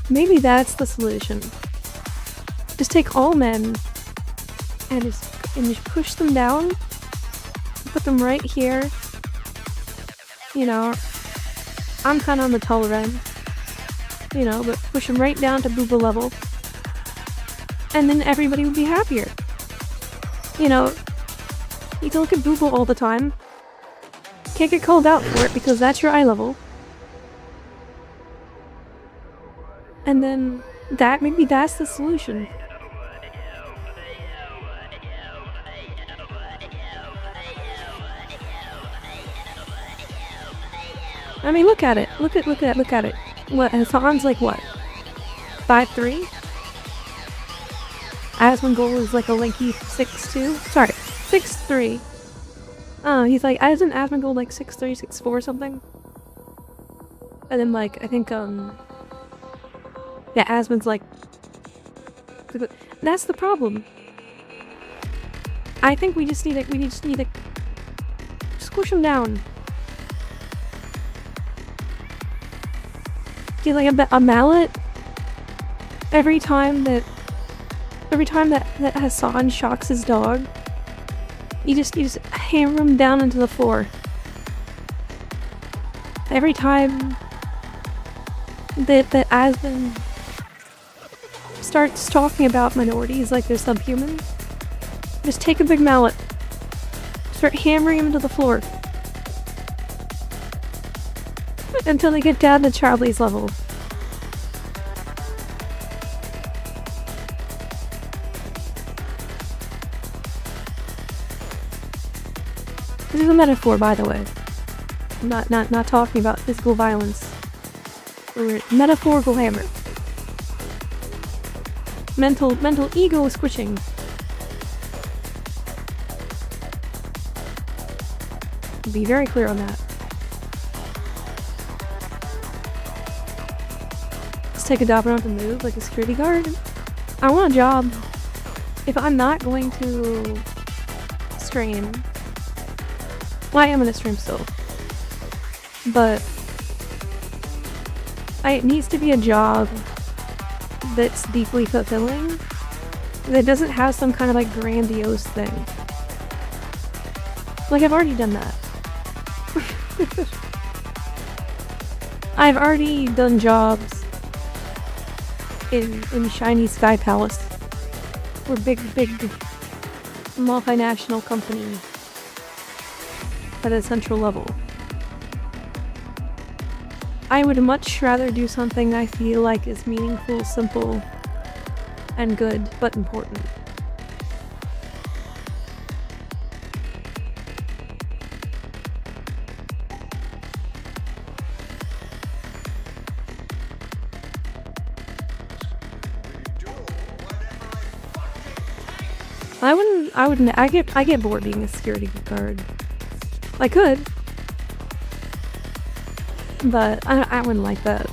Speaker 1: Maybe that's the solution. Just take all men and just push them down, put them right here. You know, I'm kind of on the taller end, you know, but push them right down to booba level, and then everybody would be happier. You know, you can look at booba all the time, can't get called out for it because that's your eye level, and then maybe that's the solution. I mean, look at it. Look at it. What, Hassan's like what? 5'3"? Asmongold is like a lanky 6'2"? Sorry, 6'3". Oh, he's like, isn't Asmongold like 6'3", 6'4" or something? And then like, I think, yeah, Asmon's like... That's the problem. I think we just need to squish him down. Get like a mallet every time that Hassan shocks his dog. You just hammer him down into the floor. Every time that Asmund starts talking about minorities like they're subhuman, just take a big mallet, start hammering him into the floor. Until they get down to Charlie's level. This is a metaphor, by the way. I'm not talking about physical violence. Or metaphorical hammer. Mental ego squishing. to be very clear on that. Let's take a job I don't have to move, like a security guard. I want a job. If I'm not going to stream, well, I am gonna stream still, but it needs to be a job that's deeply fulfilling, that doesn't have some kind of like grandiose thing. Like, I've already done that. I've already done jobs in shiny Sky Palace, where big multinational companies at a central level. I would much rather do something I feel like is meaningful, simple, and good, but important. I get bored being a security guard. I could, but I wouldn't like that.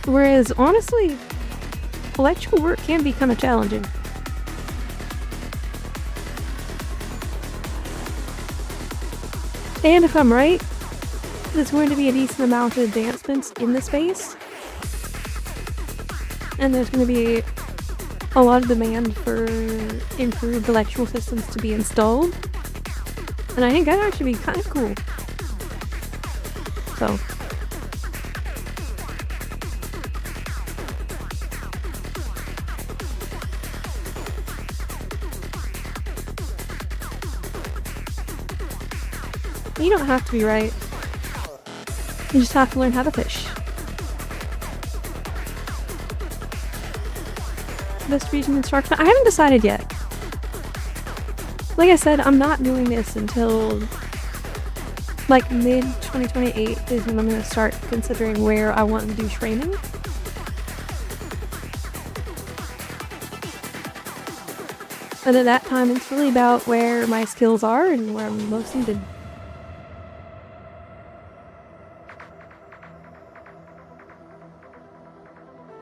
Speaker 1: Whereas, honestly, electrical work can be kind of challenging. And if I'm right, there's going to be a decent amount of advancements in the space. And there's going to be a lot of demand for improved electrical systems to be installed. And I think that'd actually be kind of cool. So. You don't have to be right. You just have to learn how to fish. Best region instruction? I haven't decided yet. Like I said, I'm not doing this until like mid-2028 is when I'm going to start considering where I want to do training. And at that time, it's really about where my skills are and where I'm most needed.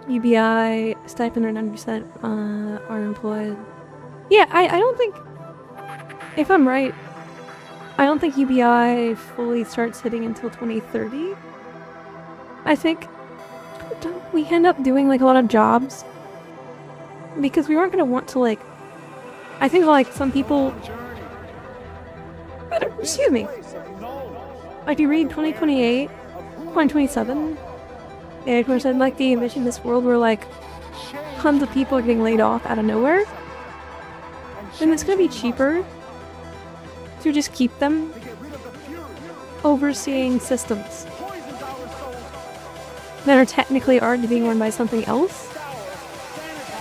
Speaker 1: UBI, stipend or 90% are employed. Yeah, I don't think, if I'm right, I don't think UBI fully starts hitting until 2030. I think, don't we end up doing like a lot of jobs? Because we aren't going to want to like, I think like some people, excuse me, like you read 2028, 2027, yeah, of course, I'd like the envision this world where like tons of people are getting laid off out of nowhere. Then it's gonna be cheaper to just keep them overseeing systems that are technically already being run by something else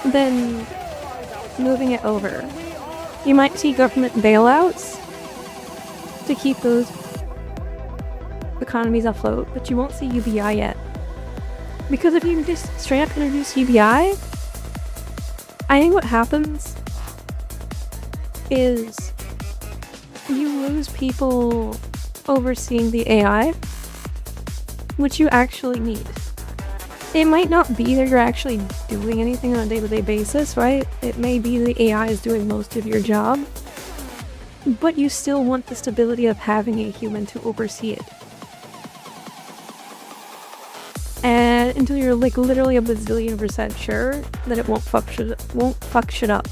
Speaker 1: than moving it over. You might see government bailouts to keep those economies afloat, but you won't see UBI yet. Because if you just straight up introduce UBI, I think what happens is you lose people overseeing the AI, which you actually need. It might not be that you're actually doing anything on a day-to-day basis, right? It may be the AI is doing most of your job, but you still want the stability of having a human to oversee it. And until you're like literally a bazillion% sure that it won't fuck shit up.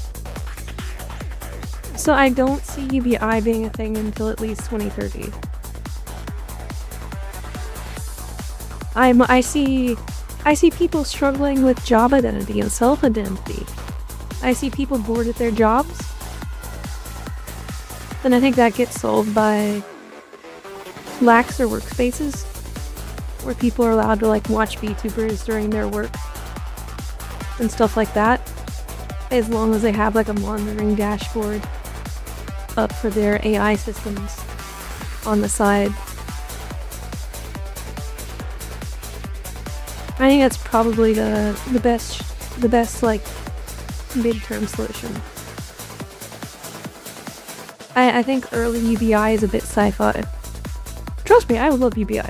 Speaker 1: So I don't see UBI being a thing until at least 2030. I see people struggling with job identity and self-identity. I see people bored at their jobs. And I think that gets solved by laxer workspaces, where people are allowed to like watch VTubers during their work and stuff like that, as long as they have like a monitoring dashboard up for their AI systems on the side. I think that's probably the best like midterm solution. I think early UBI is a bit sci-fi. Trust me, I would love UBI.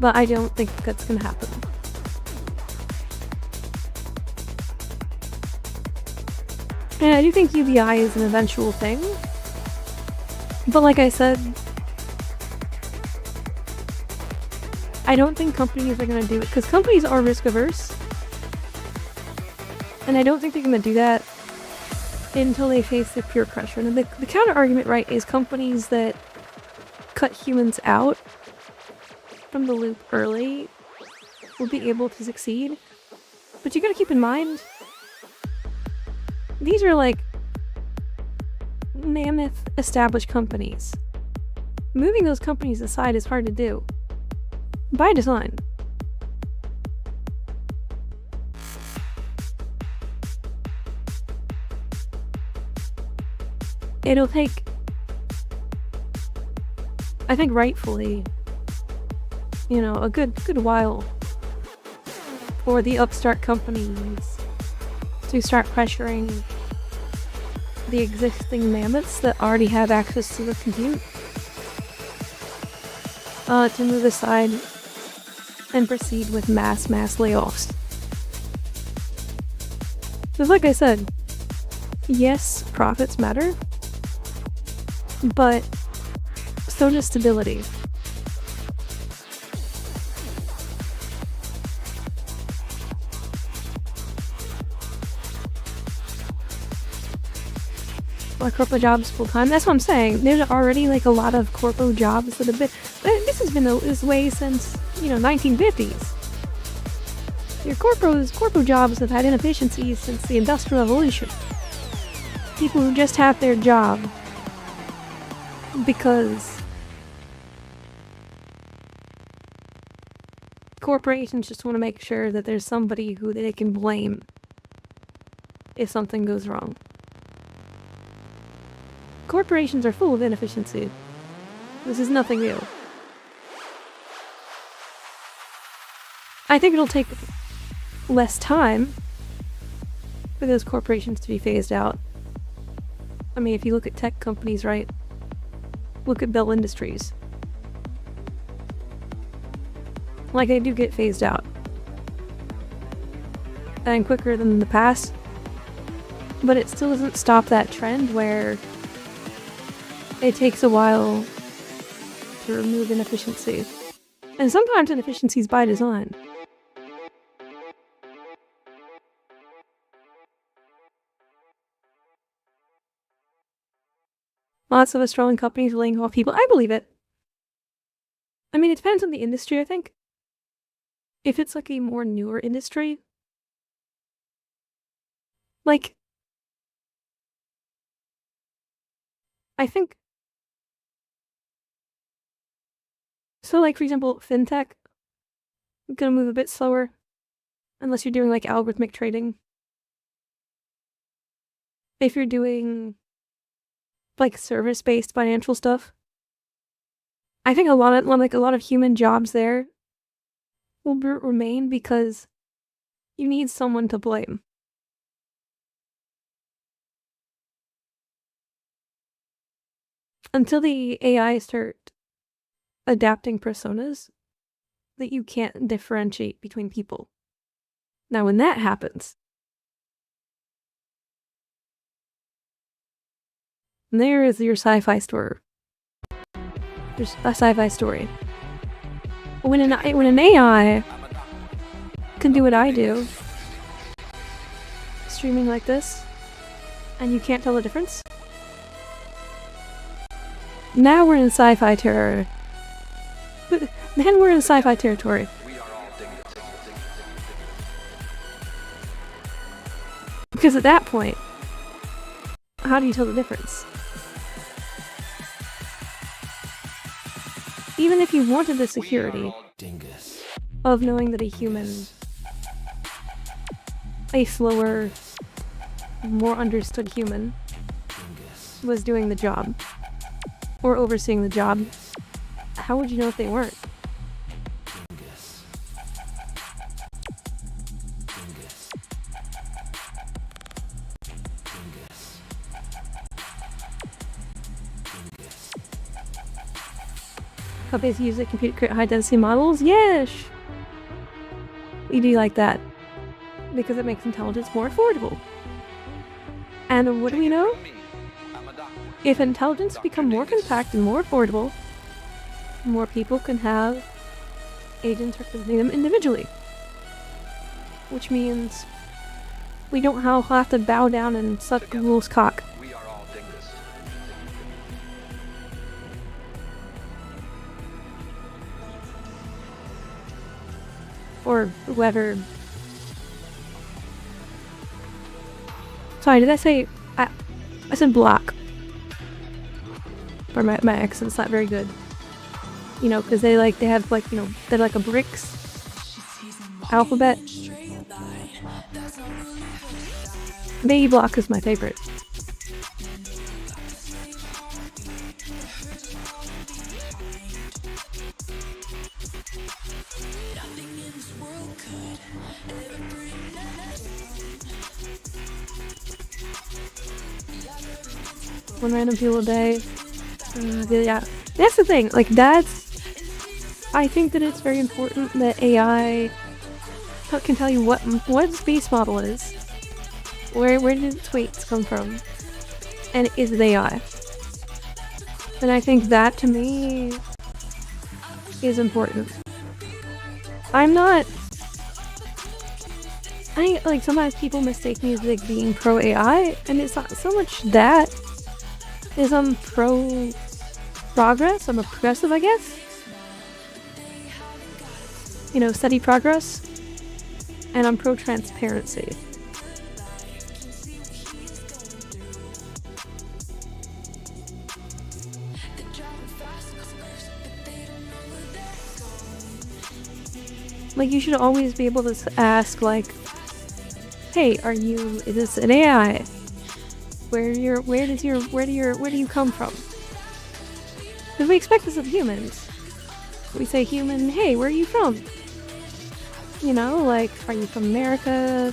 Speaker 1: But I don't think that's gonna happen. And I do think UBI is an eventual thing. But like I said, I don't think companies are gonna do it, because companies are risk averse. And I don't think they're gonna do that until they face the peer pressure. And the counter argument, right, is companies that cut humans out from the loop early will be able to succeed. But you gotta keep in mind, these are like mammoth established companies. Moving those companies aside is hard to do. By design. It'll take, I think rightfully, you know, a good while for the upstart companies to start pressuring the existing mammoths that already have access to the compute to move aside and proceed with mass layoffs. Because like I said, yes, profits matter, but so does stability. Like corporate jobs full time. That's what I'm saying. There's already like a lot of corporate jobs that have been. This has been this way since 1950s. Your corporate jobs have had inefficiencies since the Industrial Revolution. People who just have their job because corporations just want to make sure that there's somebody who they can blame if something goes wrong. Corporations are full of inefficiency. This is nothing new. I think it'll take less time for those corporations to be phased out. I mean, if you look at tech companies, right? Look at Bell Industries. Like, they do get phased out. And quicker than in the past. But it still doesn't stop that trend where it takes a while to remove inefficiency. And sometimes inefficiencies by design. Lots of Australian companies laying off people. I believe it. I mean, it depends on the industry, I think. If it's like a more newer industry, like, I think, so like, for example, fintech, gonna move a bit slower, unless you're doing like algorithmic trading. If you're doing like service-based financial stuff, I think a lot of human jobs there will remain because you need someone to blame. Until the AI start adapting personas that you can't differentiate between people. Now, when that happens, there is your sci-fi story. There's a sci-fi story. When an AI can do what I do, streaming like this, and you can't tell the difference, now we're in sci-fi territory. But then we're in sci-fi territory. Because at that point, how do you tell the difference? Even if you wanted the security of knowing that a human, a slower, more understood human, was doing the job, or overseeing the job, how would you know if they weren't? Companies use the computer to create high-density models? Yes! We do like that. Because it makes intelligence more affordable. And what do we know? If intelligence becomes more compact and more affordable, more people can have agents representing them individually. Which means we don't have to bow down and suck Google's cock.
Speaker 8: We are all dingus.
Speaker 1: Or whoever. Sorry, did I say... I said block. Or my accent's not very good. You know, because they have like, you know, they're like a bricks alphabet. Baby block is my favorite. One random fuel a day. Yeah, that's the thing. Like, I think that it's very important that AI can tell you what its base model is, where did its weights come from, and is it AI? And I think that to me is important. Like, sometimes people mistake me as like being pro AI, and it's not so much that. I'm pro progress. I'm a progressive, I guess. You know, steady progress. And I'm pro transparency. Like, you should always be able to ask, like, hey, is this an AI? Where do you come from? Because we expect this of humans. We say human, hey, where are you from? You know, like, are you from America?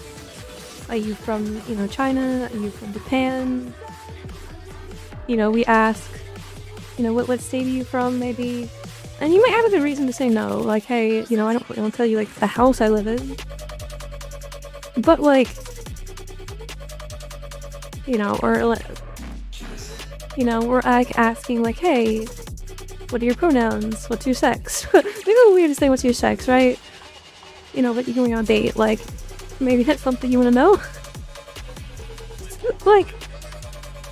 Speaker 1: Are you from, you know, China? Are you from Japan? You know, we ask, you know, what state are you from, maybe? And you might have a good reason to say no. Like, hey, you know, I don't tell you, like, the house I live in. But, like, you know, or, you know, we're like asking, like, hey, what are your pronouns? What's your sex? Maybe it's weird to say what's your sex, right? You know, but you're going on a date, like, maybe that's something you want to know? Like,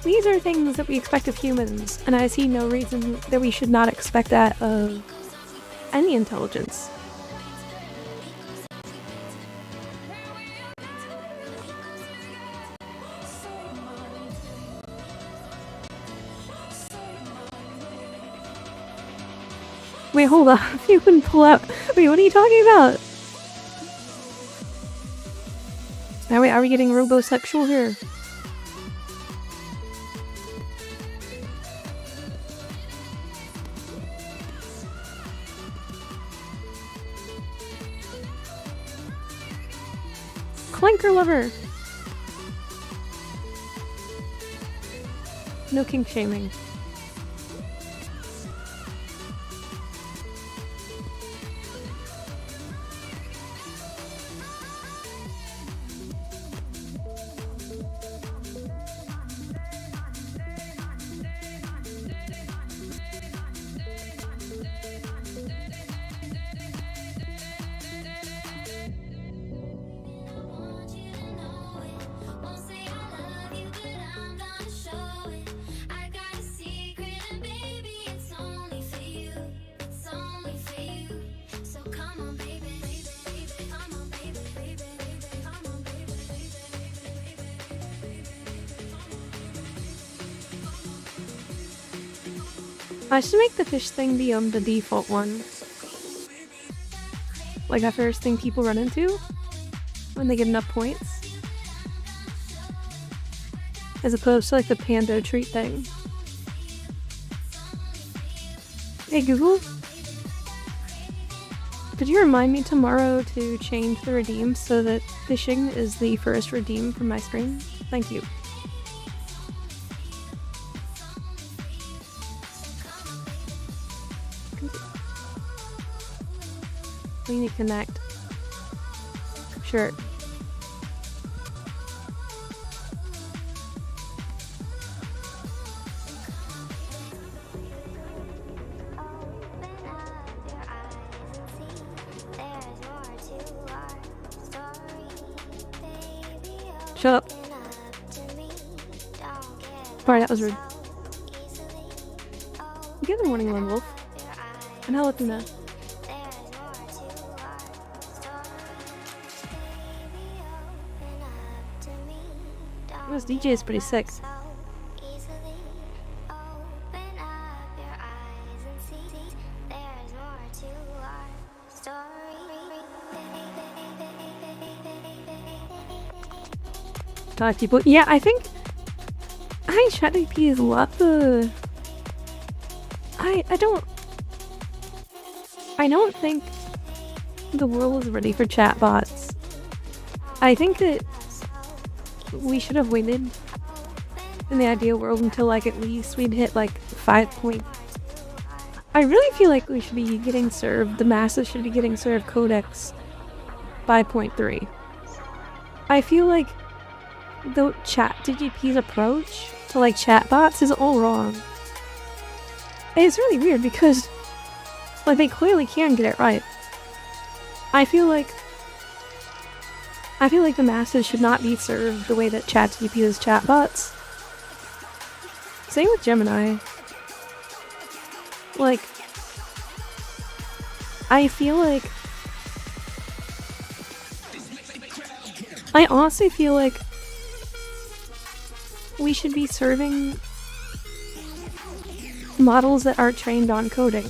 Speaker 1: these are things that we expect of humans, and I see no reason that we should not expect that of any intelligence. Wait, hold on. You can pull out. Wait, what are you talking about? Are we getting robosexual here? Clanker lover. No kink shaming. I should make the fish thing be the default one. Like that first thing people run into when they get enough points. As opposed to like the panda treat thing. Hey Google, could you remind me tomorrow to change the redeem so that fishing is the first redeem from my screen? Thank you. We need to connect. Sure. Shut up. Sorry, that was rude. Good morning, Lone Wolf. And I'll let them know. This DJ is pretty sick. Talk people. Yeah, I think ChatGPT is a lot the. I don't think the world is ready for chatbots. I think that we should have waited in the ideal world until like at least we'd hit like 5 point. I really feel like we should be getting served, the masses should be getting served Codex 5.3. I feel like the ChatGPT's approach to like chatbots is all wrong. And it's really weird because like they clearly can get it right. I feel like the masses should not be served the way that ChatGPT is chatbots. Same with Gemini. Like, I feel like I honestly feel like we should be serving models that are trained on coding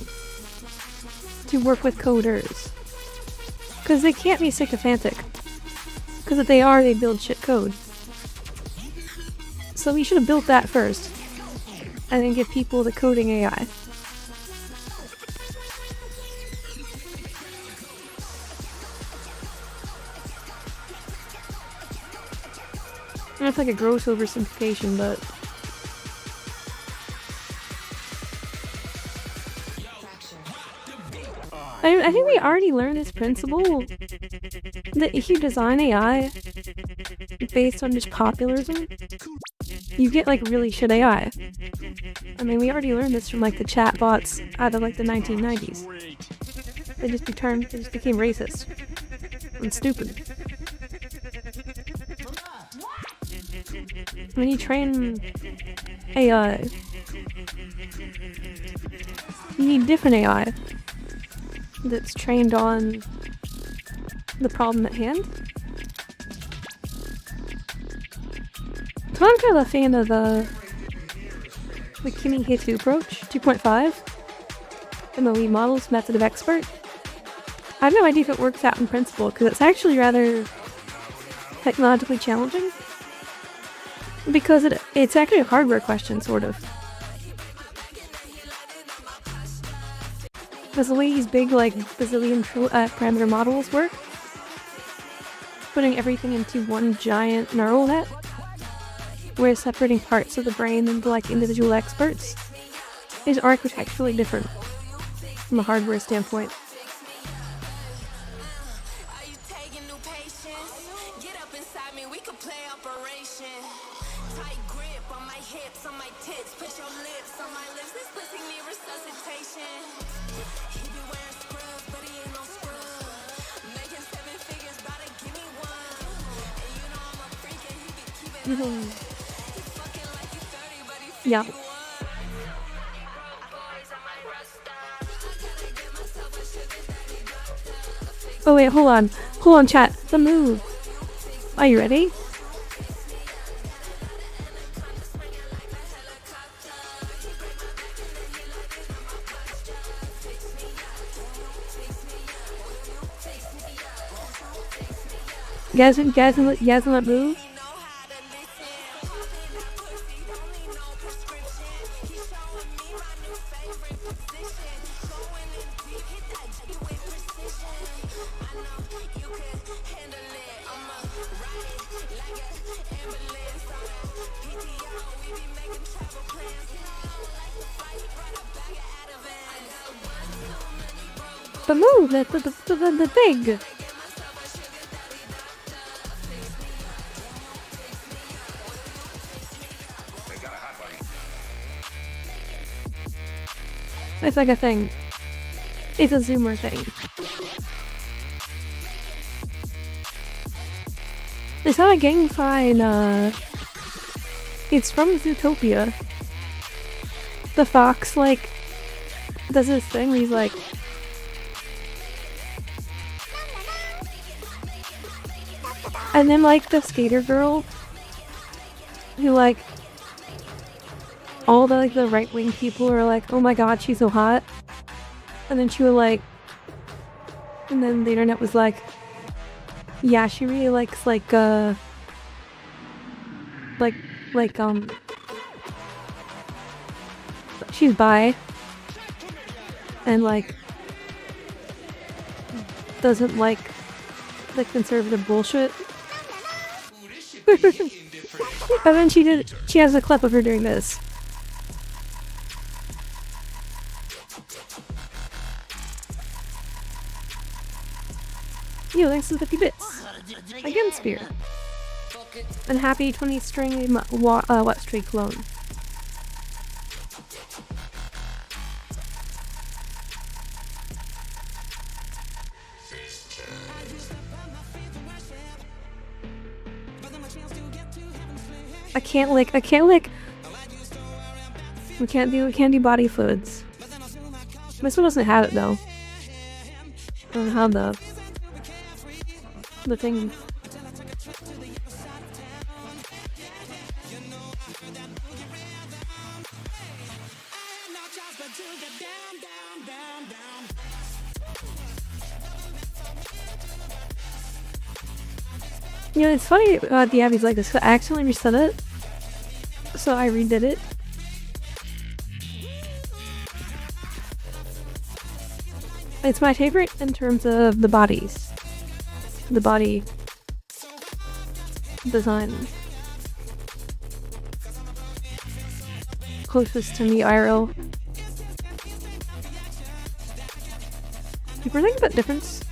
Speaker 1: to work with coders. Because they can't be sycophantic. Because if they are, they build shit code. So we should have built that first. And then give people the coding AI. And it's like a gross oversimplification, but I think we already learned this principle that if you design AI based on just populism, you get like really shit AI. I mean, we already learned this from like the chatbots out of like the 1990s. They just became racist and stupid. When you train AI, you need different AI that's trained on the problem at hand. So I'm kind of a fan of the Kimi Hitu approach, 2.5, MOE models, method of expert. I have no idea if it works out in principle, because it's actually rather technologically challenging. Because it's actually a hardware question, sort of. Because the way these big, like, bazillion parameter models work, putting everything into one giant neural net, where separating parts of the brain into, like, individual experts, is architecturally different from a hardware standpoint. Yeah. Oh wait, hold on chat, the move. Are you ready? You guys let move? But move, the thing! It's like a thing. It's a zoomer thing. It's not a gang sign, it's from Zootopia. The fox, like, does this thing where he's like... And then, like, the skater girl, who, like, all the, like, the right-wing people are like, oh my god, she's so hot. And then she was like... And then the internet was like, yeah, she really likes, like, she's bi. And, like, doesn't like the conservative bullshit. And then she has a clip of her doing this. Yo, thanks for the 50 bits. Again, Spear. And happy 20 string wet streak clone. I can't lick. We can't do body fluids. This one doesn't have it though. I don't have the thing. You know, it's funny the Abby's like this. I accidentally reset it, so I redid it. It's my favorite in terms of the bodies. The body design. Closest to me, IRL. People think about difference.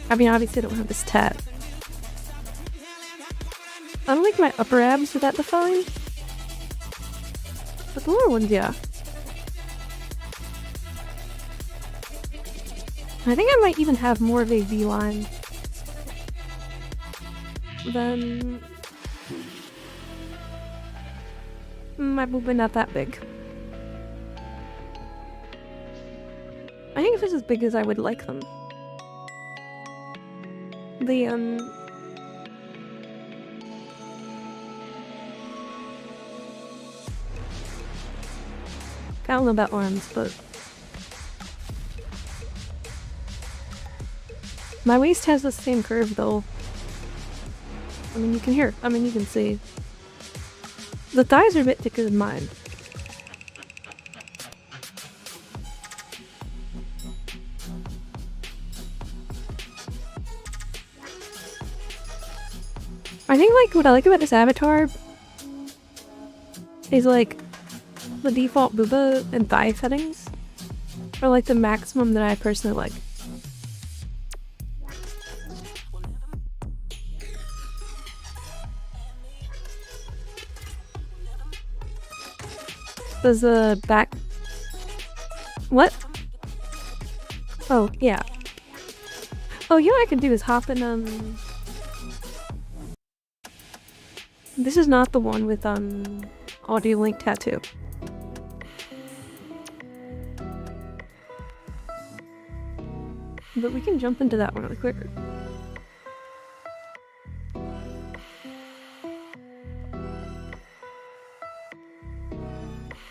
Speaker 1: I mean, obviously I don't have this tat. I don't like my upper abs are that defined. But the lower ones, yeah. I think I might even have more of a V-line than... My boob not that big. I think it's as big as I would like them. I don't know about arms, but my waist has the same curve though. I mean, you can hear. I mean, you can see. The thighs are a bit thicker than mine. I think, like, what I like about this avatar is, like, the default booba and thigh settings are, like, the maximum that I personally like. Does the back... What? Oh, yeah. Oh, you know what I can do is hop in, This is not the one with, audio link tattoo. But we can jump into that one really quick.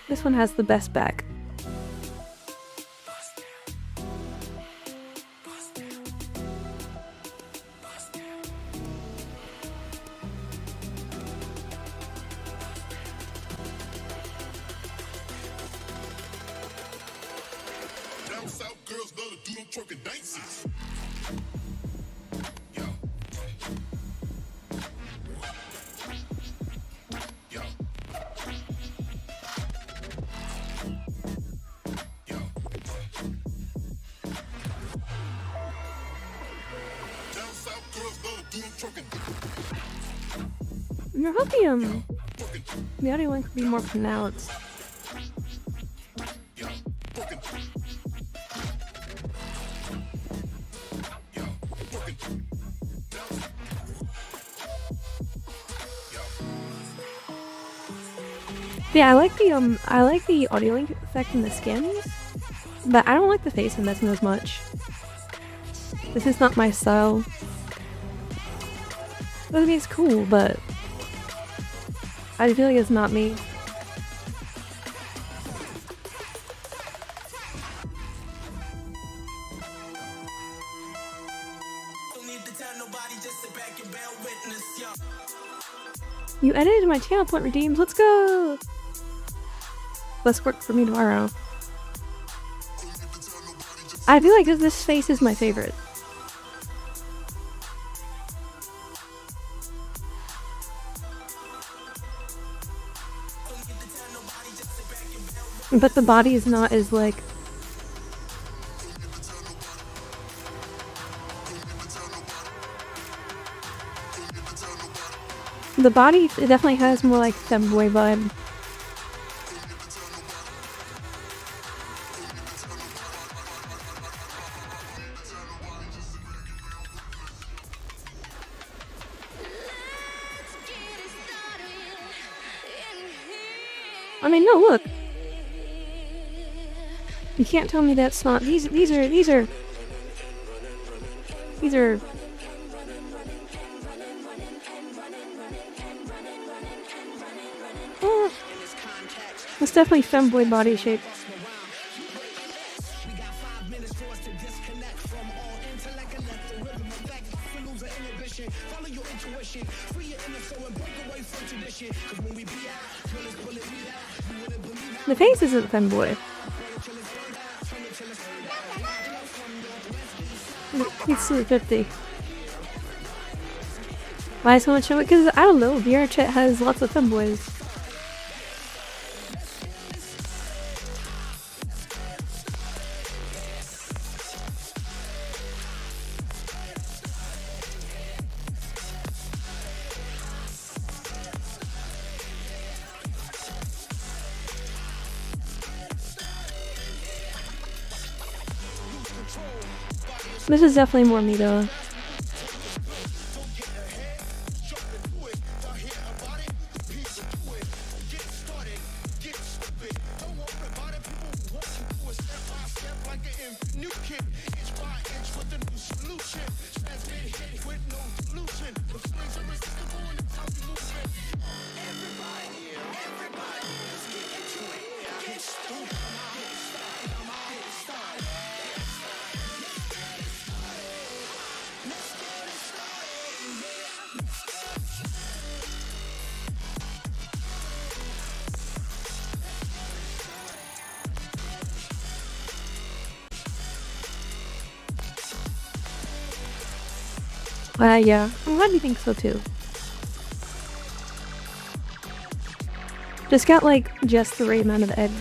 Speaker 1: This one has the best back. you're hoping the audio one could be more pronounced. Yeah, I like the audio link effect in the skins, but I don't like the face in this one as much. This is not my style. I mean, it's cool, but I feel like it's not me. You edited my channel point redeemed. Let's go! Let's work for me tomorrow. I feel like this face is my favorite. But the body is not as like... The body, it definitely has more like femboy vibe. I mean, no, look. You can't tell me that's not. These are. Oh, that's definitely femboy body shape. The face isn't femboy. It's 50. Why so much of it? Because I don't know, VR chat has lots of femboys. This is definitely more me though. Yeah, I'm glad you think so too. Just got like just the right amount of edge.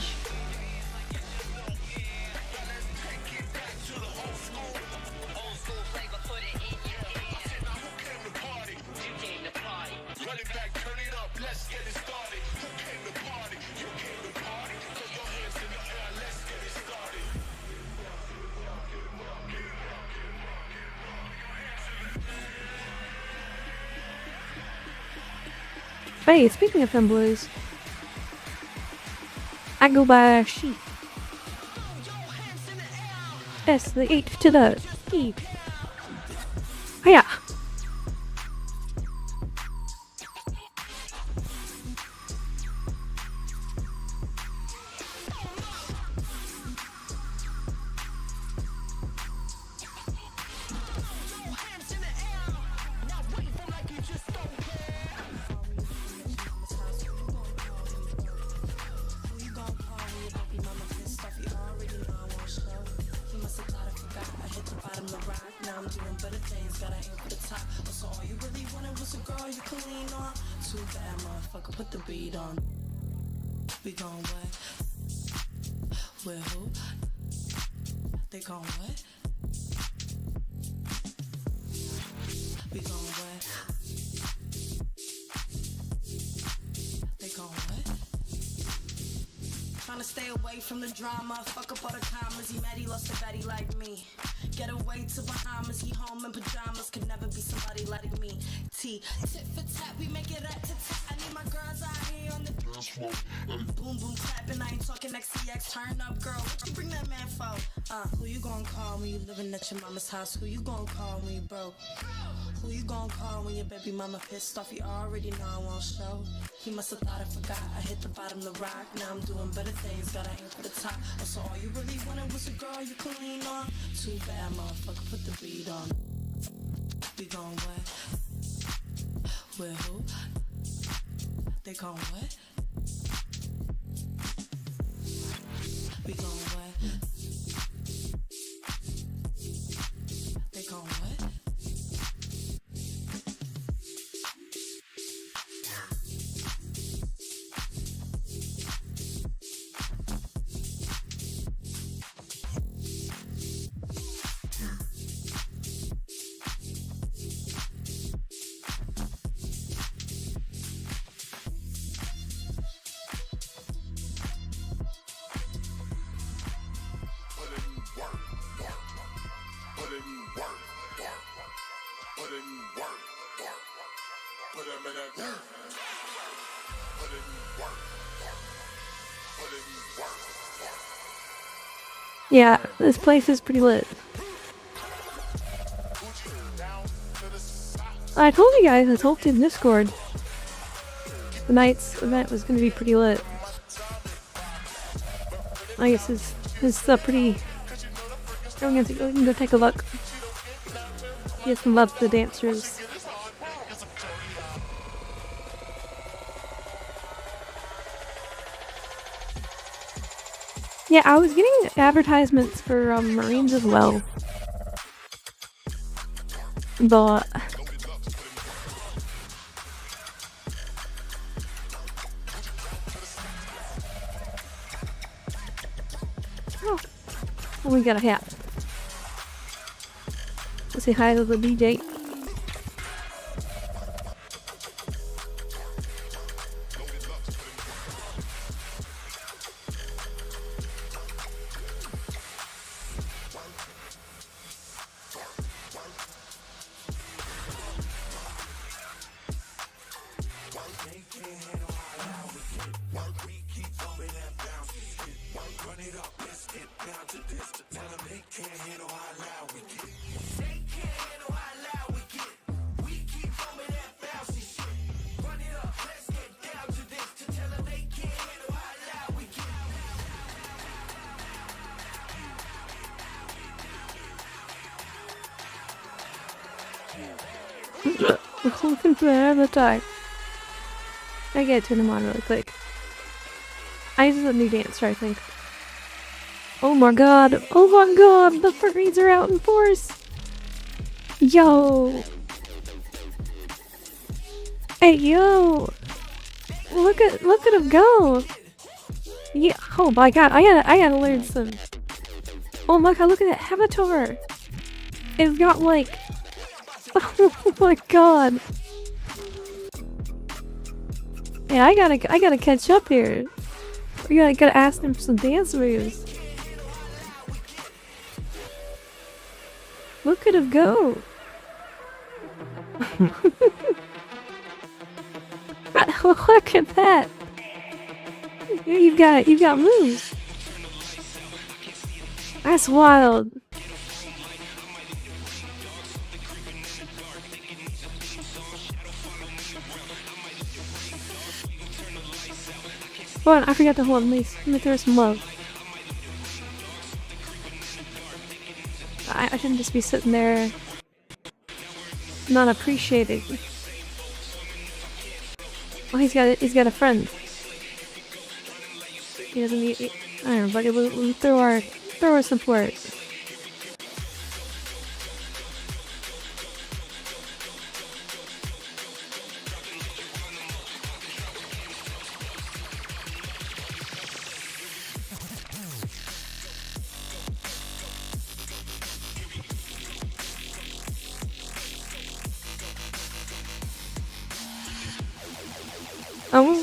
Speaker 1: Hey, speaking of femboys, I go by sheep. S, the 8 to the E. Hiya!
Speaker 8: trying to stay away from the drama. Fuck up all the commas. He mad he lost a baddie like me. Get away to Bahamas. He home in pajamas. Could never be somebody like me. T. Tit for tat. We make it at to tat. I need my girls out here on the dance floor. Boom boom clapping. I ain't talking XCX. Turn up, girl. What you bring that man for? Who you gonna call when you living at your mama's house? Who you gonna call when you broke? Who you gonna call when your baby mama pissed off? You already know I won't show. He must have thought I forgot. I hit the bottom of the rock. Now I'm doing better things. Gotta aim for the top. Oh, so all you really wanted was a girl you could lean on? Too bad, motherfucker. Put the beat on. We gon' what? With who? They gon' what? We gon' what? They gon' what?
Speaker 1: Yeah, this place is pretty lit. I told you guys, I told you in Discord, the night's event was going to be pretty lit. I guess it's pretty... we can go take a look. Get some love to the dancers. Yeah, I was getting advertisements for Marines as well. But... oh, we got a hat. Let's say hi to the DJ. Looking for another time. I gotta turn them on really quick. This is a new dancer, I think. Oh my god! Oh my god! The furries are out in force! Yo! Hey yo! Look at him go! Yeah! Oh my god! I gotta learn some. Oh my god! Look at that avatar! It's got like. Oh my god! Yeah, I gotta catch up here. We gotta ask them for some dance moves. Look at him go! Look at that! You've got moves. That's wild. Hold on, I forgot to hold on, let me throw some love. I shouldn't just be sitting there not appreciating. Oh, he's got a friend. He doesn't need. I don't know, but we'll throw our support. Oh.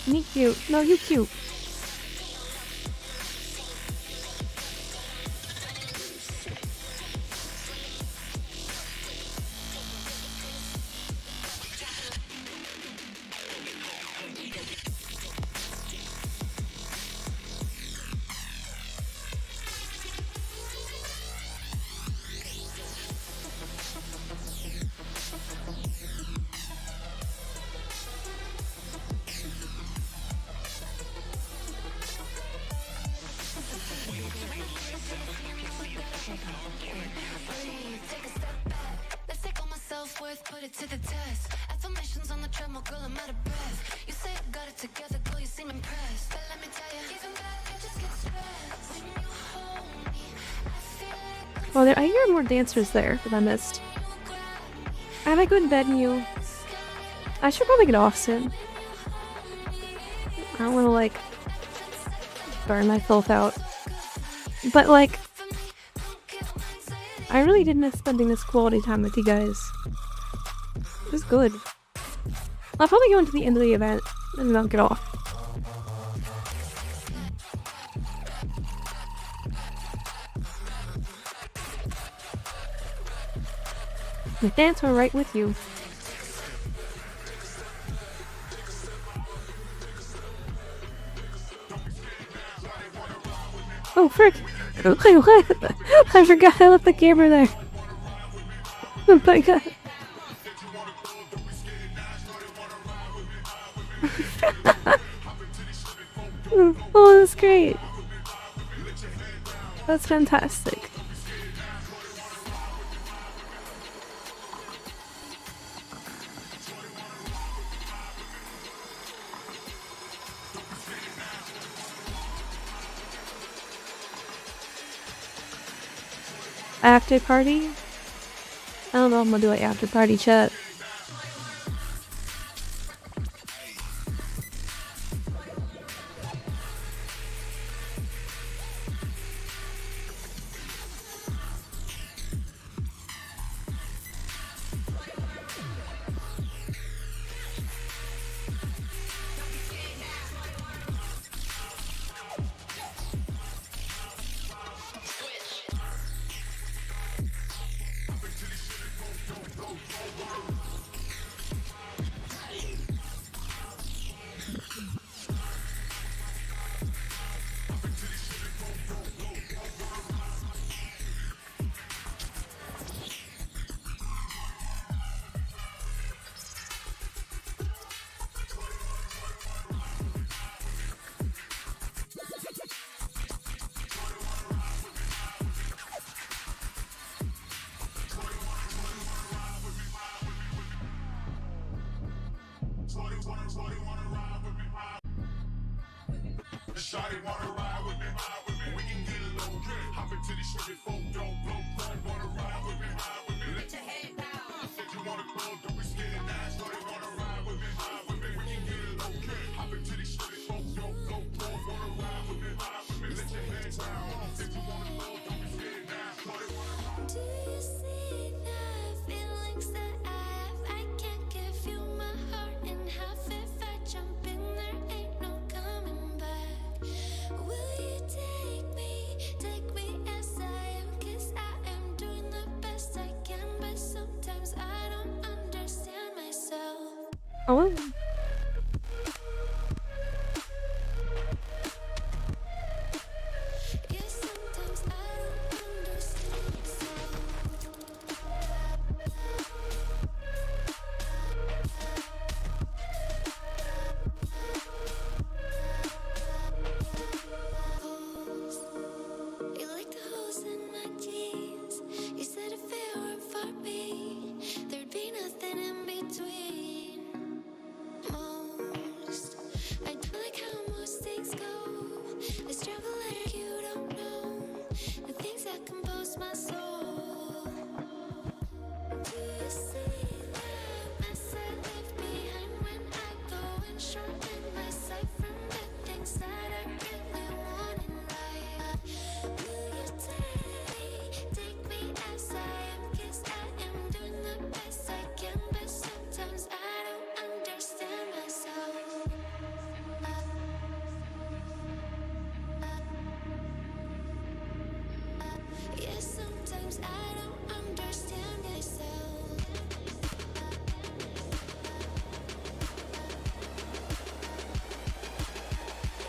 Speaker 1: Me cute. No, you cute.
Speaker 8: Let's take all my self-worth, put it to the test. Affirmations on the treadmill, girl, I'm out of breath. You say I got it together, girl, you seem impressed. But let me tell you, even better, just get stressed. When you hold me, I feel like
Speaker 1: Well, I hear more dancers there that I missed. I like good venue. I should probably get off soon. I don't want to like burn my filth out. But like, I really did miss spending this quality time with you guys. It was good. I'll probably go into the end of the event and then I'll get off. The dance were right with you. Oh, frick! I forgot I left the camera there. Oh my god. Oh, that's great. That's fantastic. After party? I don't know if I'm gonna do like after party chat.
Speaker 5: Shawty wanna ride with me, we can get a little drink. Hop into the shit before don't blow, wanna ride with me, let your head down. Said you wanna go, don't be scared now. Shawty wanna ride with me, we can get a little drink. Hop into the shit before don't blow, wanna ride with me, let your head down. Said you wanna go, don't be scared now. Shawty wanna ride.
Speaker 8: Do you see the feelings that I have? I can't give you my heart in half. If I jump in, there ain't no coming back. Will you take me as I am? 'Cause I am doing the best I can, but sometimes I don't understand myself.
Speaker 1: Oh.
Speaker 8: Yeah, sometimes I don't understand myself. You like the holes in my jeans. You said if it weren't for me, there'd be nothing in between.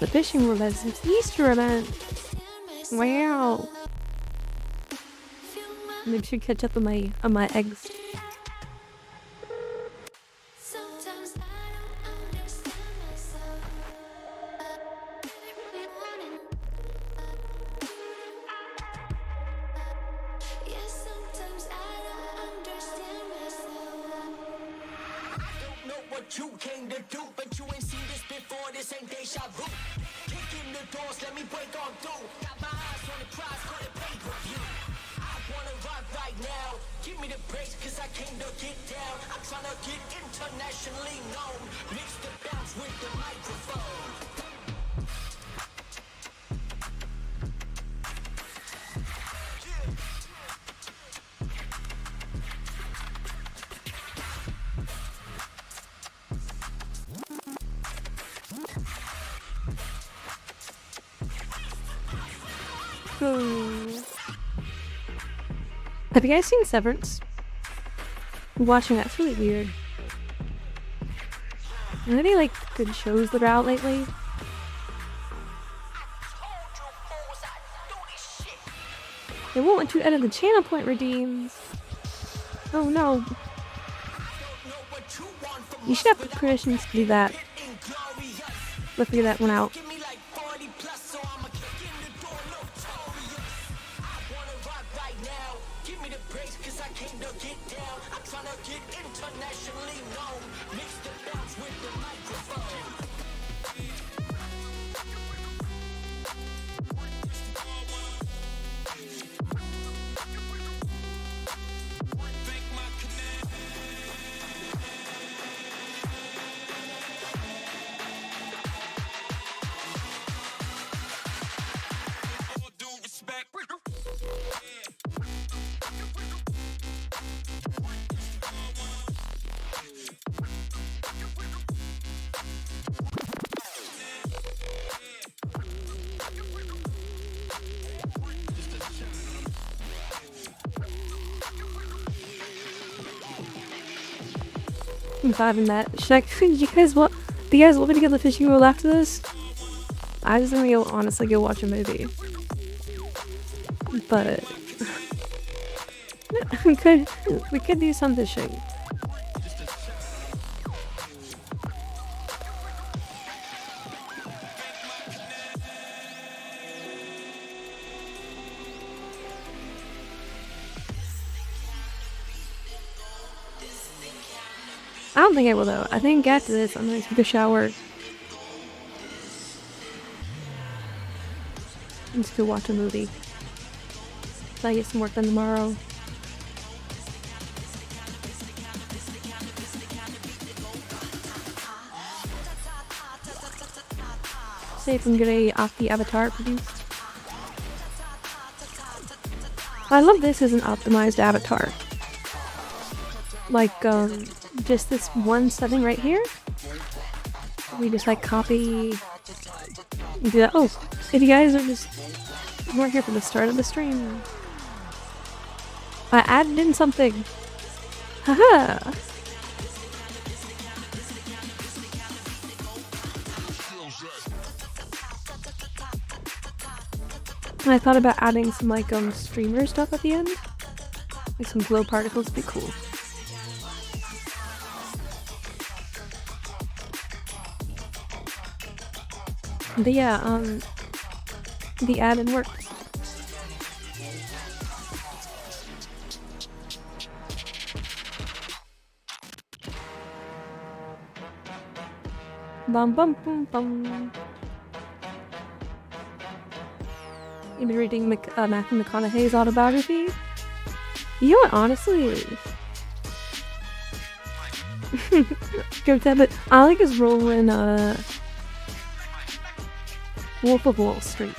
Speaker 1: The fishing world has this Easter event. Wow. Maybe should catch up on my eggs.
Speaker 9: Sometimes I don't understand myself. Every morning. Yes, sometimes I don't understand myself.
Speaker 8: I don't know what you came to do, but you ain't seen this before. This ain't deja vu. Kick in the doors, let me break on through. Got my eyes on the prize, call it pay-per-view. I wanna rock right now. Give me the breaks, cause I came to get down. I'm trying to get internationally known. Mix the bounce with the microphone.
Speaker 1: Have you guys seen Severance? I'm watching that's really weird. Are there any like good shows that are out lately? They won't let you edit the channel point redeems. Oh no. You should have permission to do that. Let's figure that one out. I'm having that. Should I? Do you guys want me to get the fishing role after this? I just want to go, honestly go watch a movie. But we could do some fishing. I don't think I will though. I think after this I'm gonna take a shower. And just go watch a movie. So I get some work done tomorrow. See if we can get a off the avatar produced. I love this as an optimized avatar. Like, just this one setting right here. We just like copy and do that. Oh, if you guys are just weren't here for the start of the stream, I added in something. Haha. I thought about adding some like streamer stuff at the end, like some glow particles would be cool. But yeah, the add-in works. Bum bum bum bum. You've been reading Matthew McConaughey's autobiography? You know what, honestly? Go to but I like his role in Wolf of Wall Street.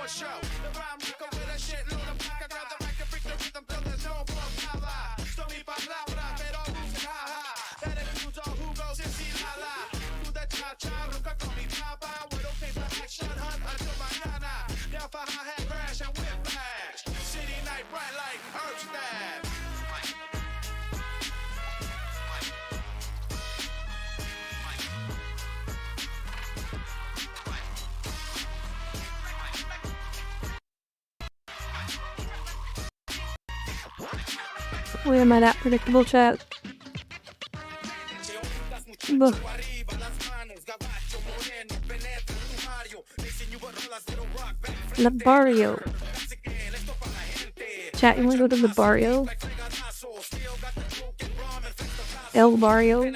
Speaker 10: Show. The rhyme with a shit load of pack. I grab the mic and freak
Speaker 1: Why am I that predictable, chat? Ugh. The barrio. Chat, you wanna go to the barrio? El barrio?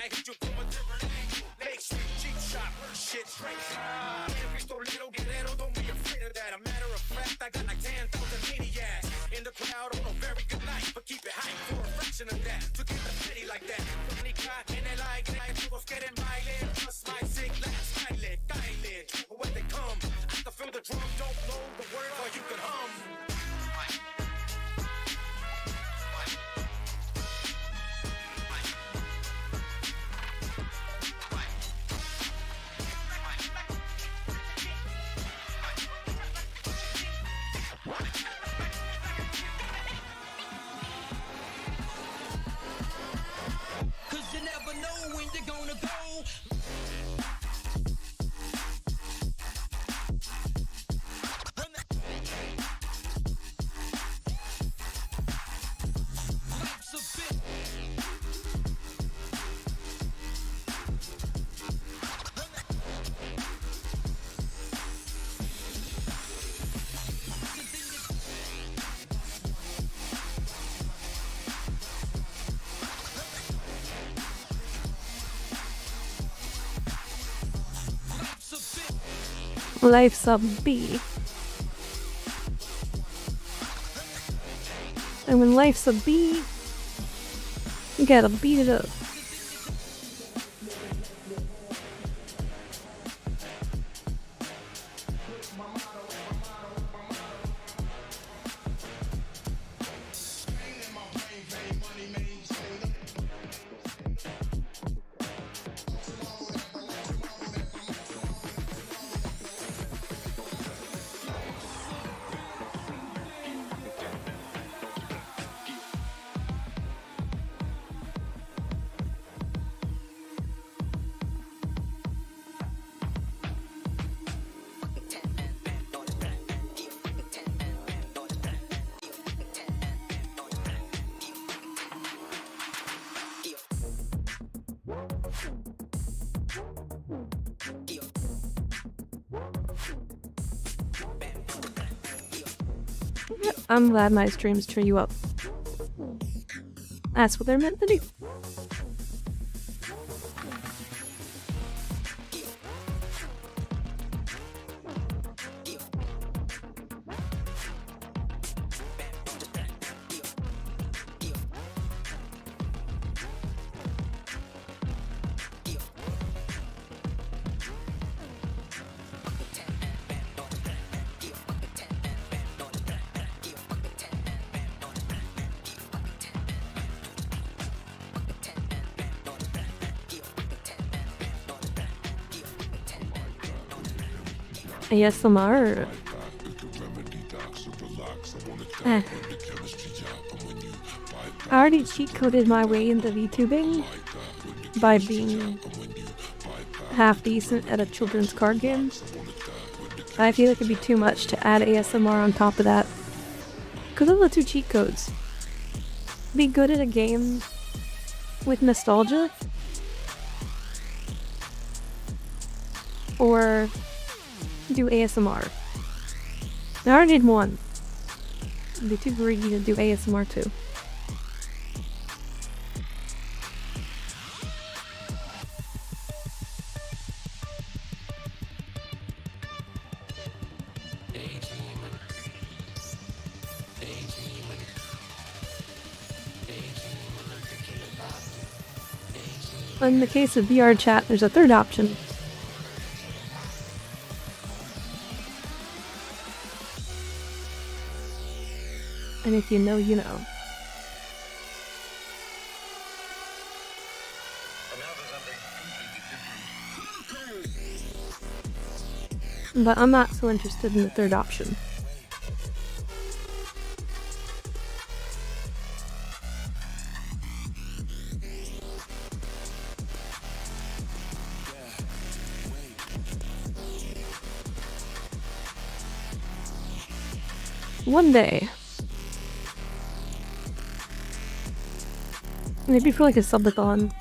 Speaker 2: Cause you never know when you're gonna go. Life's a bit.
Speaker 1: Life's a B. And when life's a B, you gotta beat it up. I'm glad my streams cheer you up. That's what they're meant to do. ASMR. I already cheat coded my way into VTubing by being half decent at a children's card game. I feel like it'd be too much to add ASMR on top of that. Because of the two cheat codes. Be good at a game with nostalgia, or do ASMR. I already did one. I'd be too greedy to do ASMR too. In the case of VR chat, there's a third option. And if you know, you know. But I'm not so interested in the third option. One day, Maybe for like a subathon.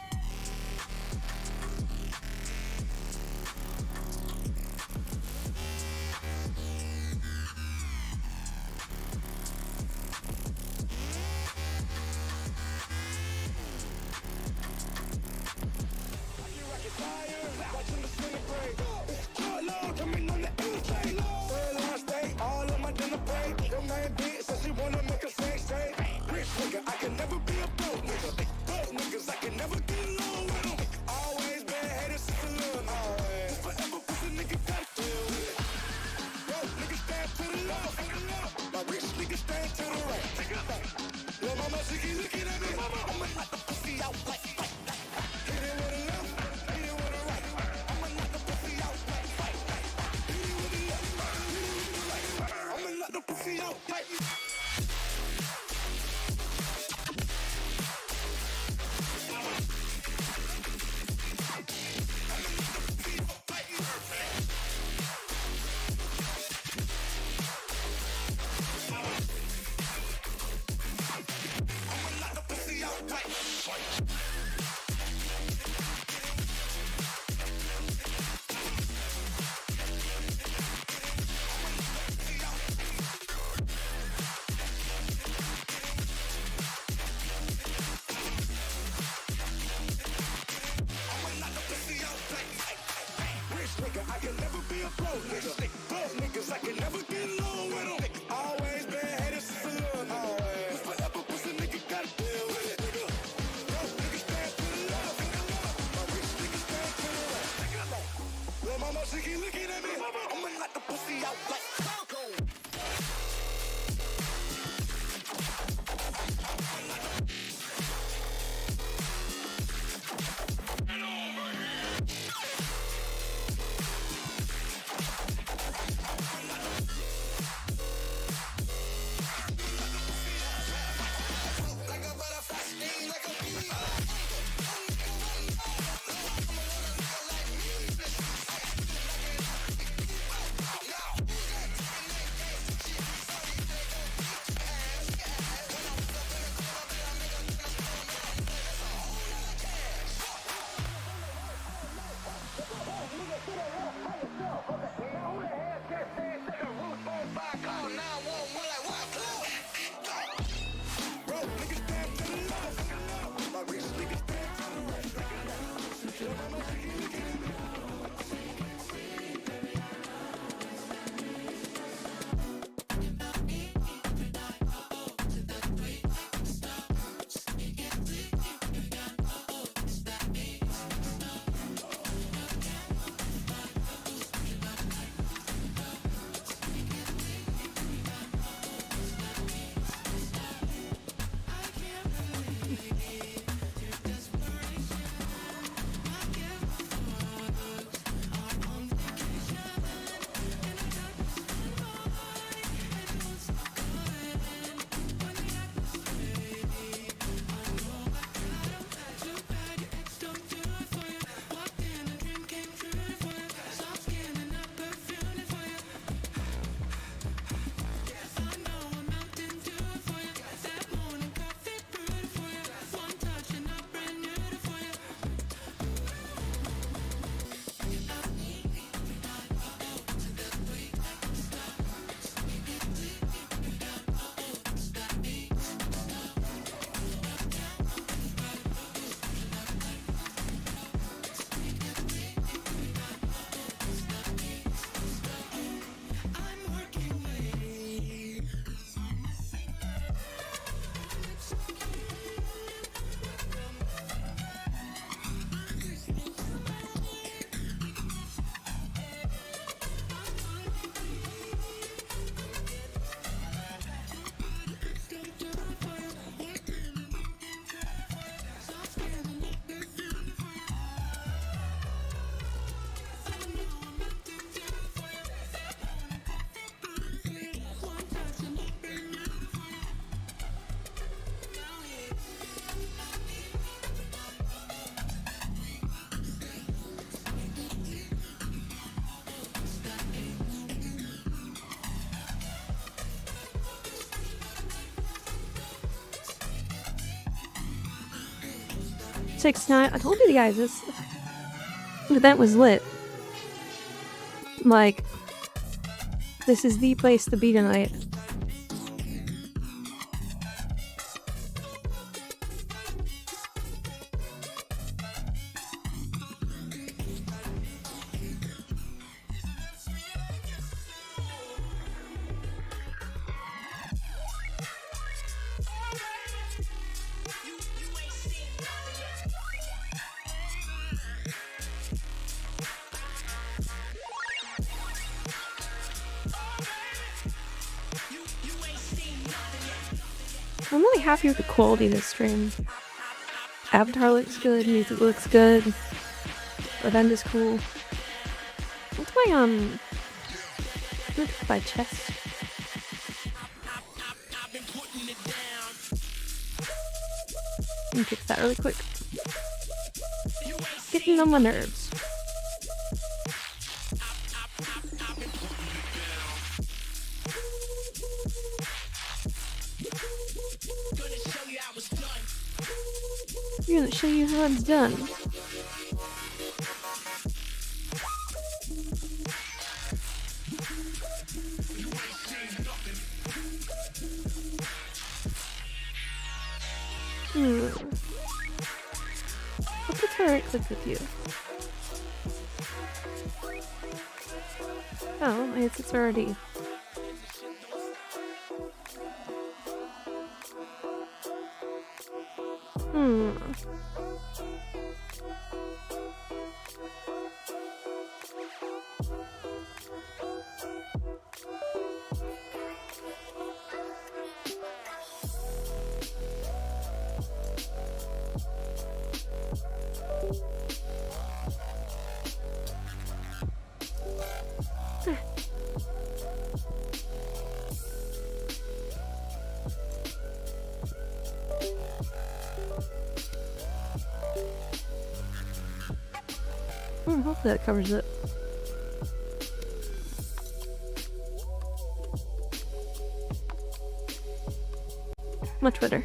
Speaker 1: 6ix9ine. I told you guys this event was lit. Like, this is the place to be tonight. I'm really happy with the quality of this stream. Avatar looks good, music looks good, event is cool. What's my chest? Let me fix that really quick. Getting on my nerves. I'm gonna show you how it's done. What's the turret click with you? Oh, I guess it's already. Hopefully that covers it. Much better.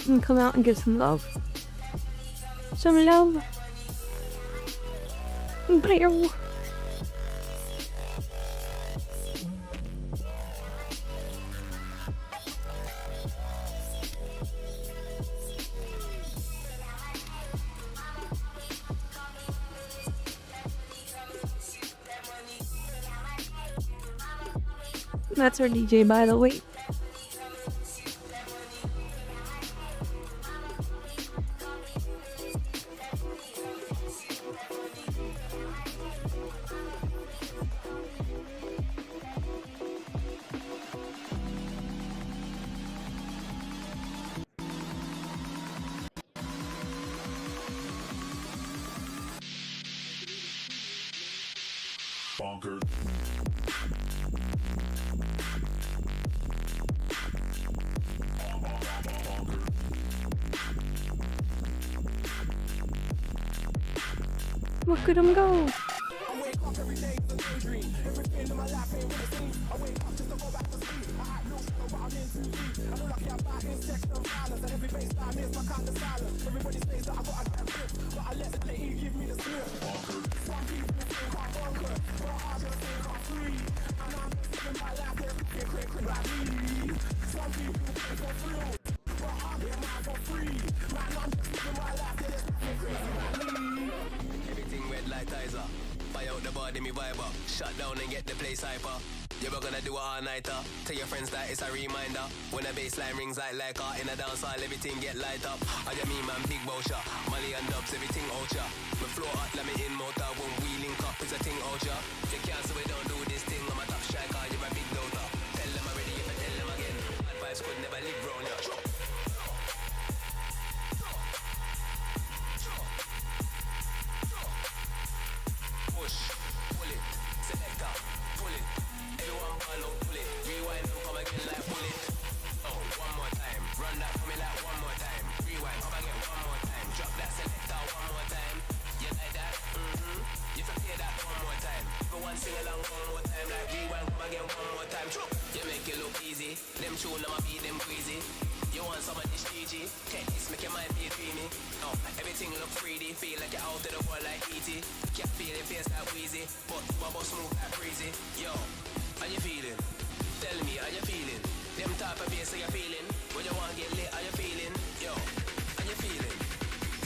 Speaker 1: And come out and give some love. Some love. Bro. That's our DJ, by the way.
Speaker 5: Bonker.
Speaker 1: Look at him go.
Speaker 2: Everything red like Tizer. Fire out the body, me vibe up. Shut down and get the place hyper. You were gonna do a all-nighter. Tell your friends that it's a reminder. When the bassline rings like in a dance hall, everything get light up. I just mean man, big voucher. Molly and dubs, everything ultra. We flow hot, let me in motor. When we link up, it's a thing ultra. You can't say we don't do this thing. I'm a top striker, you're a big doubter. Tell them already, if I tell them again. Bad vibes could never live round ya. want beat them breezy. You want some of this GG? Okay, this make your mind feel dreamy. Oh, everything look 3D, feel like you're out of the world like E.T. Can't feel it, feels like Wheezy, but bubble smooth like breezy. Yo, how you feeling? Tell me, how you feeling? Them type of bass how you feeling? When you want get lit, how you feeling? Yo, how you feeling?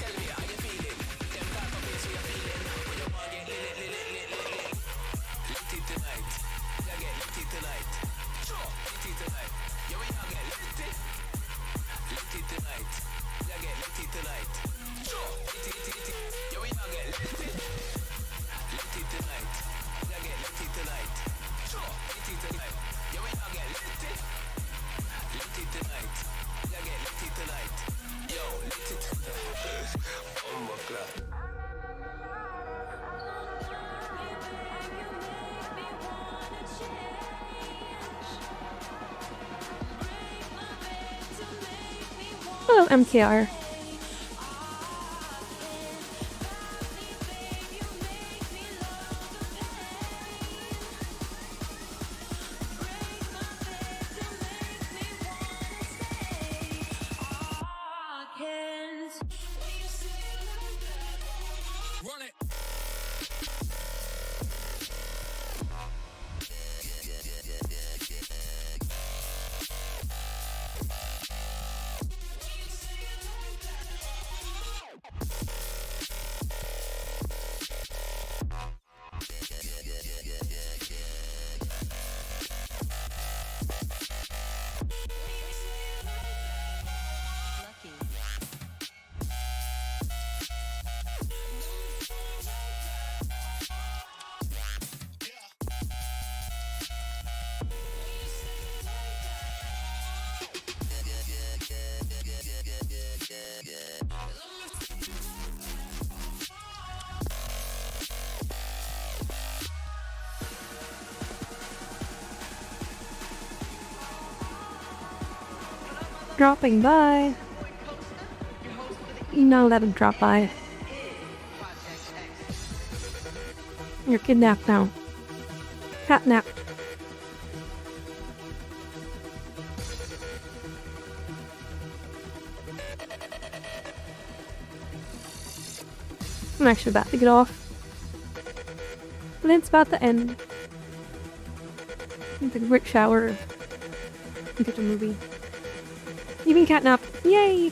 Speaker 2: Tell me, how you feeling? Them type of bass how you feeling? When you want get lit. Lit it tonight. You get lit tonight. Sure, lit it tonight. Yo, we all get lit. Lit it tonight. You get lit tonight. Sure, lit. Yo, we all get lit. Lit it tonight. You get lit tonight. Sure, lit tonight. Yo, we all get lit. Lit it tonight. You get lit tonight. Yo, lit it tonight. Oh my God.
Speaker 1: Oh, MKR.
Speaker 2: Run it.
Speaker 1: Dropping by. No, let him drop by. You're kidnapped now. Catnapped. I'm actually about to get off. But it's about to end. Take a quick shower. And get a movie. You've been catnapped. Yay!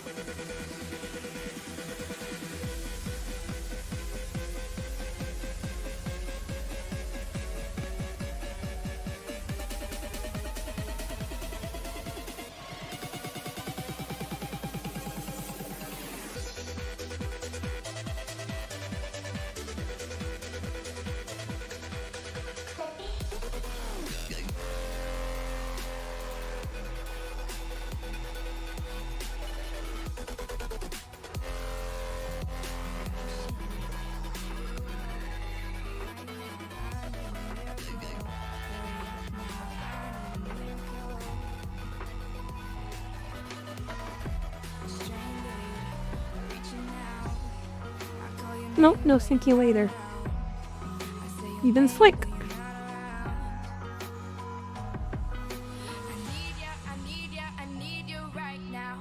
Speaker 1: Nope, no sinking later. You've been slick.
Speaker 8: I need you right now.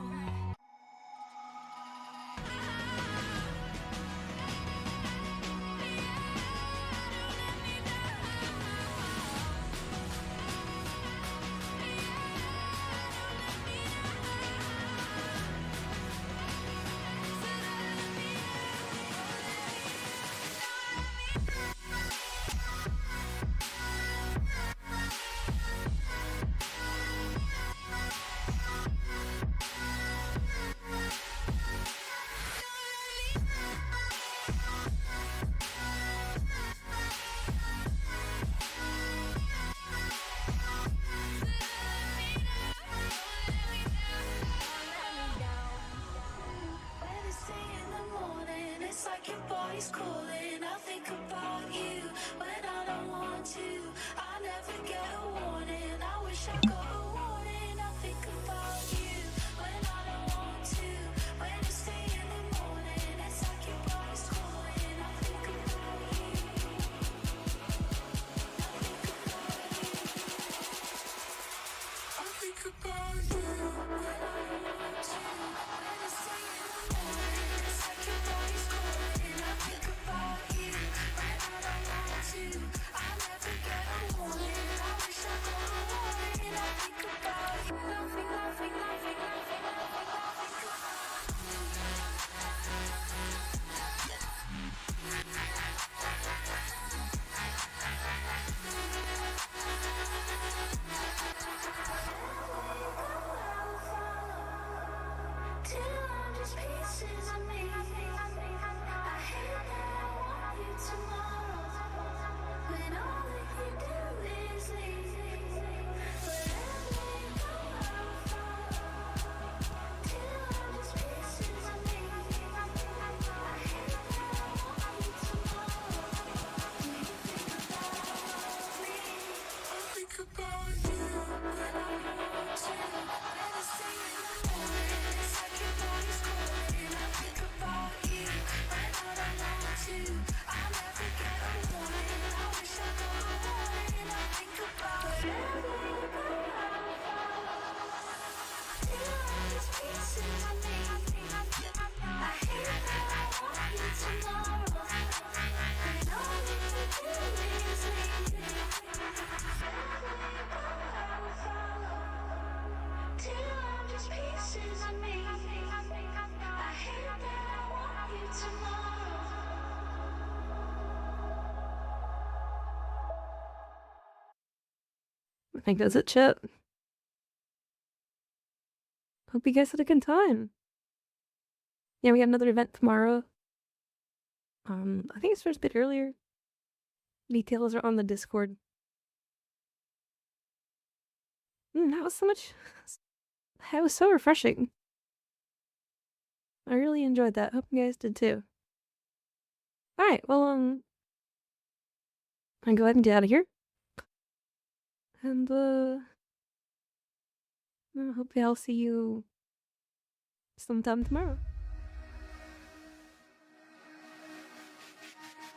Speaker 9: tomorrow. And all you can do is leave it. I will follow. Till I'm just pieces of me. I hate that I want you tomorrow.
Speaker 1: I think that's it, chat. Hope you guys had a good time. Yeah, we have another event tomorrow. I think it starts a bit earlier. Details are on the Discord. That was so much. That was so refreshing. I really enjoyed that. Hope you guys did too. Alright, well, I'll go ahead and get out of here. And, I hope I'll see you sometime tomorrow.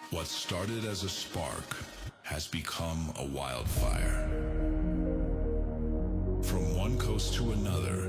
Speaker 10: What started as a spark has become a wildfire. From one coast to another,